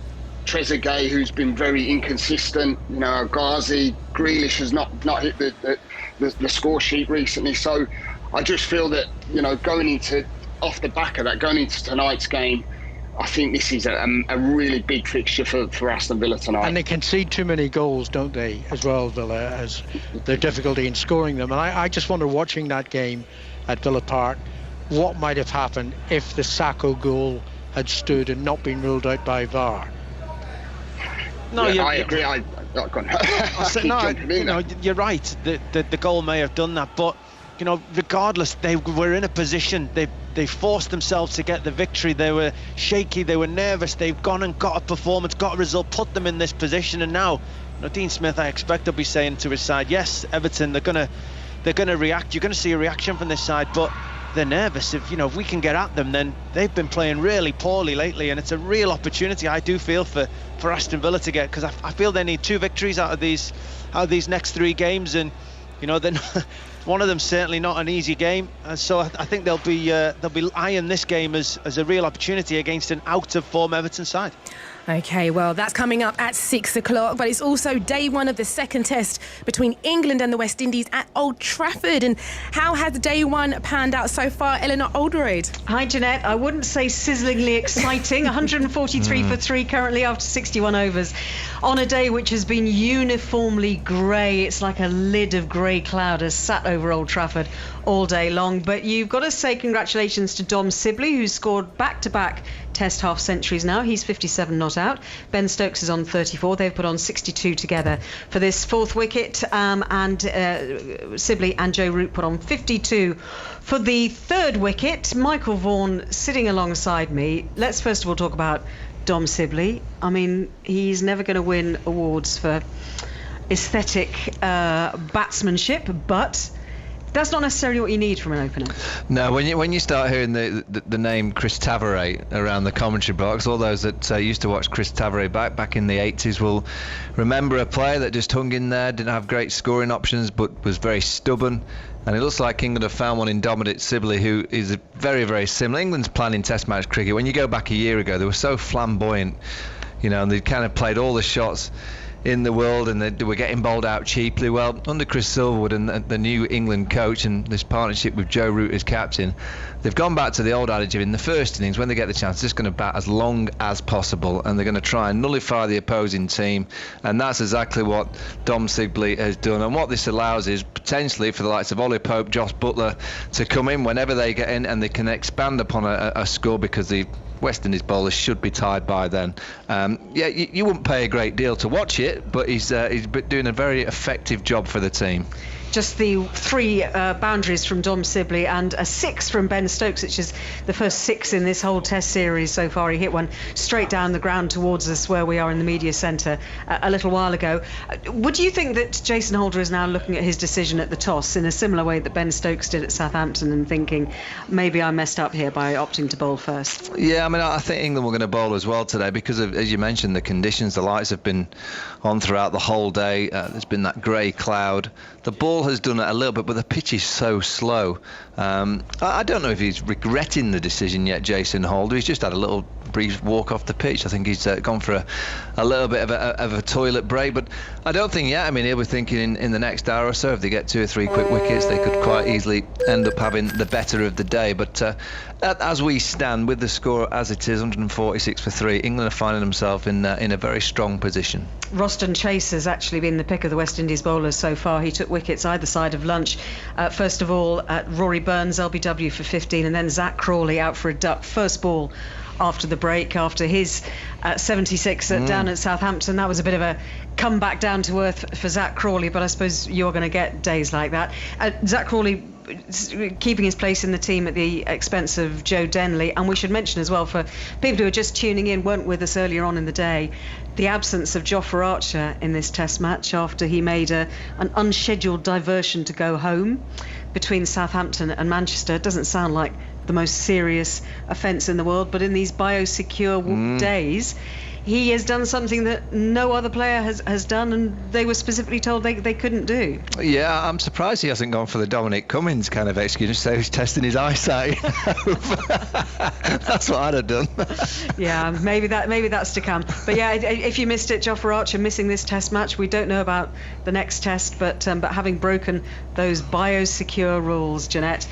Trezeguet, who's been very inconsistent. Ghazi, Grealish has not hit the score sheet recently. So I just feel that off the back of that, going into tonight's game, I think this is a really big fixture for Aston Villa tonight.
And they concede too many goals, don't they, as well, Villa, as their difficulty in scoring them. And I just wonder, watching that game at Villa Park, what might have happened if the Sacco goal had stood and not been ruled out by VAR.
No,
I agree.
You're right. The goal may have done that, but regardless, they were in a position. They forced themselves to get the victory. They were shaky. They were nervous. They've gone and got a performance, got a result, put them in this position, and now, Dean Smith, I expect, will be saying to his side, yes, Everton, they're gonna react. You're gonna see a reaction from this side, but they're nervous. If we can get at them, then they've been playing really poorly lately, and it's a real opportunity, I do feel, for Aston Villa to get, because I feel they need 2 victories out of these next 3 games, and then one of them certainly not an easy game, and so I think they'll be eyeing this game as a real opportunity against an out of form Everton side.
Okay, well, that's coming up at 6 o'clock, but it's also day 1 of the second test between England and the West Indies at Old Trafford. And how has day 1 panned out so far, Eleanor Alderweireld?
Hi, Jeanette. I wouldn't say sizzlingly exciting. 143 for 3 currently after 61 overs on a day which has been uniformly grey. It's like a lid of grey cloud has sat over Old Trafford all day long. But you've got to say congratulations to Dom Sibley, who's scored back-to-back Test half centuries now. He's 57 not out. Ben Stokes is on 34. They've put on 62 together for this 4th wicket, and Sibley and Joe Root put on 52 for the 3rd wicket. Michael Vaughan sitting alongside me. Let's first of all talk about Dom Sibley. I mean, he's never going to win awards for aesthetic batsmanship, but that's not necessarily what you need from an opener.
No, when you start hearing the name Chris Tavares around the commentary box, all those that used to watch Chris Tavares back in the 80s will remember a player that just hung in there, didn't have great scoring options, but was very stubborn. And it looks like England have found one in Dominic Sibley, who is very, very similar. England's planning Test match cricket. When you go back a year ago, they were so flamboyant, and they kind of played all the shots in the world, and they were getting bowled out cheaply. Well, under Chris Silverwood and the new England coach and this partnership with Joe Root as captain, they've gone back to the old adage of in the first innings, when they get the chance, they're just going to bat as long as possible, and they're going to try and nullify the opposing team, and that's exactly what Dom Sibley has done. And what this allows is potentially for the likes of Ollie Pope, Josh Butler to come in whenever they get in, and they can expand upon a score, because the West Indies bowlers should be tired by then. You wouldn't pay a great deal to watch it, but he's doing a very effective job for the team.
Just the 3 boundaries from Dom Sibley and a 6 from Ben Stokes, which is the first 6 in this whole Test series so far. He hit one straight down the ground towards us where we are in the media centre a little while ago. Would you think that Jason Holder is now looking at his decision at the toss in a similar way that Ben Stokes did at Southampton and thinking, maybe I messed up here by opting to bowl first?
Yeah, I mean, I think England were going to bowl as well today because of, as you mentioned, the conditions. The lights have been on throughout the whole day. There's been that grey cloud. The ball has done it a little bit, but the pitch is so slow. I don't know if he's regretting the decision yet, Jason Holder. He's just had a little brief walk off the pitch. I think he's gone for a little bit of a toilet break, but I don't think yet. I mean, he'll be thinking in the next hour or so, if they get 2 or 3 quick wickets, they could quite easily end up having the better of the day. But as we stand with the score as it is, 146 for 3, England are finding themselves in a very strong position.
Roston Chase has actually been the pick of the West Indies bowlers so far. He took wickets either side of lunch. First of all, Rory Burns, LBW for 15, and then Zach Crawley out for a duck. First ball after the break, after his 76 down at Southampton. That was a bit of a comeback down to earth for Zach Crawley, but I suppose you're going to get days like that. Zach Crawley keeping his place in the team at the expense of Joe Denley. And we should mention as well, for people who are just tuning in, weren't with us earlier on in the day, the absence of Jofra Archer in this Test match after he made an unscheduled diversion to go home between Southampton and Manchester. It doesn't sound like the most serious offence in the world, but in these biosecure days, he has done something that no other player has done, and they were specifically told they couldn't do.
Yeah, I'm surprised he hasn't gone for the Dominic Cummings kind of excuse, so he's testing his eyesight. That's what I'd have done.
Yeah, maybe that's to come. But yeah, if you missed it, Jofra Archer missing this Test match. We don't know about the next Test, but having broken those biosecure rules, Jeanette,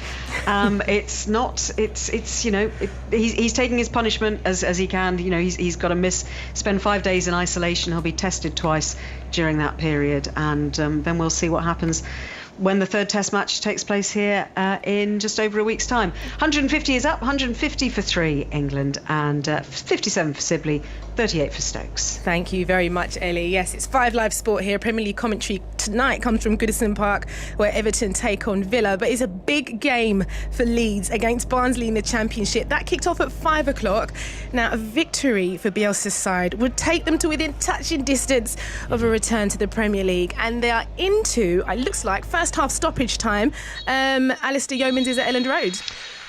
he's taking his punishment as he can. You know, he's got to spend 5 days in isolation. He'll be tested twice during that period, and then we'll see what happens when the third Test match takes place here in just over a week's time. 150 is up, 150 for 3 England, and 57 for Sibley, 38 for Stokes.
Thank you very much, Ellie. Yes, it's 5 Live Sport here. Premier League commentary tonight comes from Goodison Park, where Everton take on Villa, but it's a big game for Leeds against Barnsley in the Championship. That kicked off at 5 o'clock. Now, a victory for Bielsa's side would take them to within touching distance of a return to the Premier League, and they are into, it looks like, first half stoppage time. Alistair Yeomans is at Elland Road.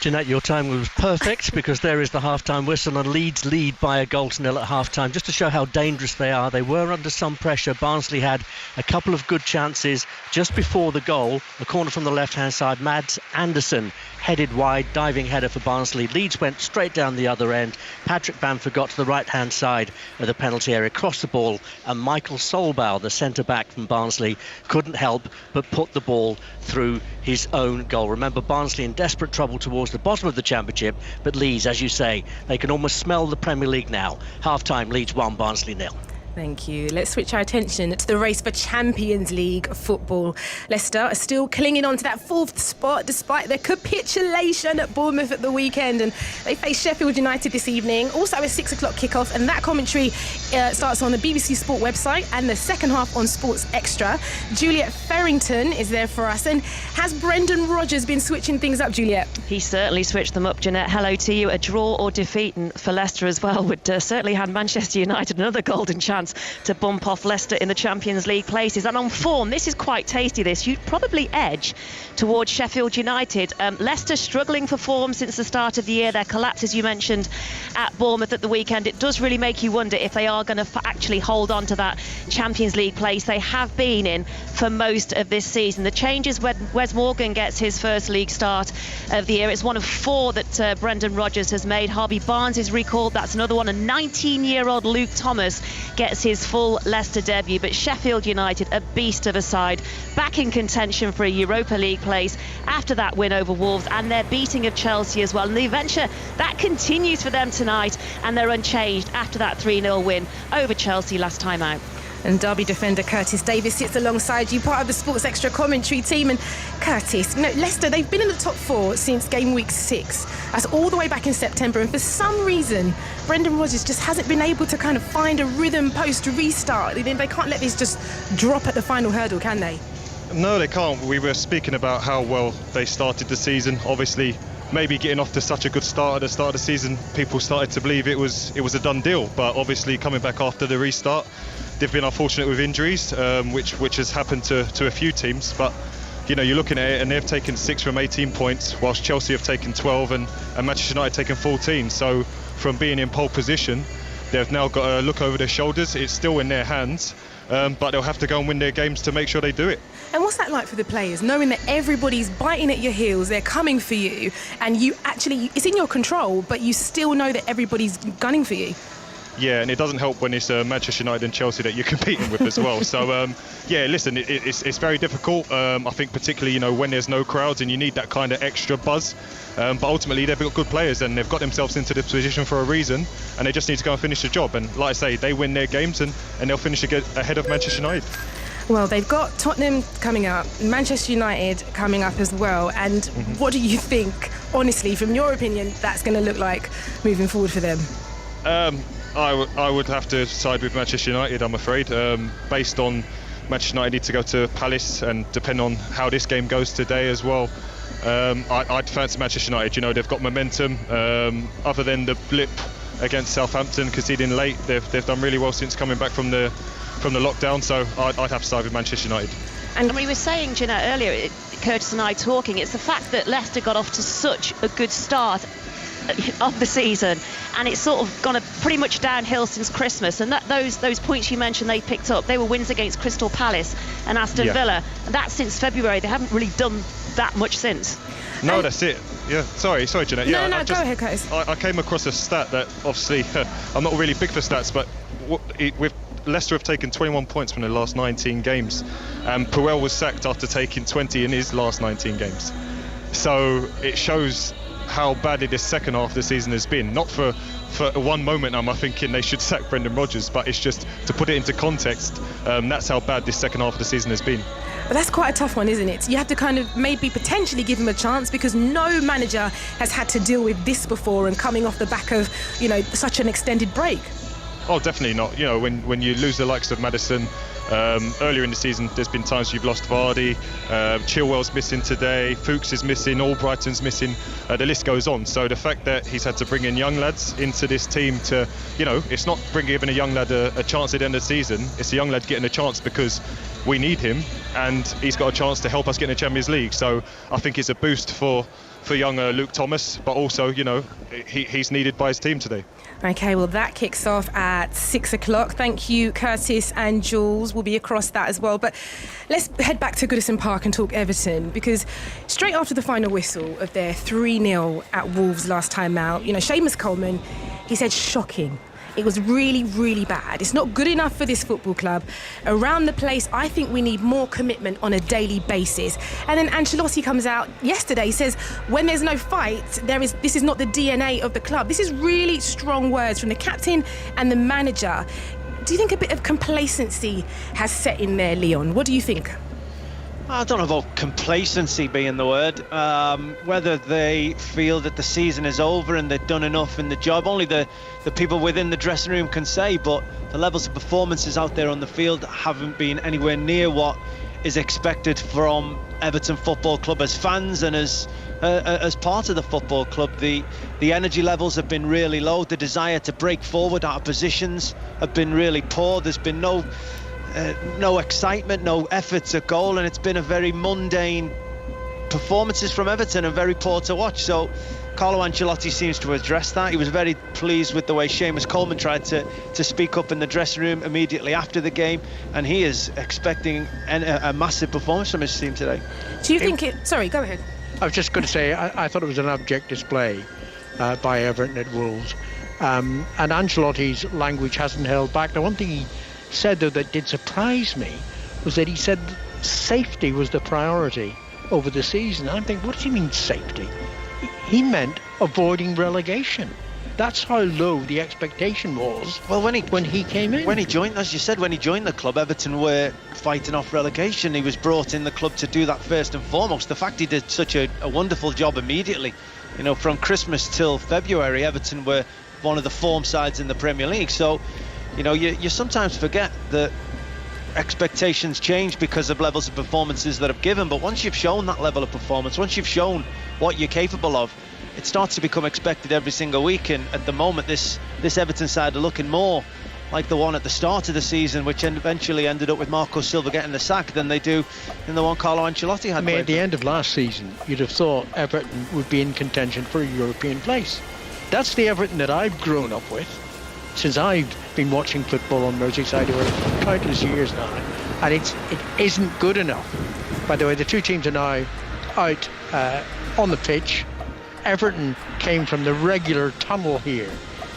Jeanette, your time was perfect because there is the half-time whistle and Leeds lead by 1-0 at half-time. Just to show how dangerous they are, they were under some pressure. Barnsley had a couple of good chances just before the goal. A corner from the left-hand side, Mads Andersen headed wide, diving header for Barnsley. Leeds went straight down the other end. Patrick Bamford got to the right-hand side of the penalty area, crossed the ball, and Michael Solbau, the centre-back from Barnsley, couldn't help but put the ball through his own goal. Remember, Barnsley in desperate trouble towards the bottom of the Championship, but Leeds, as you say, they can almost smell the Premier League now. Half-time, Leeds 1, Barnsley 0.
Thank you. Let's switch our attention to the race for Champions League football. Leicester are still clinging on to that 4th spot despite their capitulation at Bournemouth at the weekend, and they face Sheffield United this evening. Also a 6 o'clock kickoff, and that commentary starts on the BBC Sport website and the second half on Sports Extra. Juliet Farrington is there for us. And has Brendan Rodgers been switching things up, Juliet?
He certainly switched them up, Jeanette. Hello to you. A draw or defeat for Leicester as well would certainly hand Manchester United another golden chance to bump off Leicester in the Champions League places. And on form, this is quite tasty, this. You'd probably edge towards Sheffield United. Leicester struggling for form since the start of the year. Their collapse, as you mentioned, at Bournemouth at the weekend. It does really make you wonder if they are going to actually hold on to that Champions League place they have been in for most of this season. The changes when Wes Morgan gets his first league start of the year. It's one of 4 that Brendan Rodgers has made. Harvey Barnes is recalled. That's another one. And 19-year-old Luke Thomas gets gets his full Leicester debut, but Sheffield United, a beast of a side, back in contention for a Europa League place after that win over Wolves and their beating of Chelsea as well. And the adventure, that continues for them tonight, and they're unchanged after that 3-0 win over Chelsea last time out.
And Derby defender Curtis Davis sits alongside you, part of the Sports Extra commentary team. And Curtis, Leicester, they've been in the top 4 since game week 6. That's all the way back in September. And for some reason, Brendan Rodgers just hasn't been able to kind of find a rhythm post restart. They can't let this just drop at the final hurdle, can they?
No, they can't. We were speaking about how well they started the season. Obviously, maybe getting off to such a good start at the start of the season, people started to believe it was a done deal. But obviously, coming back after the restart, they've been unfortunate with injuries, which has happened to a few teams. But you're looking at it, and they've taken 6 from 18 points, whilst Chelsea have taken 12 and Manchester United taken 14. So from being in pole position, they've now got to look over their shoulders. It's still in their hands, but they'll have to go and win their games to make sure they do it.
And what's that like for the players, knowing that everybody's biting at your heels, they're coming for you, and it's in your control, but you still know that everybody's gunning for you?
Yeah, and it doesn't help when it's Manchester United and Chelsea that you're competing with as well. So, listen, it's very difficult. I think particularly, when there's no crowds and you need that kind of extra buzz. But ultimately, they've got good players and they've got themselves into this position for a reason, and they just need to go and finish the job. And like I say, they win their games and they'll finish ahead of Manchester United.
Well, they've got Tottenham coming up, Manchester United coming up as well. And what do you think, honestly, from your opinion, that's going to look like moving forward for them?
I would have to side with Manchester United, I'm afraid, based on Manchester United need to go to Palace, and depending on how this game goes today as well, I'd fancy Manchester United. They've got momentum. Other than the blip against Southampton, conceding late, they've done really well since coming back from the lockdown. So I'd have to side with Manchester United.
And we were saying, Jeanette, earlier, Curtis and I talking, it's the fact that Leicester got off to such a good start of the season, and it's sort of gone pretty much downhill since Christmas. And those points you mentioned they picked up, they were wins against Crystal Palace and Aston Villa, and that's since February. They haven't really done that much since.
No, that's it. Yeah, sorry, Jeanette.
No, go ahead, Curtis.
I came across a stat that obviously I'm not really big for stats, but with Leicester have taken 21 points from the last 19 games, and Puel was sacked after taking 20 in his last 19 games. So it shows how badly this second half of the season has been. Not for one moment am I thinking they should sack Brendan Rodgers, but it's just to put it into context, that's how bad this second half of the season has been.
But that's quite a tough one, isn't it? You have to kind of maybe potentially give him a chance, because no manager has had to deal with this before, and coming off the back of such an extended break.
Oh, definitely not. When you lose the likes of Maddison, earlier in the season, there's been times you've lost Vardy, Chilwell's missing today, Fuchs is missing, Albrighton's missing, the list goes on. So the fact that he's had to bring in young lads into this team to, it's not giving a young lad a chance at the end of the season, it's a young lad getting a chance because we need him, and he's got a chance to help us get in the Champions League. So I think it's a boost for young Luke Thomas, but also, he's needed by his team today.
OK, well, that kicks off at 6 o'clock. Thank you, Curtis and Jules. We'll be across that as well. But let's head back to Goodison Park and talk Everton, because straight after the final whistle of their 3-0 at Wolves last time out, Seamus Coleman, he said shocking. It was really, really bad. It's not good enough for this football club. Around the place, I think we need more commitment on a daily basis. And then Ancelotti comes out yesterday, says, when there's no fight, this is not the DNA of the club. This is really strong words from the captain and the manager. Do you think a bit of complacency has set in there, Leon? What do you think?
I don't know about complacency being the word. Whether they feel that the season is over and they've done enough in the job, only the people within the dressing room can say. But the levels of performances out there on the field haven't been anywhere near what is expected from Everton Football Club as fans and as part of the football club. The energy levels have been really low. The desire to break forward out of positions have been really poor. There's been no excitement, no efforts at goal, and it's been a very mundane performances from Everton and very poor to watch. So Carlo Ancelotti seems to address that. He was very pleased with the way Seamus Coleman tried to speak up in the dressing room immediately after the game, and he is expecting a massive performance from his team today.
Do you think Sorry, go ahead.
I was just going to say, I thought it was an abject display by Everton at Wolves. And Ancelotti's language hasn't held back. The one thing he said, though, that did surprise me was that he said safety was the priority over the season. I'm thinking, what does he mean safety? He meant avoiding relegation. That's how low the expectation was.
Well, when
he came in,
when he joined, as you said, when he joined the club, Everton were fighting off relegation. He was brought in the club to do that first and foremost. The fact he did such a wonderful job immediately, you know, from Christmas till February, Everton were one of the form sides in the Premier League. So, you know, you sometimes forget that expectations change because of levels of performances that have given. But once you've shown that level of performance, once you've shown what you're capable of, it starts to become expected every single week. And at the moment, this Everton side are looking more like the one at the start of the season, which eventually ended up with Marco Silva getting the sack, than they do in the one Carlo Ancelotti had.
I mean, at the end of last season, you'd have thought Everton would be in contention for a European place. That's the Everton that I've grown up with since I've been watching football on Merseyside over countless years now, and it isn't good enough. By the way, the two teams are now out on the pitch. Everton came from the regular tunnel here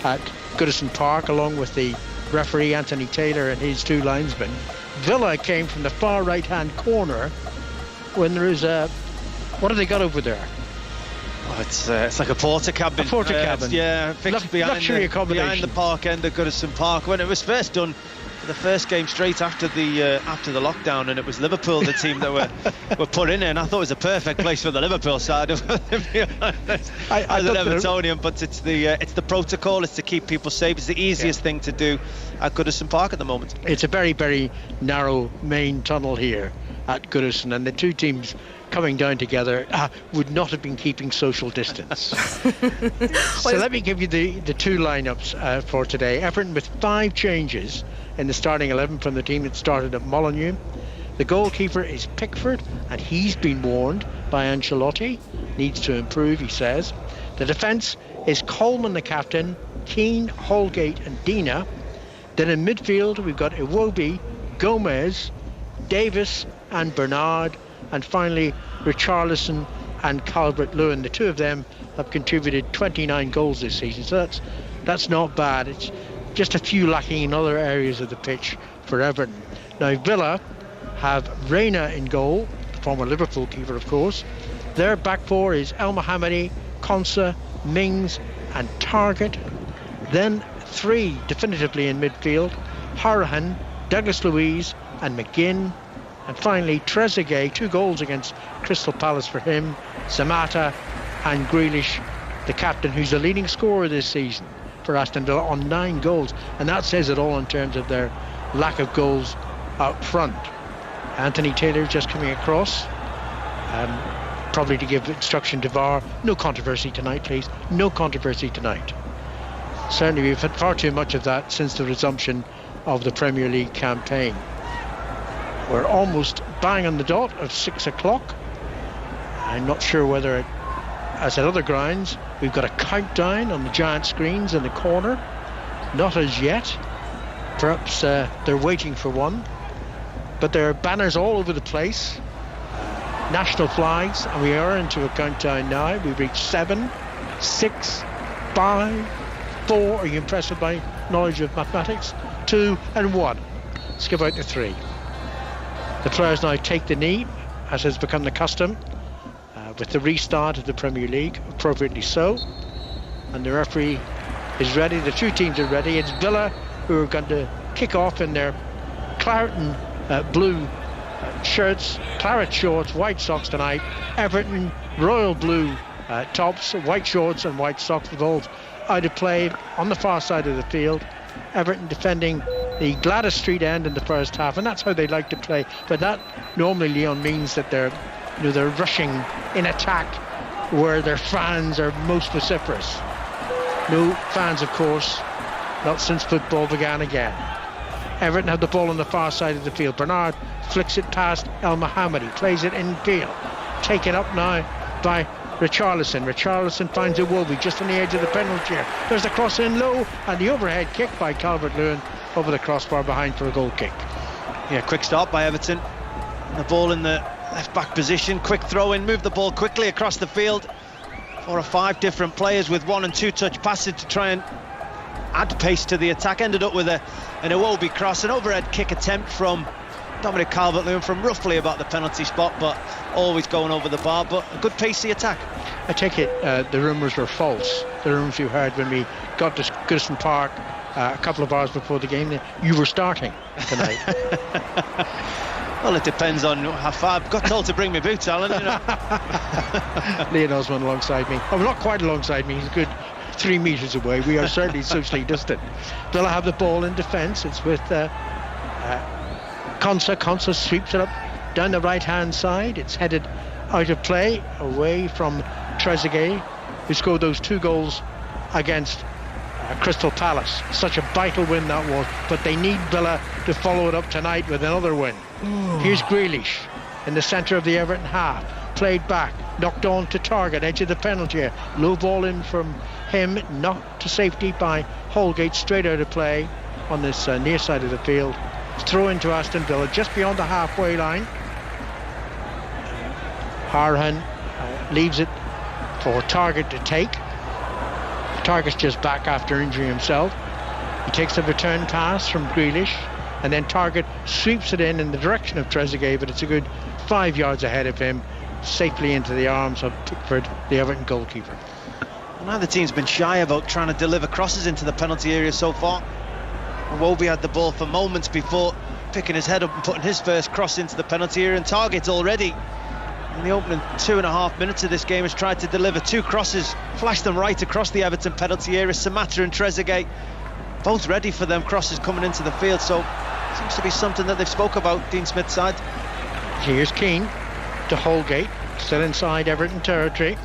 at Goodison Park, along with the referee Anthony Taylor and his two linesmen. Villa came from the far right-hand corner when there is a... What have they got over there?
Oh, it's like a porter cabin.
A porter cabin.
Yeah, fixed
luxury accommodation
behind the park end of Goodison Park. When it was first done, the first game straight after the lockdown, and it was Liverpool, the team that were put in there, and I thought it was a perfect place for the Liverpool side of it, as an Evertonian. But it's the protocol, it's to keep people safe. It's the easiest thing to do at Goodison Park at the moment.
It's a very, very narrow main tunnel here at Goodison, and the two teams coming down together would not have been keeping social distance. So let me give you the two lineups for today. Everton with 5 changes in the starting 11 from the team that started at Molineux. The goalkeeper is Pickford, and he's been warned by Ancelotti. Needs to improve, he says. The defence is Coleman, the captain, Keane, Holgate and Dina. Then in midfield we've got Iwobi, Gomez, Davis and Bernard, and finally Richarlison and Calvert-Lewin. The two of them have contributed 29 goals this season, so that's not bad. It's just a few lacking in other areas of the pitch for Everton. Now Villa have Reina in goal, the former Liverpool keeper of course. Their back four is El Mohammadi, Konsa, Mings and Targett. Then 3 definitively in midfield: Hourihane, Douglas Luiz and McGinn. And finally Trezeguet, 2 goals against Crystal Palace for him, Samata and Grealish, the captain, who's the leading scorer this season for Aston Villa on 9 goals, and that says it all in terms of their lack of goals out front. Anthony Taylor just coming across, probably to give instruction to VAR. No controversy tonight, please. No controversy tonight. Certainly we've had far too much of that since the resumption of the Premier League campaign. We're almost bang on the dot of 6 o'clock. I'm not sure whether, as at other grounds, we've got a countdown on the giant screens in the corner. Not as yet. Perhaps they're waiting for one. But there are banners all over the place. National flags, and we are into a countdown now. We've reached 7, 6, 5, 4. Are you impressed with my knowledge of mathematics? 2 and 1. Let's give out the 3. The players now take the knee, as has become the custom, with the restart of the Premier League, appropriately so. And the referee is ready. The two teams are ready. It's Villa who are going to kick off in their claret and blue shirts, claret shorts, white socks tonight. Everton, royal blue tops, white shorts and white socks, with all out of play on the far side of the field. Everton defending the Gladys Street end in the first half, and that's how they like to play. But that normally, Leon, means that they're rushing in attack where their fans are most vociferous. No fans, of course, not since football began again. Everton have the ball on the far side of the field. Bernard flicks it past El Mohammadi, plays it in field. Taken up now by Richarlison. Richarlison finds Iwobi just on the edge of the penalty area. There's the cross in low, and the overhead kick by Calvert-Lewin over the crossbar behind for a goal kick.
Yeah, quick start by Everton. The ball in the left back position, quick throw in, move the ball quickly across the field. 4 or 5 different players with 1 and 2 touch passes to try and add pace to the attack. Ended up with an Iwobi cross, an overhead kick attempt from Dominic Calvert-Lewin from roughly about the penalty spot, but always going over the bar. But a good pacey attack.
I take it the rumours were false. The rumours you heard when we got to Goodison Park a couple of hours before the game, you were starting tonight.
Well, it depends on how far. I've got told to bring my boots, Alan. You know.
Leon Osman alongside me. Oh, not quite alongside me. He's a good 3 metres away. We are certainly socially distant. Villa have the ball in defence. It's with Konsa. Konsa sweeps it up down the right-hand side. It's headed out of play, away from Trezeguet, who scored those 2 goals against Crystal Palace. Such a vital win that was, but they need Villa to follow it up tonight with another win. Here's Grealish in the centre of the Everton half, played back, knocked on to Target, edge of the penalty area, low ball in from him, knocked to safety by Holgate, straight out of play on this near side of the field. Throw into Aston Villa just beyond the halfway line. Hourihane leaves it for Target to take. Target's just back after injury himself. He takes the return pass from Grealish, and then Target sweeps it in the direction of Trezeguet, but it's a good 5 yards ahead of him, safely into the arms of Pickford, the Everton goalkeeper.
Neither team's been shy about trying to deliver crosses into the penalty area so far. Iwobi had the ball for moments before picking his head up and putting his first cross into the penalty area, and Target already in the opening 2.5 minutes of this game has tried to deliver 2 crosses, flashed them right across the Everton penalty area. Samatta and Trezeguet both ready for them crosses coming into the field, so seems to be something that they've spoke about, Dean Smith's side.
Here's Keane to Holgate, still inside Everton territory.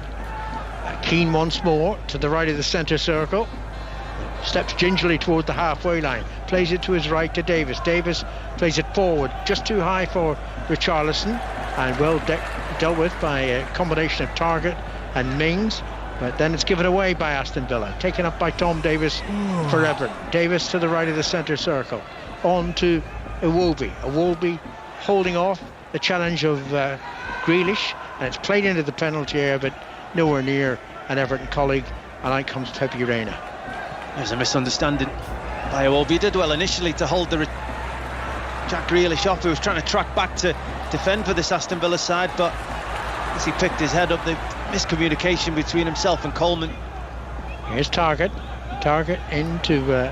Keane once more to the right of the centre circle, steps gingerly toward the halfway line, plays it to his right to Davis. Davis plays it forward, just too high for Richarlison, and well dealt with by a combination of Target and Mings, but then it's given away by Aston Villa, taken up by Tom Davis for Everton. Davis to the right of the centre circle, on to Iwobi. Iwobi holding off the challenge of Grealish, and it's played into the penalty area, but nowhere near an Everton colleague, and out comes Pepe Reina.
There's a misunderstanding by Iwobi. He did well initially to hold the Jack Grealish off, who was trying to track back to defend for this Aston Villa side, but as he picked his head up, the miscommunication between himself and Coleman.
Here's Target into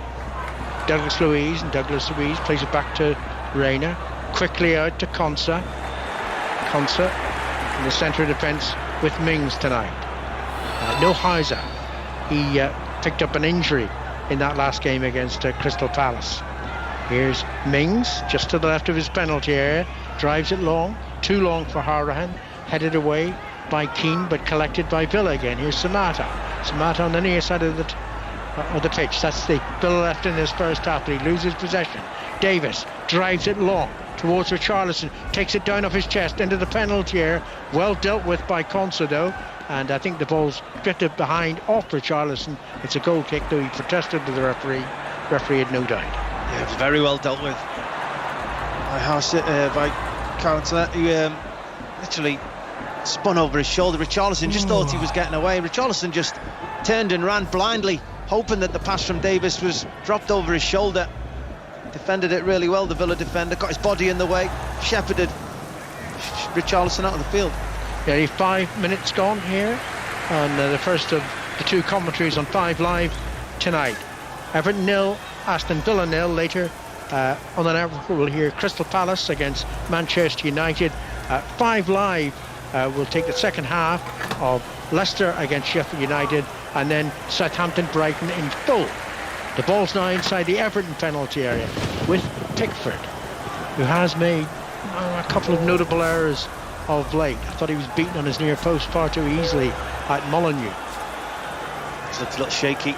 Douglas Luiz, and Douglas Luiz plays it back to Reina, quickly out to Konsa in the centre of defence with Mings tonight. No Hauser, he picked up an injury in that last game against Crystal Palace. Here's Mings just to the left of his penalty area, drives it long, too long for Hourihane, headed away by Keane but collected by Villa again. Here's Samatta on the near side of the pitch. That's the Villa left in his first half, but he loses possession. Davis drives it long towards Richarlison, takes it down off his chest into the penalty area, well dealt with by Konsa though, and I think the ball's drifted behind off Richarlison. It's a goal kick, though he protested to the referee had no doubt.
Yeah, it was very well dealt with by Konsa, who literally spun over his shoulder. Richarlison just thought he was getting away. Richarlison just turned and ran blindly, hoping that the pass from Davis was dropped over his shoulder. Defended it really well, the Villa defender, got his body in the way, shepherded Richarlison out of the field.
Yeah, 5 minutes gone here on the first of the 2 commentaries on 5 Live tonight. Everton 0, Aston Villa 0. Later on the network we'll hear Crystal Palace against Manchester United. 5 Live will take the second half of Leicester against Sheffield United, and then Southampton Brighton in full. The ball's now inside the Everton penalty area with Pickford, who has made a couple of notable errors of late. I thought he was beaten on his near post far too easily at Molineux.
It's looked a little shaky,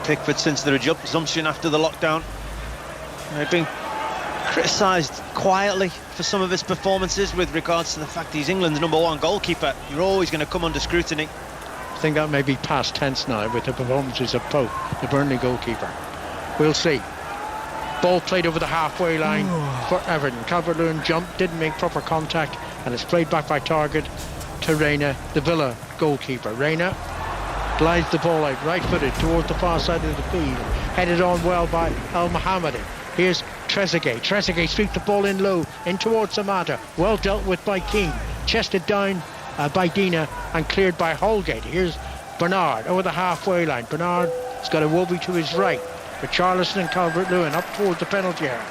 Pickford, since the resumption after the lockdown. He's been criticised quietly for some of his performances with regards to the fact he's England's #1 goalkeeper. You're always going to come under scrutiny.
I think that may be past tense now with the performances of Pope, the Burnley goalkeeper. We'll see. Ball played over the halfway line for Everton. Calvert-Lewin jumped, didn't make proper contact, and it's played back by Target to Reina, the Villa goalkeeper. Reina glides the ball out, right-footed, towards the far side of the field. headed on well by El Mohammadi. Here's Trezeguet. Trezeguet sweeps the ball in low, in towards Samata. Well dealt with by Keane. Chested down by Dina and cleared by Holgate. Here's Bernard over the halfway line. Bernard has got Iwobi to his right. Richarlison and Calvert-Lewin up towards the penalty area.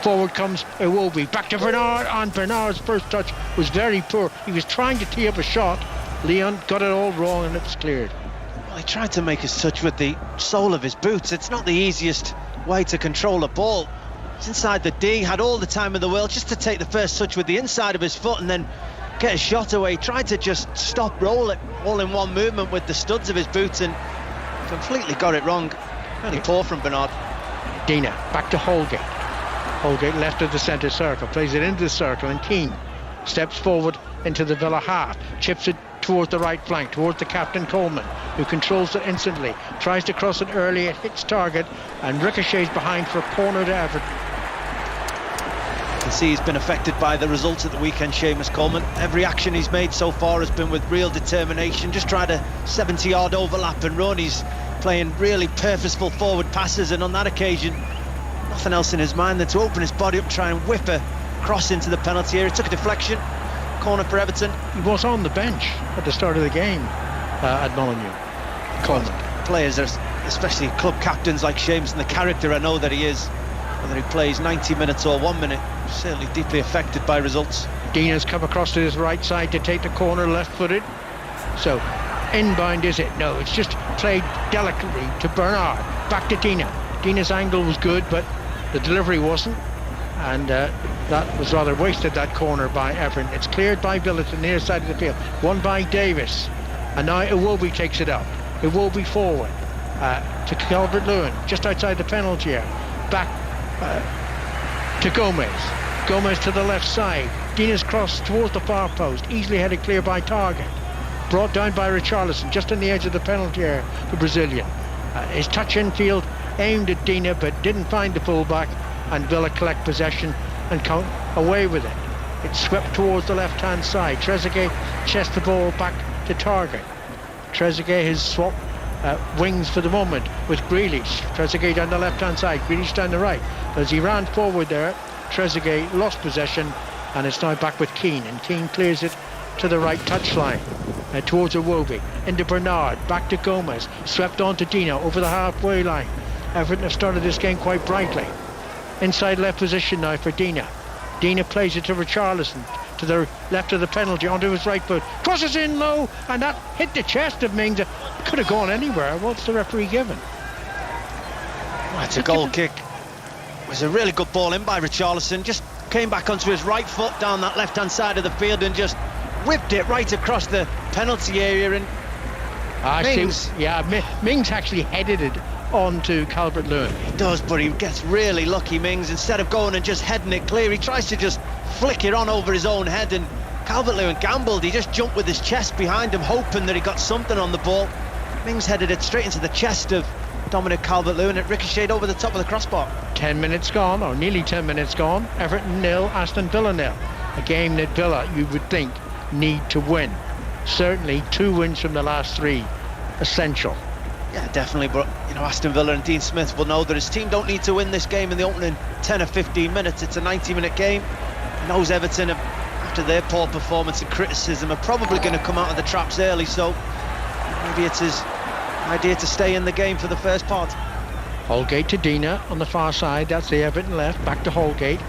Forward comes Iwobi. Back to Bernard, and Bernard's first touch was very poor. He was trying to tee up a shot. Leon got it all wrong and it was cleared.
Well, he tried to make his touch with the sole of his boots. It's not the easiest way to control a ball. It's inside the D, had all the time in the world just to take the first touch with the inside of his foot and then get a shot away. He tried to just stop roll it all in one movement with the studs of his boots and completely got it wrong. Really poor from Bernard.
Dina back to Holgate. Holgate left of the centre circle, plays it into the circle, and Keane steps forward into the Villa half, chips it towards the right flank, towards the captain Coleman, who controls it instantly, tries to cross it early, it hits target and ricochets behind for a corner to Everton.
You can see he's been affected by the results at the weekend, Seamus Coleman. Every action he's made so far has been with real determination. Just tried a 70-yard overlap and run. He's playing really purposeful forward passes, and on that occasion nothing else in his mind than to open his body up, try and whip a cross into the penalty area. Took a deflection, corner for Everton.
He was on the bench at the start of the game at Molineux. Coleman.
Players, especially club captains like Seamus, and the character I know that he is, whether he plays 90 minutes or 1 minute, certainly deeply affected by results.
Dina's come across to his right side to take the corner, left-footed. So inbound is it? No, it's just played delicately to Bernard. Back to Dina. Dina's angle was good, but the delivery wasn't, and that was rather wasted, that corner by Everton. It's cleared by Villa to the near side of the field, won by Davis, and now Iwobi takes it up. Iwobi forward to Calvert-Lewin, just outside the penalty area. Back to Gomez. Gomez to the left side. Dina's cross towards the far post, easily headed clear by Target. Brought down by Richarlison, just on the edge of the penalty area, the Brazilian. His touch infield aimed at Dina, but didn't find the fullback, and Villa collect possession and come away with it. It's swept towards the left-hand side. Trezeguet chests the ball back to Target. Trezeguet has swapped wings for the moment with Grealish. Trezeguet down the left-hand side, Grealish down the right. But as he ran forward there, Trezeguet lost possession, and it's now back with Keane, and Keane clears it to the right touchline. Towards Iwobi, into Bernard, back to Gomez, swept on to Dina over the halfway line. Everton have started this game quite brightly. Inside left position now for Dina. Dina plays it to Richarlison, to the left of the penalty, onto his right foot, crosses in low, and that hit the chest of Mings. It could have gone anywhere. What's the referee given?
Well, it's a goal kick. It was a really good ball in by Richarlison, just came back onto his right foot down that left hand side of the field and just whipped it right across the penalty area, and Mings.
Mings actually headed it onto Calvert-Lewin.
He does, but he gets really lucky, Mings. Instead of going and just heading it clear, he tries to just flick it on over his own head, and Calvert-Lewin gambled. He just jumped with his chest behind him, hoping that he got something on the ball. Mings headed it straight into the chest of Dominic Calvert-Lewin. It ricocheted over the top of the crossbar.
10 minutes gone, or nearly 10 minutes gone. Everton 0, Aston Villa 0. A game that Villa, you would think, need to win. Certainly 2 wins from the last 3 essential.
Yeah, definitely, but Aston Villa and Dean Smith will know that his team don't need to win this game in the opening 10 or 15 minutes. It's a 90-minute game. He knows Everton, after their poor performance and criticism, are probably going to come out of the traps early, so maybe it's his idea to stay in the game for the first part.
Holgate to Dina on the far side. That's the Everton left. Back to Holgate.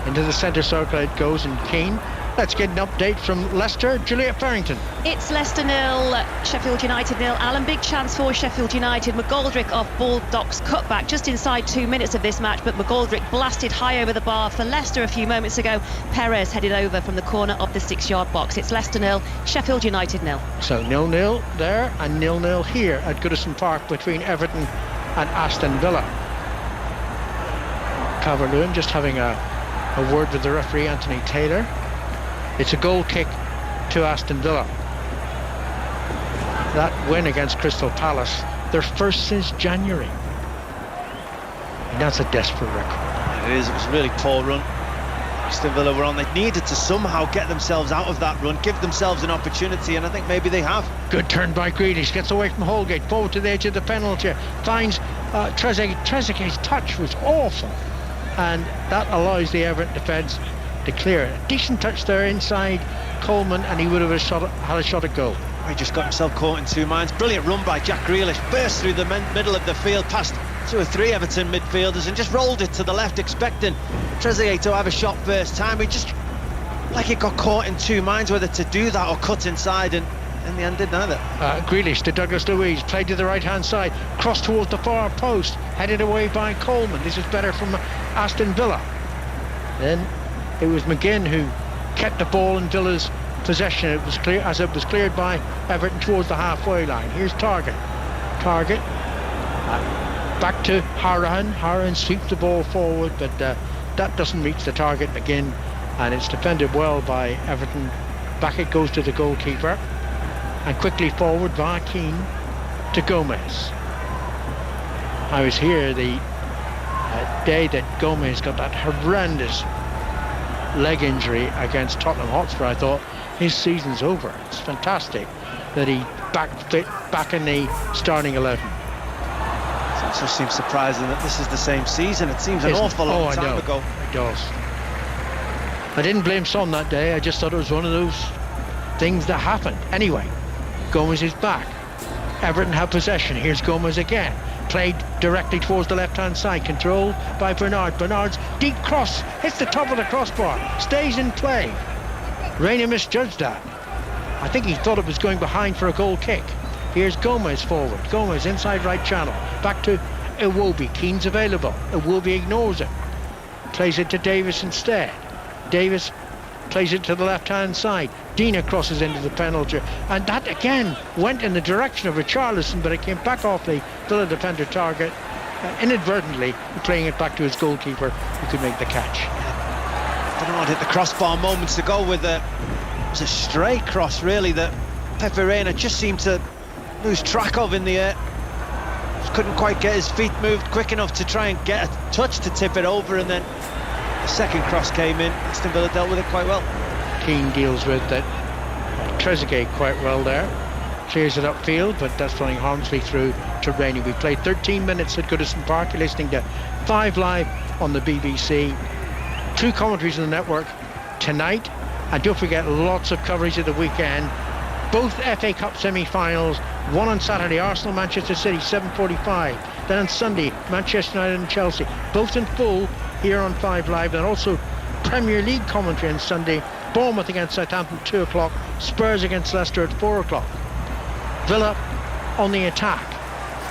Into the centre circle it goes, and Keane. Let's get an update from Leicester. Juliet Farrington.
It's Leicester 0, Sheffield United 0. Alan, big chance for Sheffield United. McGoldrick off Baldock's cutback just inside 2 minutes of this match, but McGoldrick blasted high over the bar for Leicester a few moments ago. Perez headed over from the corner of the 6-yard box. It's Leicester 0, Sheffield United 0.
So 0-0 there and 0-0 here at Goodison Park between Everton and Aston Villa. Calvert-Lewin just having a word with the referee, Anthony Taylor. It's a goal kick to Aston Villa. That win against Crystal Palace, their first since January. And that's a desperate record.
It is. It was a really poor run. Aston Villa were on. They needed to somehow get themselves out of that run, give themselves an opportunity, and I think maybe they have.
Good turn by Grealish. Gets away from Holgate. Forward to the edge of the penalty. Finds Trezeguet's touch was awful, and that allows the Everton defence to clear it. A decent touch there inside Coleman, and he would have had a shot at goal.
He just got himself caught in two minds. Brilliant run by Jack Grealish, burst through the middle of the field past 2 or 3 Everton midfielders and just rolled it to the left, expecting Trezeguet to have a shot first time. He just, like he got caught in two minds whether to do that or cut inside, and in the end did neither.
Grealish to Douglas Luiz, played to the right hand side, crossed towards the far post, headed away by Coleman. This is better from Aston Villa. Then it was McGinn who kept the ball in Villa's possession. It was clear as it was cleared by Everton towards the halfway line. Here's Targett. Back to Harahan. Harahan sweeps the ball forward, but that doesn't reach the target. McGinn, and it's defended well by Everton. Back it goes to the goalkeeper, and quickly forward via Keane to Gomez. I was here the day that Gomez got that horrendous leg injury against Tottenham Hotspur. I thought his season's over. It's fantastic that he back in the starting 11.
It also seems surprising that this is the same season. It seems an awful long time ago.
It does. I didn't blame Son that day. I just thought it was one of those things that happened. Anyway, Gomez is back. Everton have possession. Here's Gomez again. Played directly towards the left-hand side. Controlled by Bernard. Bernard's deep cross hits the top of the crossbar. Stays in play. Reina misjudged that. I think he thought it was going behind for a goal kick. Here's Gomez forward. Gomez inside right channel. Back to Iwobi. Keane's available. Iwobi ignores it. Plays it to Davis instead. Davis plays it to the left-hand side. Dina crosses into the penalty, and that again went in the direction of Richarlison, but it came back off the Villa defender Targett, inadvertently playing it back to his goalkeeper, who could make the catch.
Bernard hit the crossbar moments ago with it was a stray cross really that Pepe Reina just seemed to lose track of in the air. Just couldn't quite get his feet moved quick enough to try and get a touch to tip it over, and then the second cross came in. Aston Villa dealt with it quite well.
Keane deals with that Trezeguet quite well there. Clears it upfield, but that's running harmlessly through to Rainey. We played 13 minutes at Goodison Park. You're listening to 5 Live on the BBC. 2 commentaries on the network tonight, and don't forget lots of coverage at the weekend. Both FA Cup semi-finals, one on Saturday, Arsenal Manchester City 7:45, then on Sunday Manchester United and Chelsea, both in full here on 5 Live, and also Premier League commentary on Sunday. Bournemouth against Southampton 2 o'clock, Spurs against Leicester at 4 o'clock. Villa on the attack.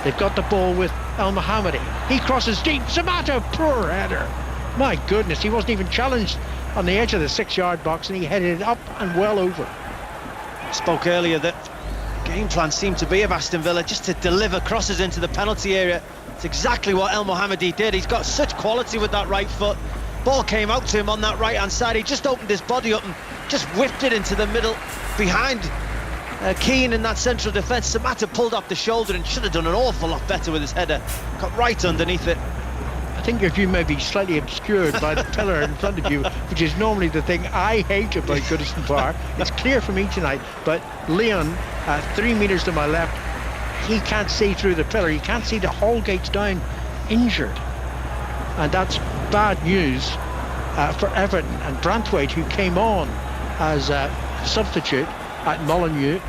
They've got the ball with El Mohammadi. He crosses deep. Samatta, poor header. My goodness, he wasn't even challenged on the edge of the 6-yard box, and he headed it up and well over.
I spoke earlier that the game plan seemed to be of Aston Villa just to deliver crosses into the penalty area. It's exactly what El Mohammadi did. He's got such quality with that right foot. Ball came out to him on that right hand side. He just opened his body up and just whipped it into the middle behind Keane in that central defence. Samatta pulled off the shoulder and should have done an awful lot better with his header. Got right underneath it.
I think your view may be slightly obscured by the pillar in front of you, which is normally the thing I hate about Goodison Park. It's clear for me tonight, but Leon, 3 metres to my left, he can't see through the pillar. He can't see the Holgate's down injured, and that's bad news for Everton. And Branthwaite, who came on as a substitute at Molineux,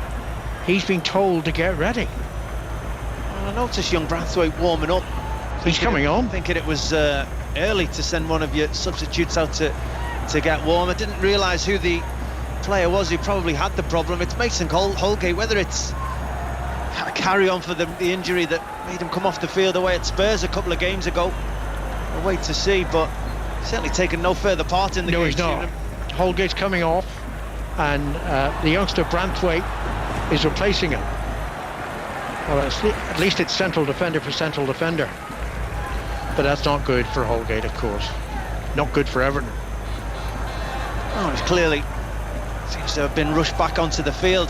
he's been told to get ready.
Well, I noticed young Branthwaite warming up.
He's coming on.
Thinking it was early to send one of your substitutes out to get warm. I didn't realise who the player was who probably had the problem. It's Mason Holgate. Whether it's a carry on for the injury that made him come off the field away at Spurs a couple of games ago, we'll wait to see, but certainly taken no further part in the game.
No, he's not. Holgate's coming off, and the youngster Branthwaite is replacing him. Well, at least it's central defender for central defender. But that's not good for Holgate, of course. Not good for Everton.
Oh, it's clearly seems to have been rushed back onto the field.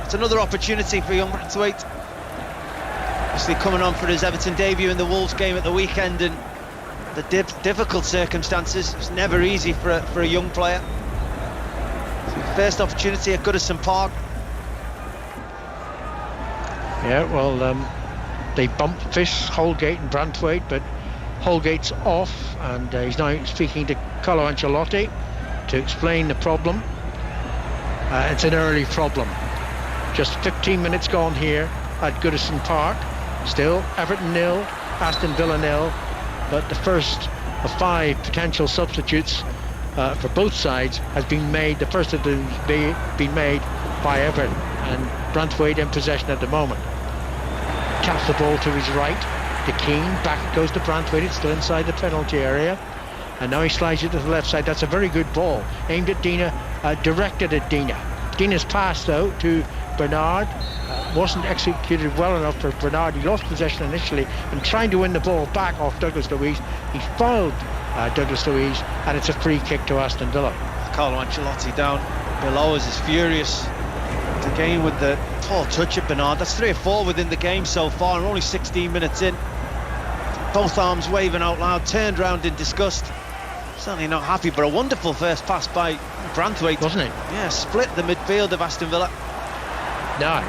It's another opportunity for young Branthwaite. Obviously coming on for his Everton debut in the Wolves game at the weekend, and the difficult circumstances. It's never easy for a young player. First opportunity at Goodison Park.
Yeah, well, They bump fists, Holgate and Branthwaite, but Holgate's off, and he's now speaking to Carlo Ancelotti to explain the problem. It's an early problem. Just 15 minutes gone here at Goodison Park. Still Everton 0, Aston Villa 0, but the first of 5 potential substitutes for both sides has been made. The first of them has been made by Everton, and Branthwaite in possession at the moment. Taps the ball to his right to Keane, back goes to Branthwaite. It's still inside the penalty area, and now he slides it to the left side. That's a very good ball, aimed at Dina, directed at Dina. Dina's pass though to Bernard wasn't executed well enough for Bernard. He lost possession initially and trying to win the ball back off Douglas Luiz. He fouled Douglas Luiz, and it's a free kick to Aston Villa.
Carlo Ancelotti down below us is furious again with the poor touch at Bernard. That's 3 or 4 within the game so far, and only 16 minutes in. Both arms waving out loud, turned round in disgust. Certainly not happy, but a wonderful first pass by Branthwaite,
wasn't it?
Yeah, split the midfield of Aston Villa.
Now,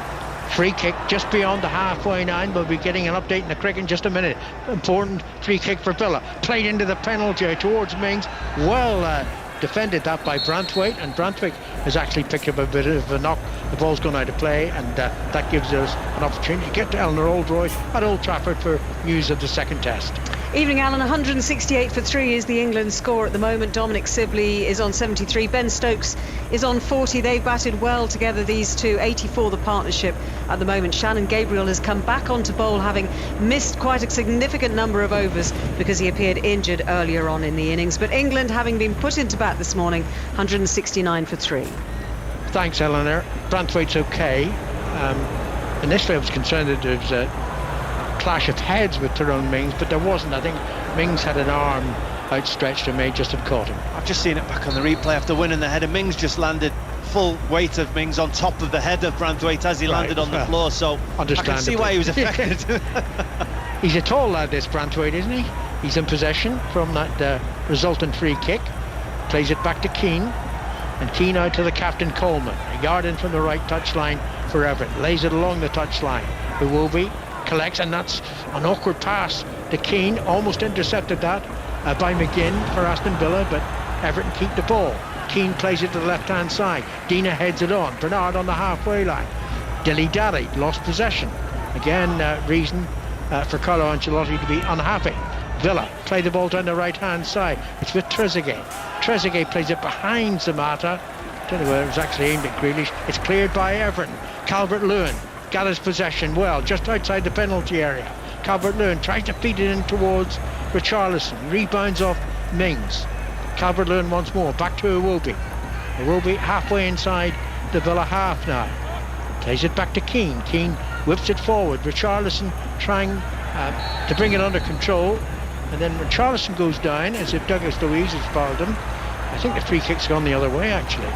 free kick just beyond the halfway line. We'll be getting an update in the cricket in just a minute. Important free kick for Villa. Played into the penalty towards Mings. Well defended that by Branthwaite, and Branthwaite has actually picked up a bit of a knock. The ball's gone out of play, and that gives us an opportunity to get to Eleanor Oldroyd at Old Trafford for news of the second test.
Evening, Alan. 168 for 3 is the England score at the moment. Dominic Sibley is on 73. Ben Stokes is on 40. They've batted well together, these two. 84 the partnership at the moment. Shannon Gabriel has come back onto bowl, having missed quite a significant number of overs because he appeared injured earlier on in the innings. But England, having been put into bat this morning, 169 for 3.
Thanks, Eleanor. Branthwaite's okay. Initially I was concerned that there was a clash of heads with Tyrone Mings, but there wasn't. I think Mings had an arm outstretched and may just have caught him.
I've just seen it back on the replay after winning the header. Mings just landed full weight of Mings on top of the head of Branthwaite as he landed on the floor, so I can see why he was affected.
He's a tall lad, this Branthwaite, isn't he? He's in possession from that resultant free kick. Plays it back to Keane, and Keane out to the captain Coleman. A yard in from the right touchline for Everton. Lays it along the touchline. Iwobi collects, and that's an awkward pass to Keane. Almost intercepted that by McGinn for Aston Villa, but Everton keep the ball. Keane plays it to the left-hand side. Dina heads it on. Bernard on the halfway line. Dilly-dally, lost possession. Again, reason for Carlo Ancelotti to be unhappy. Villa play the ball down the right-hand side. It's with Trezeguet. Trezeguet plays it behind Zamata. Don't know whether it was actually aimed at Grealish. It's cleared by Everton. Calvert-Lewin gathers possession well, just outside the penalty area. Calvert-Lewin tries to feed it in towards Richarlison. Rebounds off Mings. Calvert-Lewin once more, back to Iwobi. Iwobi halfway inside the Villa half now. Plays it back to Keane. Keane whips it forward. Richarlison trying to bring it under control. And then Richarlison goes down as if Douglas Luiz has fouled him. I think the free kick's gone the other way, actually.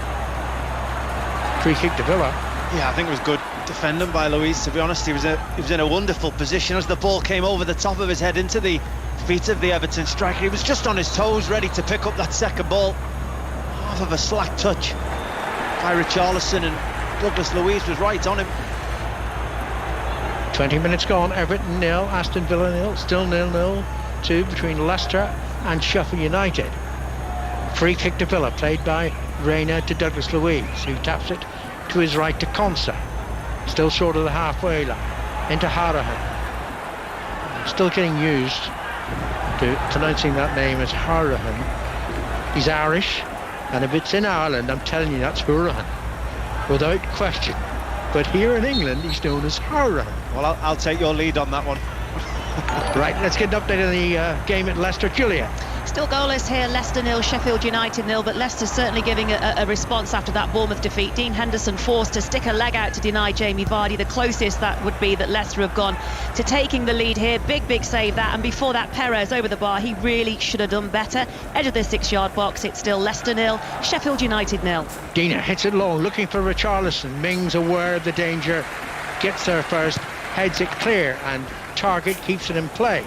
Free kick to Villa.
Yeah, I think it was good defending by Luiz, to be honest. He was in a wonderful position as the ball came over the top of his head into the feet of the Everton striker. He was just on his toes, ready to pick up that second ball. Half of a slack touch by Richarlison, and Douglas Luiz was right on him.
20 minutes gone. Everton 0, Aston Villa 0, still 0-0 between Leicester and Sheffield United. Free kick to Villa, played by Reina to Douglas Luiz, who taps it to his right to Konsa. Still short of the halfway line. Into Harahan. Still getting used to pronouncing that name as Harahan. He's Irish, and if it's in Ireland, I'm telling you, that's Hurahan, without question. But here in England, he's known as Harahan.
Well, I'll take your lead on that one.
Right, let's get an update on the game at Leicester. Julia.
Still goalless here, Leicester 0, Sheffield United 0, but Leicester certainly giving a response after that Bournemouth defeat. Dean Henderson forced to stick a leg out to deny Jamie Vardy. The closest that would be that Leicester have gone to taking the lead here. Big save that, and before that Perez over the bar. He really should have done better. Edge of the 6-yard box. It's still Leicester 0, Sheffield United 0.
Dina hits it long, looking for Richarlison. Mings, aware of the danger, gets there first, heads it clear, and Target keeps it in play.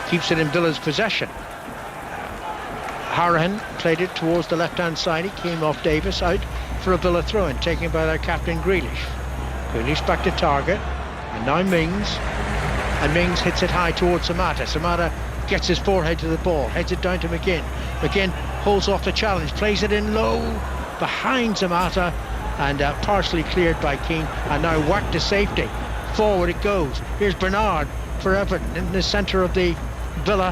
Keeps it in Villa's possession. Harahan played it towards the left-hand side. It came off Davis, out for a Villa throw-in, taken by their captain Grealish. Grealish back to Target, and now Mings and Mings hits it high towards Samata. Samata gets his forehead to the ball, heads it down to McGinn. McGinn holds off the challenge, plays it in low behind Samata, and partially cleared by Keane, and now whacked to safety. Forward it goes. Here's Bernard for Everton in the centre of the Villa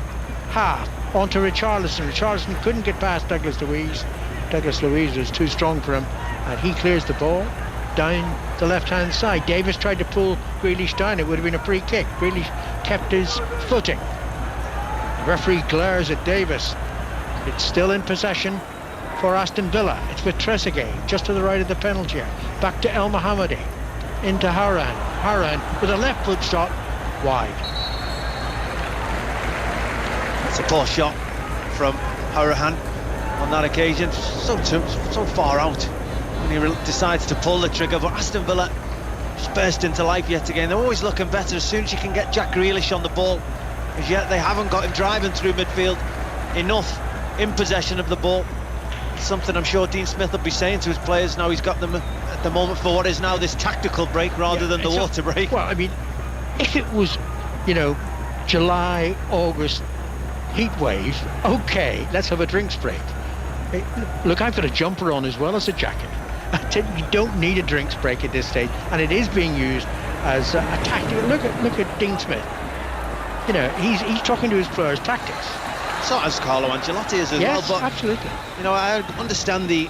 half. On to Richarlison. Richarlison couldn't get past Douglas Luiz. Douglas Luiz was too strong for him, and he clears the ball down the left-hand side. Davis tried to pull Grealish down. It would have been a free kick. Grealish kept his footing. The referee glares at Davis. It's still in possession for Aston Villa. It's with Trezeguet just to the right of the penalty area. Back to El Mohammadi. Into Haran. Haran with a left foot shot wide.
It's a poor shot from Hourihane on that occasion. So far out when he decides to pull the trigger. But Aston Villa just burst into life yet again. They're always looking better as soon as you can get Jack Grealish on the ball. As yet they haven't got him driving through midfield enough in possession of the ball. Something I'm sure Dean Smith will be saying to his players now he's got them at the moment for what is now this tactical break rather than the water break.
Well, I mean, if it was, July, August heat wave, okay, let's have a drinks break. Hey, look, I've got a jumper on as well as a jacket. You don't need a drinks break at this stage, and it is being used as a tactical. Look at Dean Smith. He's talking to his players' tactics.
So as Carlo Ancelotti is as
yes,
well, but
absolutely.
I understand the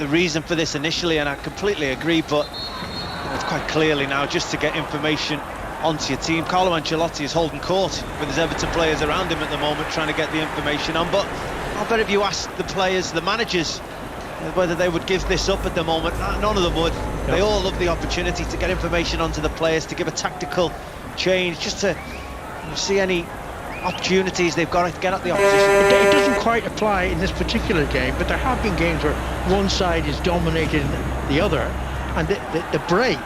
reason for this initially, and I completely agree. But it's quite clearly now just to get information onto your team. Carlo Ancelotti is holding court with his Everton players around him at the moment, trying to get the information on. But I bet if you ask the players, the managers, whether they would give this up at the moment, none of them would. No. They all love the opportunity to get information onto the players, to give a tactical change, just to see any opportunities they've got to get at the opposition.
It doesn't quite apply in this particular game, but there have been games where one side is dominating the other, and the break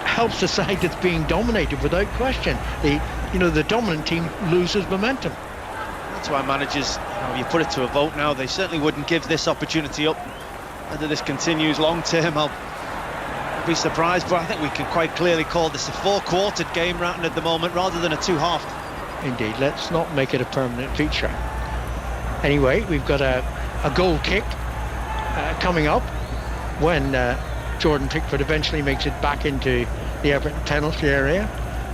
helps the side that's being dominated without question. The dominant team loses momentum.
That's why managers, you put it to a vote now, they certainly wouldn't give this opportunity up. Whether this continues long term, I'll be surprised, but I think we can quite clearly call this a four-quartered game Ratton at the moment rather than a two-half.
Indeed, let's not make it a permanent feature. Anyway, we've got a goal kick coming up when Jordan Pickford eventually makes it back into the Everton penalty area.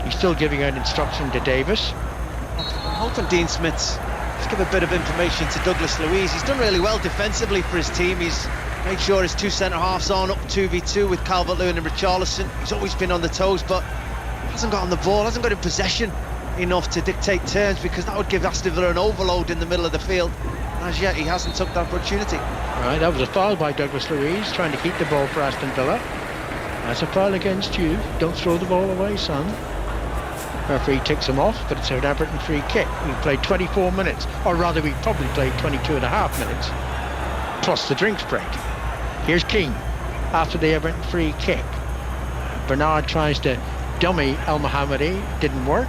He's still giving out instruction to Davis.
I'm hoping Dean Smith's just give a bit of information to Douglas Luiz. He's done really well defensively for his team. He's made sure his two centre-halves on up 2v2 with Calvert-Lewin and Richarlison. He's always been on the toes, but hasn't got on the ball, hasn't got in possession enough to dictate terms, because that would give Aston Villa an overload in the middle of the field. As yet, he hasn't took that opportunity.
Right, that was a foul by Douglas Luiz, trying to keep the ball for Aston Villa. That's a foul against you. Don't throw the ball away, son. Referee takes him off, but it's an Everton free kick. We played 24 minutes, or rather we probably played 22.5 minutes, plus the drinks break. Here's King after the Everton free kick. Bernard tries to dummy El Mohammadi, didn't work.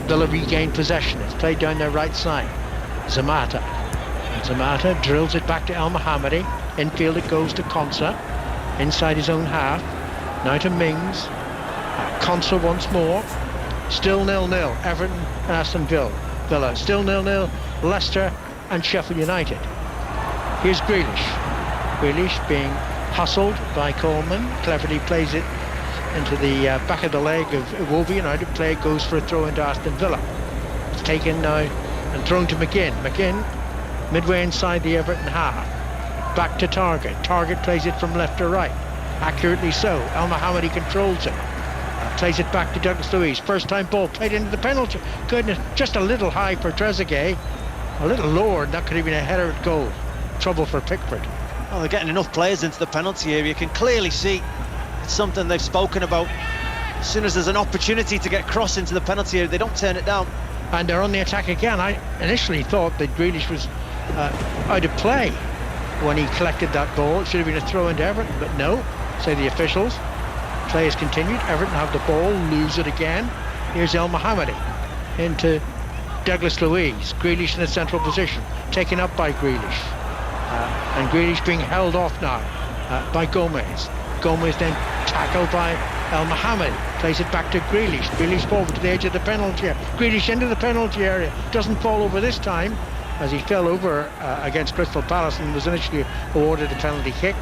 Villa regained possession. It's played down their right side. Zamata. And Zamata drills it back to El Mohammadi. Infield it goes to Konsa. Inside his own half. Now to Mings. Konsa once more. Still 0-0. Everton and Aston Villa. Still 0-0. Leicester and Sheffield United. Here's Grealish. Grealish being hustled by Coleman. Cleverly plays it into the back of the leg of Iwobi. United play goes for a throw into Aston Villa. It's taken now and thrown to McGinn. McGinn midway inside the Everton half. Back to Target. Target plays it from left to right. Accurately so. El Mohammadi controls it. Plays it back to Douglas Luiz. First time ball played into the penalty. Goodness, just a little high for Trezeguet. A little lower, and that could have been a header at goal. Trouble for Pickford.
Well, they're getting enough players into the penalty area. You can clearly see it's something they've spoken about. As soon as there's an opportunity to get cross into the penalty area, they don't turn it down.
And they're on the attack again. I initially thought that Grealish was out of play when he collected that ball. It should have been a throw into Everton, but no, say the officials. Play has continued. Everton have the ball, lose it again. Here's El Mohammadi into Douglas Luiz. Grealish in a central position, taken up by Grealish. And Grealish being held off now by Gomez. Gomez then tackled by El Mohamed plays it back to Grealish. Grealish forward to the edge of the penalty area. Grealish into the penalty area. Doesn't fall over this time, as he fell over against Crystal Palace and was initially awarded a penalty kick.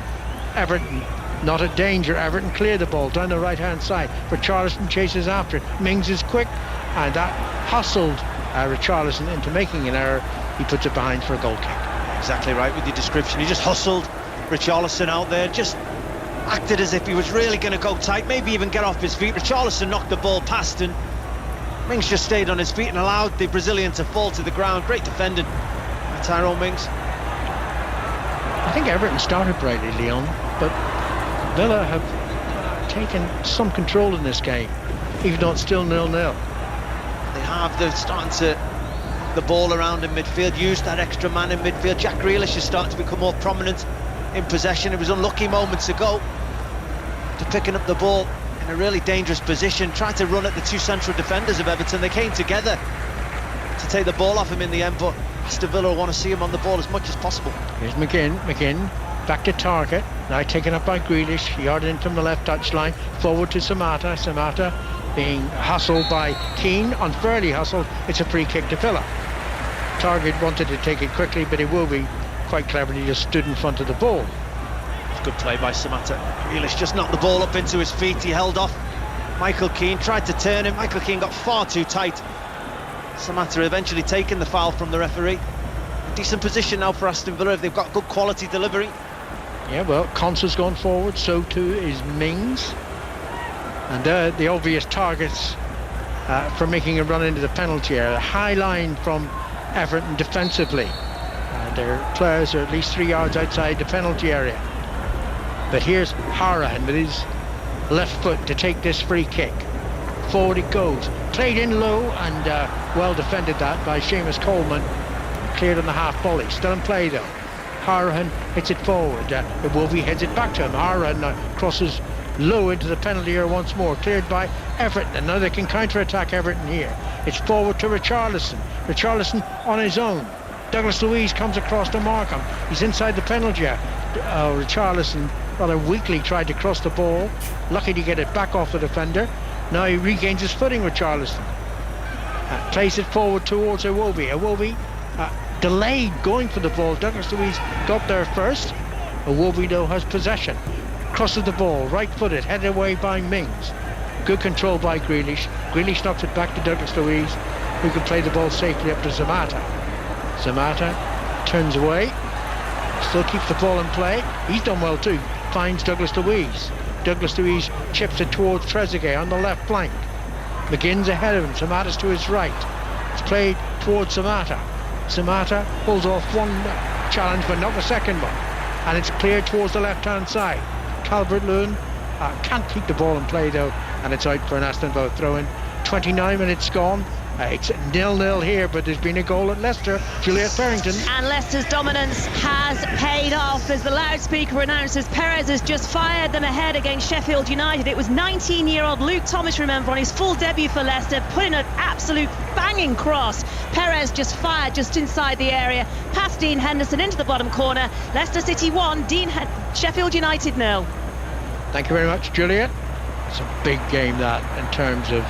Everton not a danger. Everton clear the ball down the right hand side. Richarlison chases after it. Mings is quick, and that hustled Richarlison into making an error. He puts it behind for a goal kick.
Exactly right with your description. He just hustled Richarlison out there, just acted as if he was really going to go tight, maybe even get off his feet. Richarlison knocked the ball past, and Mings just stayed on his feet and allowed the Brazilian to fall to the ground. Great defending by Tyrone Mings.
I think Everton started brightly, Leon, but Villa have taken some control in this game, even though it's still 0-0.
They have. They're starting to the ball around in midfield, use that extra man in midfield. Jack Grealish is starting to become more prominent in possession. It was unlucky moments ago to picking up the ball in a really dangerous position, tried to run at the two central defenders of Everton. They came together to take the ball off him in the end, but Aston Villa want to see him on the ball as much as possible.
Here's McGinn back to Target, now taken up by Grealish, yarded in from the left touchline, forward to Samata being hustled by Keane, unfairly hustled. It's a free kick to Villa. Target wanted to take it quickly, but Iwobi quite cleverly just stood in front of the ball.
Good play by Samata. Grealish just knocked the ball up into his feet. He held off Michael Keane, tried to turn him. Michael Keane got far too tight. Samata eventually taking the foul from the referee. A decent position now for Aston Villa if they've got good quality delivery.
Yeah, well, Konsa's gone forward, so too is Mings. And the obvious targets for making a run into the penalty area. High line from Everton defensively. Their players are at least 3 yards outside the penalty area. But here's Harahan with his left foot to take this free kick. Forward it goes. Played in low and well defended that by Seamus Coleman. Cleared on the half volley. Still in play though. Harahan hits it forward. Iwobi heads it back to him. Harahan crosses low into the penalty area once more. Cleared by Everton. And now they can counter-attack Everton here. It's forward to Richarlison. Richarlison on his own. Douglas Luiz comes across to mark him. He's inside the penalty area. Richarlison rather weakly tried to cross the ball. Lucky to get it back off the defender. Now he regains his footing, Richarlison. Plays it forward towards Iwobi. Iwobi delayed going for the ball. Douglas Luiz got there first. Iwobi though has possession. Crosses the ball, right-footed, headed away by Mings. Good control by Grealish. Grealish knocks it back to Douglas Luiz, who can play the ball safely up to Zamata. Zamata turns away, still keeps the ball in play. He's done well too. Finds Douglas Luiz. Douglas Luiz chips it towards Trezeguet on the left flank. McGinn's ahead of him. Samata's to his right. It's played towards Samata. Samata pulls off one challenge but not the second one. And it's cleared towards the left-hand side. Calvert-Lewin can't keep the ball in play though, and it's out for an Aston Villa throw-in. 29 minutes gone. It's 0-0 here, but there's been a goal at Leicester. Juliet Farrington.
And Leicester's dominance has paid off as the loudspeaker announces Perez has just fired them ahead against Sheffield United. It was 19-year-old Luke Thomas, remember, on his full debut for Leicester, putting an absolute banging cross. Perez just fired just inside the area, past Dean Henderson into the bottom corner. Leicester City 1, Sheffield United 0.
Thank you very much, Juliet. It's a big game that, in terms of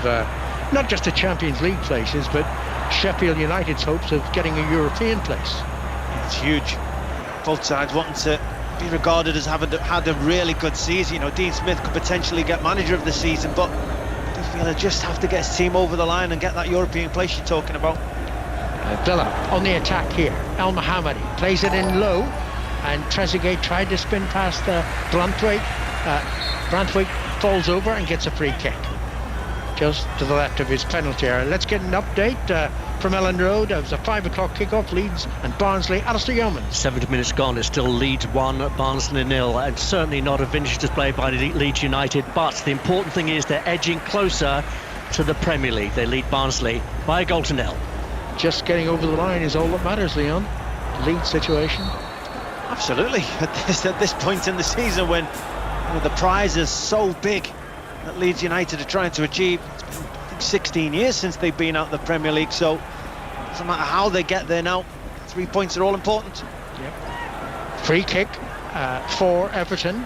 not just the Champions League places, but Sheffield United's hopes of getting a European place.
It's huge. Both sides wanting to be regarded as having had a really good season. You know, Dean Smith could potentially get manager of the season, but I feel they just have to get his team over the line and get that European place you're talking about.
Villa on the attack here. El Mohammadi plays it in low, and Trezeguet tried to spin past Branthwaite. Branthwaite falls over and gets a free kick just to the left of his penalty area. Let's get an update from Ellen Road. It was a 5 o'clock kickoff. Leeds and Barnsley. Alistair Yeomans.
70 minutes gone. It's still Leeds 1, Barnsley 0, and certainly not a vintage display by Leeds United, but the important thing is they're edging closer to the Premier League. They lead Barnsley by a goal to 0.
Just getting over the line is all that matters, Leon. Leeds situation.
Absolutely. At this point in the season, when the prize is so big that Leeds United are trying to achieve. It's been, I think, 16 years since they've been out of the Premier League, so it doesn't matter how they get there now. 3 points are all important.
Yep. Free kick for Everton.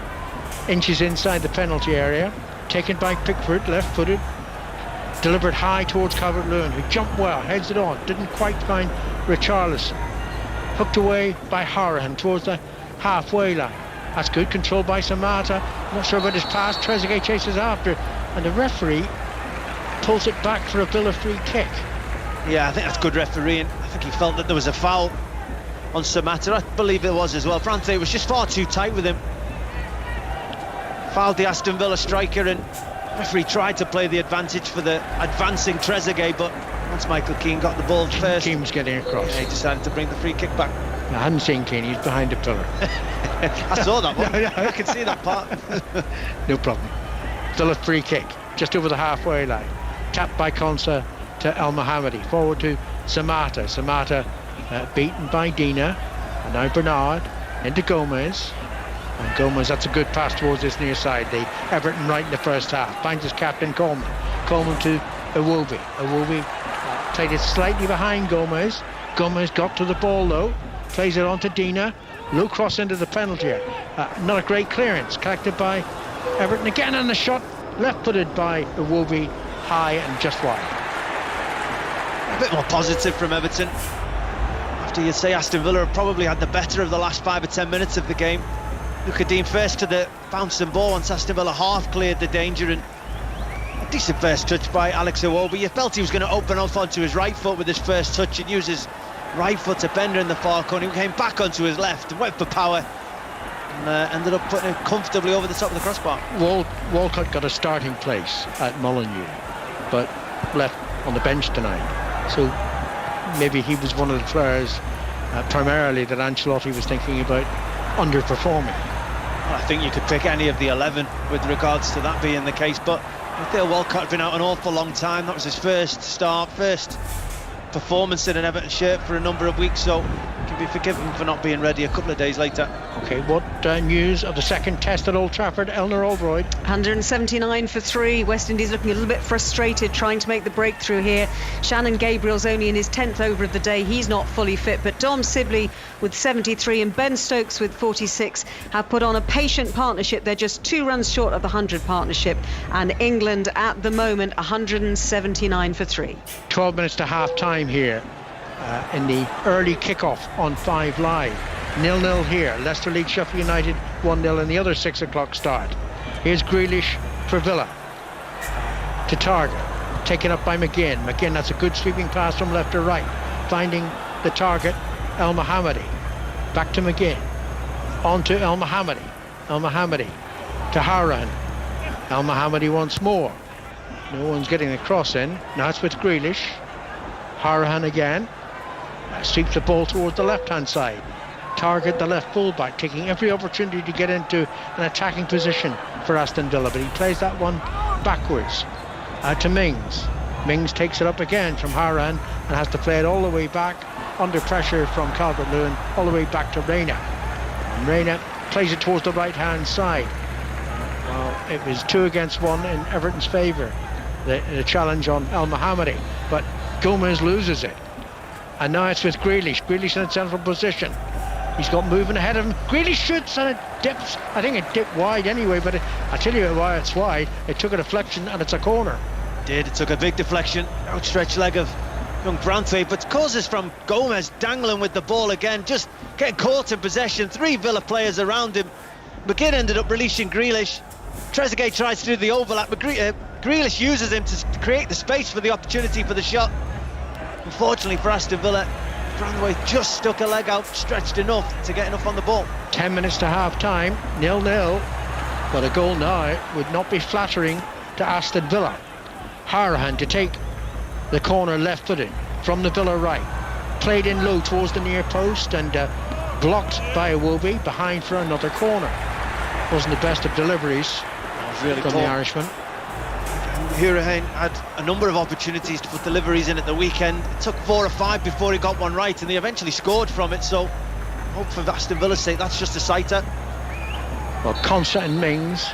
Inches inside the penalty area. taken by Pickford, left-footed, delivered high towards Calvert-Lewin, who jumped well, heads it on, didn't quite find Richarlison. Hooked away by Hourihane towards the halfway line. That's good, controlled by Samata. Not sure about his pass. Trezeguet chases after, and the referee pulls it back for a Villa free kick.
Yeah, I think that's good refereeing. I think he felt that there was a foul on Samata. I believe it was as well. Branthwaite was just far too tight with him. Fouled the Aston Villa striker, and the referee tried to play the advantage for the advancing Trezeguet, but once Michael Keane got the ball first,
Keane was getting across.
Yeah, he decided to bring the free kick back.
I hadn't seen Keane, he's behind a pillar.
I saw that one. I can see that part.
No problem. Still a free kick, just over the halfway line. Tapped by Konsa to El Mohammadi. Forward to Samata. Samata beaten by Dina. And now Bernard into Gomez. And Gomez, that's a good pass towards this near side. The Everton right in the first half. Finds his captain Coleman. Coleman to Iwobi. Iwobi played it slightly behind Gomez. Gomez got to the ball though. Plays it on to Dina. Low cross into the penalty area. Not a great clearance. Collected by Everton again, and the shot left-footed by Iwobi, high and just wide.
A bit more positive from Everton. After you'd say Aston Villa have probably had the better of the last 5 or 10 minutes of the game. Luca Dean first to the bouncing ball once Aston Villa half cleared the danger, and a decent first touch by Alex Iwobi. You felt he was going to open off onto his right foot with his first touch and use his right foot to bender in the far corner. He came back onto his left, went for power, and ended up putting it comfortably over the top of the crossbar.
Walcott got a starting place at Molineux, but left on the bench tonight. So maybe he was one of the players primarily that Ancelotti was thinking about underperforming.
Well, I think you could pick any of the 11 with regards to that being the case, but Theo Walcott had been out an awful long time. That was his first performance in an Everton shirt for a number of weeks, so can be forgiven for not being ready a couple of days later.
Okay, what news of the second test at Old Trafford? Eleanor Oldroyd.
179 for 3. West Indies looking a little bit frustrated, trying to make the breakthrough here. Shannon Gabriel's only in his 10th over of the day. He's not fully fit, but Dom Sibley with 73 and Ben Stokes with 46 have put on a patient partnership. They're just 2 runs short of the 100 partnership, and England at the moment 179 for 3.
12 minutes to half time here in the early kickoff on 5 Live. 0-0 here. Leicester lead Sheffield United 1-0 in the other 6 o'clock start. Here's Grealish for Villa to Targett, taken up by McGinn. McGinn, that's a good sweeping pass from left to right, finding the target El Mohammadi. Back to McGinn, on to El Mohammadi. El Mohammadi to Hourihane. El Mohammadi once more. No one's getting the cross in. Now it's with Grealish. Hourihane again. Sweeps the ball towards the left-hand side. Targett, the left fullback, taking every opportunity to get into an attacking position for Aston Villa, but he plays that one backwards to Mings. Mings takes it up again from Hourihane and has to play it all the way back under pressure from Calvert-Lewin, all the way back to Reina. And Reina plays it towards the right-hand side. Well, it was 2 against 1 in Everton's favour, the challenge on El Mohammadi, but Gomez loses it. And now it's with Grealish. Grealish in a central position. He's got moving ahead of him. Grealish shoots and it dips. I think it dipped wide anyway, but I tell you why it's wide. It took a deflection and it's a corner.
It took a big deflection. Outstretched leg of young Branthwaite, but causes from Gomez dangling with the ball again, just getting caught in possession. 3 Villa players around him. McGinn ended up releasing Grealish. Trezeguet tries to do the overlap, but Grealish uses him to create the space for the opportunity for the shot. Unfortunately for Aston Villa, Branthwaite just stuck a leg out, stretched enough to get enough on the ball.
10 minutes to half time, 0-0. But a goal now would not be flattering to Aston Villa. Hourihane to take the corner left-footed from the Villa right. Played in low towards the near post and blocked by Iwobi, behind for another corner. Wasn't the best of deliveries
really
from the Irishman.
Hourihane had a number of opportunities to put deliveries in at the weekend. It took 4 or 5 before he got one right, and they eventually scored from it, so hope for Aston Villa's sake that's just a sighter.
Well, Konsa and Mings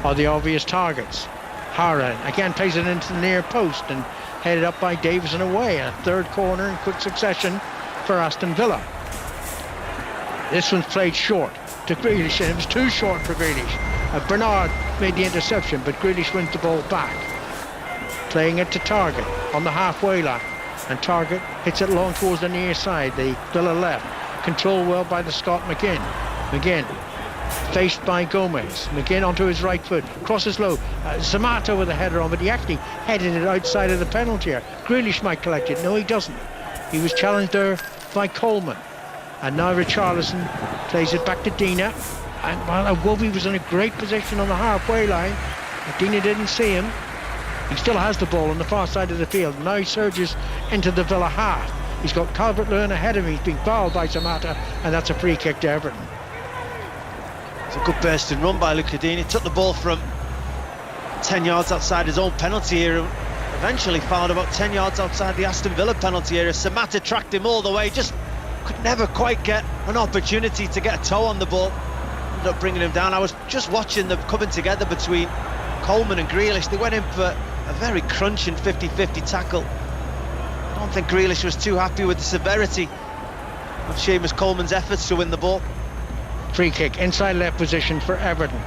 are the obvious targets. Hourihane again plays it into the near post and headed up by Davison away. A 3rd corner in quick succession for Aston Villa. This one's played short to Grealish, and it was too short for Grealish. Bernard made the interception, but Grealish wins the ball back. Playing it to Targett on the halfway line. And Targett hits it long towards the near side, the Villa left. Controlled well by the Scot McGinn. McGinn faced by Gomez. McGinn onto his right foot, crosses low. Samatta with a header on, but he actually headed it outside of the penalty area. Grealish might collect it. No, he doesn't. He was challenged there by Coleman. And now Richarlison plays it back to Dina. And while Iwobi was in a great position on the halfway line, Dina didn't see him. He still has the ball on the far side of the field. Now he surges into the Villa half. He's got Calvert-Lewin ahead of him. He's being fouled by Samatta, and that's a free kick to Everton.
It's a good burst and run by Luca Dini. He took the ball from 10 yards outside his own penalty area. Eventually fouled about 10 yards outside the Aston Villa penalty area. Samatta tracked him all the way. Just could never quite get an opportunity to get a toe on the ball. Ended up bringing him down. I was just watching them coming together between Coleman and Grealish. They went in for a very crunching 50-50 tackle. I don't think Grealish was too happy with the severity of Seamus Coleman's efforts to win the ball.
Free kick, inside left position for Everton.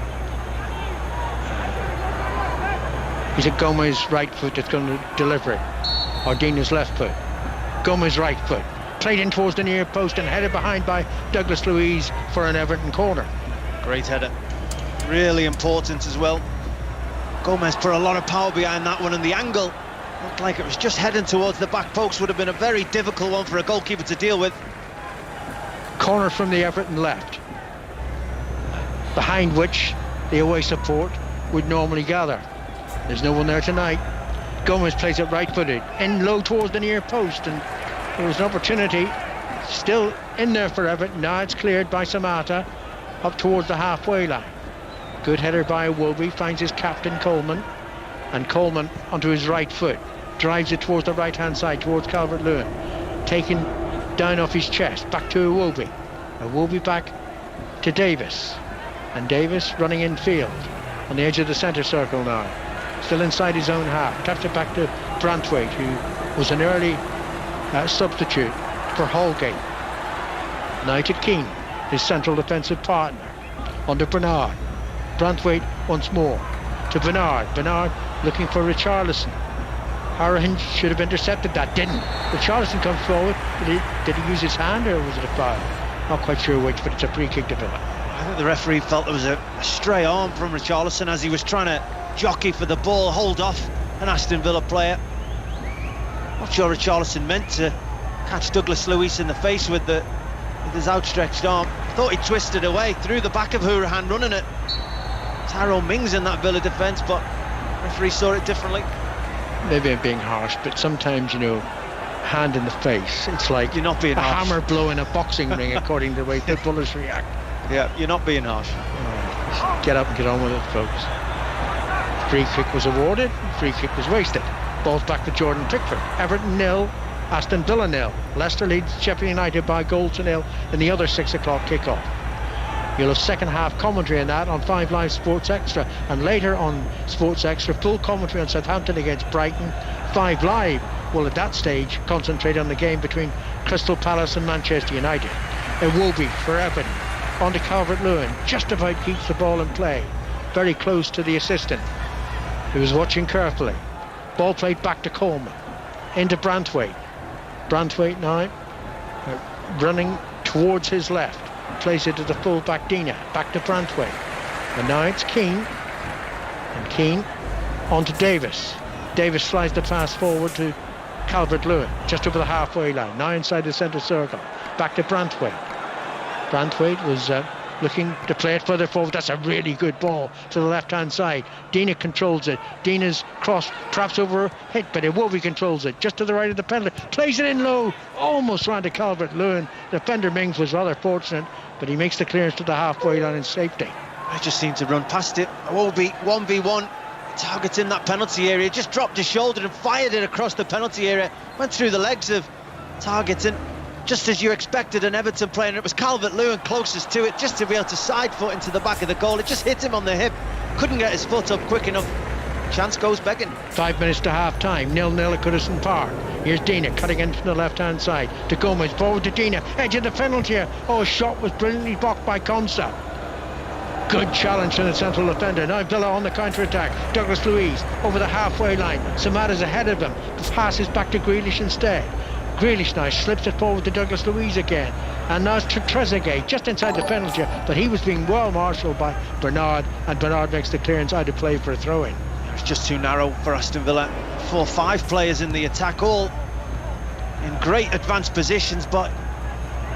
Is it Gomez right foot that's going to deliver it? Or Dina's left foot? Gomez right foot. Played in towards the near post and headed behind by Douglas Luiz for an Everton corner.
Great header. Really important as well. Gomez put a lot of power behind that one, and the angle looked like it was just heading towards the back post. Would have been a very difficult one for a goalkeeper to deal with.
Corner from the Everton left, behind which the away support would normally gather. There's no one there tonight. Gomez plays it right-footed, in low towards the near post, and there was an opportunity still in there for Everton. Now it's cleared by Samatta up towards the halfway line. Good header by Iwobi, finds his captain Coleman, and Coleman onto his right foot, drives it towards the right-hand side, towards Calvert-Lewin, taken down off his chest, back to Iwobi. Iwobi back to Davis, and Davis running in field on the edge of the centre circle now, still inside his own half. Taps it back to Branthwaite, who was an early substitute for Holgate. Now to Keane, his central defensive partner, under Bernard. Branthwaite once more to Bernard. Bernard looking for Richarlison. Hourihane should have intercepted that, didn't. Richarlison comes forward. Did he use his hand, or was it a foul? Not quite sure which, but it's a free kick to Villa.
I think the referee felt there was a stray arm from Richarlison as he was trying to jockey for the ball, hold off an Aston Villa player. Not sure Richarlison meant to catch Douglas Luiz in the face with his outstretched arm. Thought he twisted away through the back of Hourihane, running it. Tyrone Mings in that Villa defence, but referee saw it differently.
Maybe I'm being harsh, but sometimes, hand in the face, it's like
you're not being
a
harsh.
Hammer blow in a boxing ring, according to the way footballers react.
Yeah, you're not being harsh.
Get up and get on with it, folks. Free kick was awarded, free kick was wasted. Ball's back to Jordan Pickford. Everton 0, Aston Villa 0. Leicester leads Sheffield United by a goal to 0 in the other 6 o'clock kickoff. You'll have second half commentary on that on 5 Live Sports Extra, and later on Sports Extra full commentary on Southampton against Brighton. 5 Live will at that stage concentrate on the game between Crystal Palace and Manchester United. Iwobi for Everton, on to Calvert-Lewin, just about keeps the ball in play, very close to the assistant, who was watching carefully. Ball played back to Coleman, into Branthwaite. Branthwaite now running towards his left, plays it to the full-back Dina, back to Branthwaite, and now it's Keane, and Keane on to Davis. Davis slides the pass forward to Calvert-Lewin, just over the halfway line, now inside the centre circle, back to Branthwaite. Branthwaite was looking to play it further forward. That's a really good ball to the left-hand side. Dina controls it. Dina's cross, perhaps over hit, but Iwobi controls it just to the right of the penalty. Plays it in low, almost round to Calvert-Lewin. Defender Mings was rather fortunate, but he makes the clearance to the halfway line in safety.
I just seemed to run past it. Iwobi 1v1, targeting that penalty area. Just dropped his shoulder and fired it across the penalty area. Went through the legs of targeting, just as you expected an Everton player, and it was Calvert-Lewin closest to it, just to be able to side foot into the back of the goal. It just hit him on the hip, couldn't get his foot up quick enough. Chance goes begging.
5 minutes to half time, 0-0 at Goodison Park. Here's Dina cutting in from the left hand side to Gomez, forward to Dina, edge of the penalty here. Oh, shot was brilliantly blocked by Konsa. Good challenge from the central defender. Now Villa on the counter-attack. Douglas Luiz over the halfway line. Samata's ahead of him. The pass is back to Grealish instead. Grealish now slips it forward to Douglas Luiz again. And now to Trezeguet, just inside the penalty, but he was being well marshalled by Bernard, and Bernard makes the clearance out of play for a throw-in.
It was just too narrow for Aston Villa. 4-5 players in the attack, all in great advanced positions, but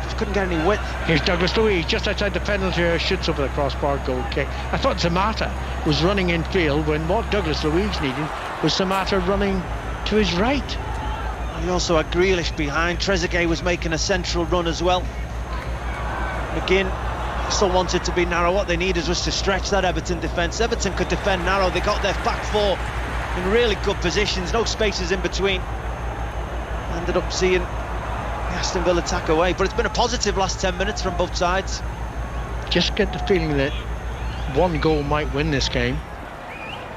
just couldn't get any width.
Here's Douglas Luiz just outside the penalty area, shoots over the crossbar, goal kick. I thought Samata was running in field when what Douglas Luiz needed was Samata running to his right.
He also had Grealish behind. Trezeguet was making a central run as well. McGinn still wanted to be narrow. What they needed was to stretch that Everton defence. Everton could defend narrow. They got their back four in really good positions, no spaces in between. Ended up seeing the Aston Villa attack away, but it's been a positive last 10 minutes from both sides.
Just get the feeling that one goal might win this game,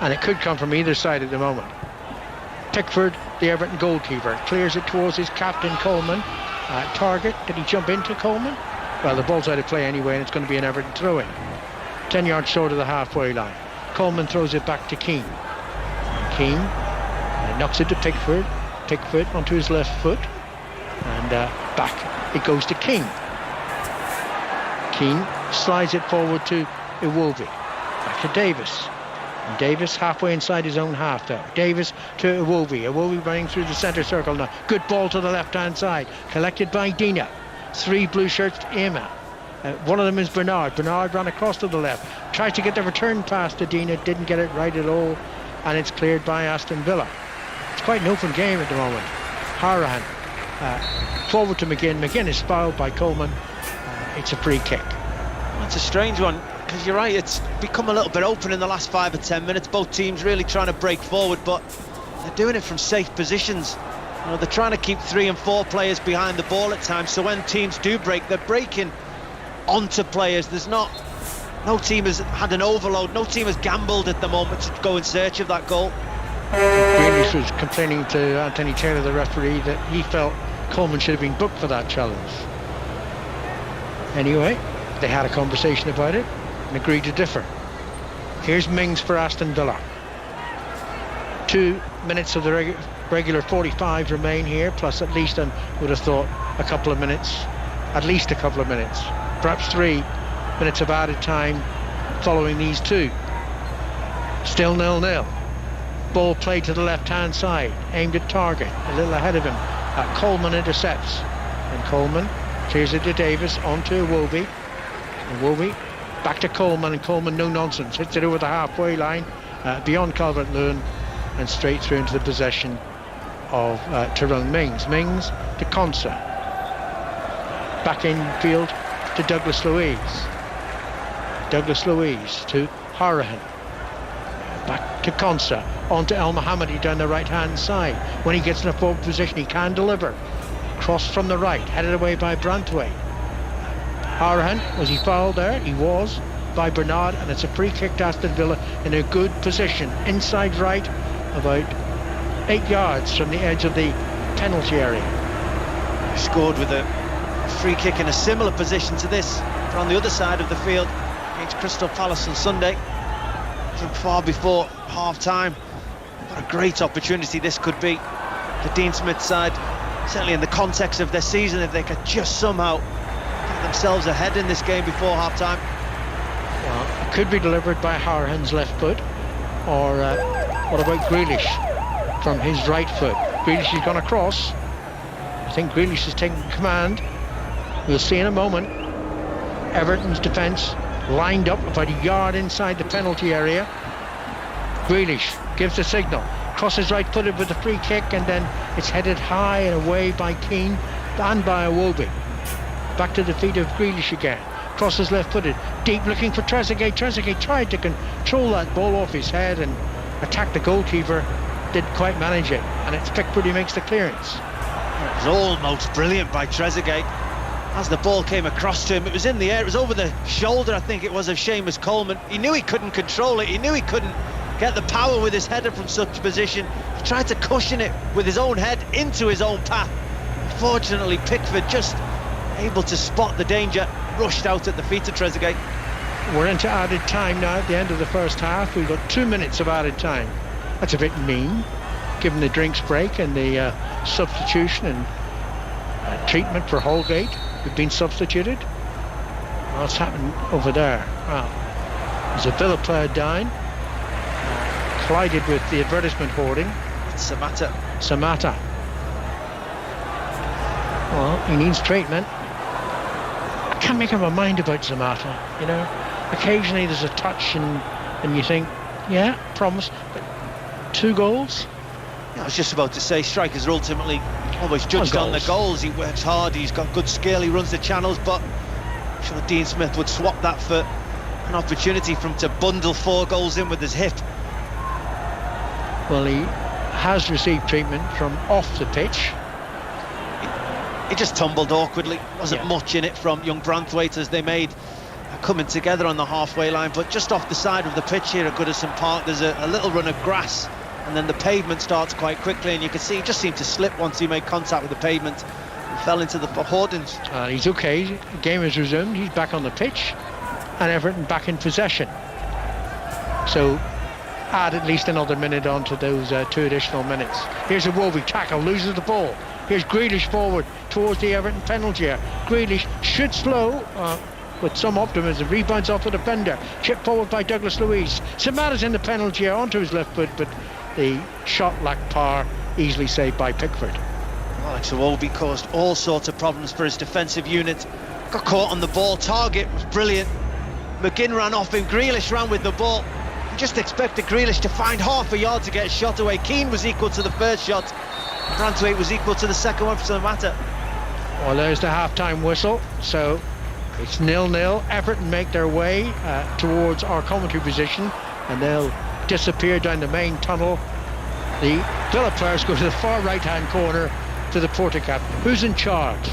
and it could come from either side at the moment. Pickford, the Everton goalkeeper, clears it towards his captain Coleman. Target, did he jump into Coleman? Well, the ball's out of play anyway, and it's going to be an Everton throw-in. 10 yards short of the halfway line. Coleman throws it back to Keane. Keane knocks it to Pickford. Pickford onto his left foot, and back it goes to Keane. Keane slides it forward to Iwobi. Back to Davis. And Davis halfway inside his own half though. Davis to Iwobi. Iwobi running through the centre circle now. Good ball to the left-hand side. Collected by Dina. 3 blue shirts to Ema. One of them is Bernard. Bernard ran across to the left. Tries to get the return pass to Dina. Didn't get it right at all. And it's cleared by Aston Villa. It's quite an open game at the moment. Harahan forward to McGinn. McGinn is fouled by Coleman. It's a free kick.
That's a strange one, because you're right, it's become a little bit open in the last 5 or 10 minutes. Both teams really trying to break forward, but they're doing it from safe positions. You know, they're trying to keep 3 and 4 players behind the ball at times, so when teams do break, they're breaking onto players. No team has had an overload, no team has gambled at the moment to go in search of that goal.
Grealish was complaining to Anthony Taylor, the referee, that he felt Coleman should have been booked for that challenge. Anyway, they had a conversation about it and agreed to differ. Here's Mings for Aston Villa. 2 minutes of the regular 45 remain here, plus at least, I would have thought, a couple of minutes, at least a couple of minutes, perhaps 3 minutes of added time following these two. Still 0-0. Ball played to the left-hand side, aimed at target, a little ahead of him. Coleman intercepts, and Coleman clears it to Davis, onto Iwobi. Iwobi back to Coleman, and Coleman, no nonsense, hits it over the halfway line, beyond Calvert-Lewin, and straight through into the possession of Tyrone Mings. Mings to Konsa. Back in field to Douglas Luiz. Douglas Luiz to Harahan. Back to Konsa, on to El Mohammadi down the right-hand side. When he gets in a forward position, he can deliver. Cross from the right, headed away by Brantway. Harahan, was he fouled there? He was, by Bernard, and it's a free kick to Aston Villa in a good position. Inside right, about 8 yards from the edge of the penalty area.
He scored with a free kick in a similar position to this, on the other side of the field, against Crystal Palace on Sunday. Far before half-time. What a great opportunity this could be for Dean Smith's side, certainly in the context of their season, if they could just somehow get themselves ahead in this game before half-time.
Well, it could be delivered by Harahan's left foot, or what about Grealish from his right foot? Grealish has gone across. I think Grealish has taken command. We'll see in a moment. Everton's defence lined up about a yard inside the penalty area. Grealish gives the signal, crosses right-footed with a free kick, and then it's headed high and away by Keane and by Iwobi. Back to the feet of Grealish again, crosses left-footed, deep looking for Trezeguet. Trezeguet tried to control that ball off his head and attack the goalkeeper, didn't quite manage it, and it's Pickford who makes the clearance.
It was almost brilliant by Trezeguet. As the ball came across to him, it was in the air, it was over the shoulder, I think it was, of Seamus Coleman. He knew he couldn't control it, he knew he couldn't get the power with his header from such a position. He tried to cushion it with his own head into his own path. Fortunately, Pickford just able to spot the danger, rushed out at the feet of Trezeguet.
we're into added time now at the end of the first half. We've got 2 minutes of added time. That's a bit mean, given the drinks break and the substitution and treatment for Holgate who've been substituted. What's happened over there? Well, there's a Villa player down, collided with the advertisement hoarding.
It's Samatta.
Well, he needs treatment. I can't make up my mind about Samatta, you know. Occasionally there's a touch and you think, yeah, promise, but 2 goals?
Yeah, I was just about to say, strikers are ultimately always judged on the goals. He works hard, he's got good skill, he runs the channels, but I'm sure Dean Smith would swap that for an opportunity for him to bundle 4 goals in with his hip.
Well, he has received treatment from off the pitch.
He just tumbled awkwardly. Wasn't much in it from young Branthwaite as they made coming together on the halfway line, but just off the side of the pitch here at Goodison Park there's a little run of grass, and then the pavement starts quite quickly, and you can see he just seemed to slip once he made contact with the pavement and fell into the hoardings.
He's okay. The game has resumed. He's back on the pitch, and Everton back in possession. So add at least another minute onto those 2 additional minutes. Here's a Warwick tackle, loses the ball. Here's Grealish forward towards the Everton penalty area. Grealish should slow with some optimism. Rebounds off the defender. Chip forward by Douglas Luiz. Samatta's in the penalty area onto his left foot, but the shot lacked power, easily saved by Pickford.
Alex Iwobi caused all sorts of problems for his defensive unit. Got caught on the ball. Target was brilliant. McGinn ran off him. Grealish ran with the ball. You just expected Grealish to find half a yard to get a shot away. Keane was equal to the first shot. Branthwaite was equal to the second one for Samatta.
Well, there's the half-time whistle, so it's 0-0. Everton make their way towards our commentary position, and they'll disappear down the main tunnel. The Villa players go to the far right-hand corner to the Porticap. Who's in charge?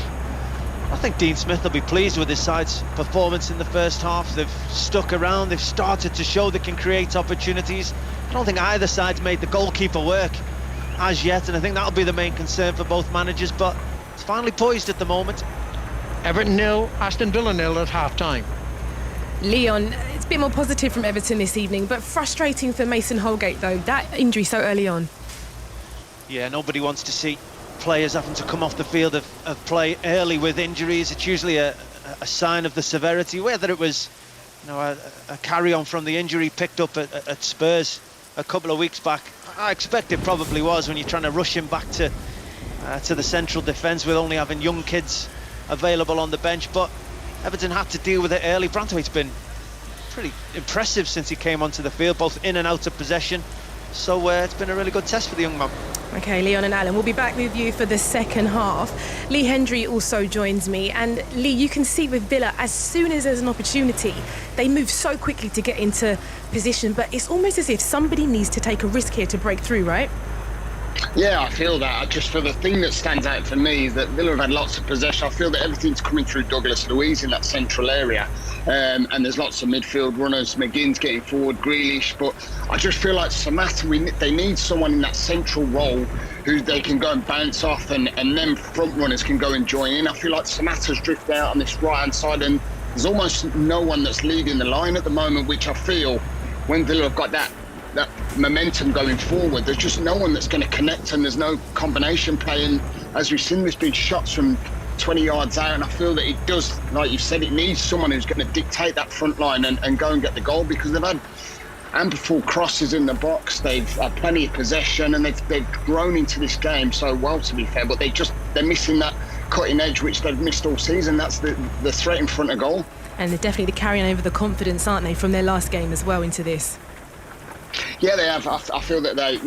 I think Dean Smith will be pleased with his side's performance in the first half. They've stuck around, they've started to show they can create opportunities. I don't think either side's made the goalkeeper work as yet, and I think that'll be the main concern for both managers, but it's finally poised at the moment.
Everton 0, Aston Villa 0 at half-time.
Leon, it's a bit more positive from Everton this evening, but frustrating for Mason Holgate though, that injury so early on.
Yeah, nobody wants to see players having to come off the field of play early with injuries. It's usually a sign of the severity, whether it was a carry-on from the injury picked up at Spurs a couple of weeks back. I expect it probably was, when you're trying to rush him back to the central defence with only having young kids available on the bench, but Everton had to deal with it early. Branthwaite's been pretty impressive since he came onto the field, both in and out of possession, so it's been a really good test for the young man.
Okay, Leon and Alan, we'll be back with you for the second half. Lee Hendry also joins me, and Lee, you can see with Villa, as soon as there's an opportunity, they move so quickly to get into position, but it's almost as if somebody needs to take a risk here to break through, right?
Yeah, I feel that. Just for the thing that stands out for me is that Villa have had lots of possession. I feel that everything's coming through Douglas Luiz in that central area. And there's lots of midfield runners. McGinn's getting forward, Grealish. But I just feel like Samatta, they need someone in that central role who they can go and bounce off, and them front runners can go and join in. I feel like Samatta's drifted out on this right-hand side, and there's almost no one that's leading the line at the moment, which I feel when Villa have got that momentum going forward, there's just no one that's going to connect, and there's no combination play. And as we've seen, there's been shots from 20 yards out, and I feel that it does, like you've said, it needs someone who's going to dictate that front line and go and get the goal, because they've had ample crosses in the box, they've had plenty of possession, and they've grown into this game so well, to be fair, but they're missing that cutting edge which they've missed all season. That's the threat in front of goal.
And they're definitely carrying over the confidence, aren't they, from their last game as well into this?
Yeah, they have. I feel that they,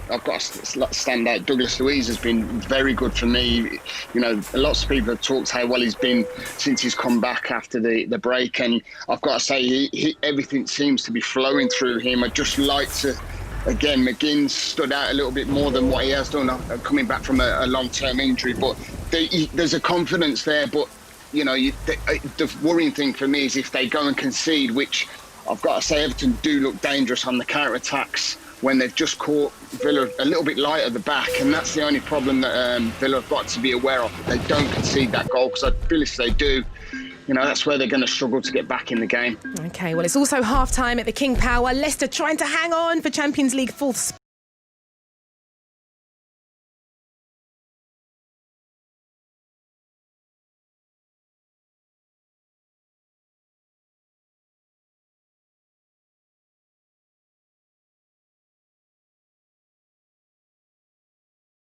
I've got to stand out. Douglas Luiz has been very good for me. Lots of people have talked how well he's been since he's come back after the break, and I've got to say, everything seems to be flowing through him. I'd just like to, again, McGinn stood out a little bit more than what he has done coming back from a long-term injury, but there's a confidence there. But the worrying thing for me is if they go and concede, which I've got to say, Everton do look dangerous on the counter-attacks when they've just caught Villa a little bit light at the back, and that's the only problem that Villa have got to be aware of. They don't concede that goal, because I feel if they do, that's where they're going to struggle to get back in the game.
Okay, well, it's also half-time at the King Power. Leicester trying to hang on for Champions League fourth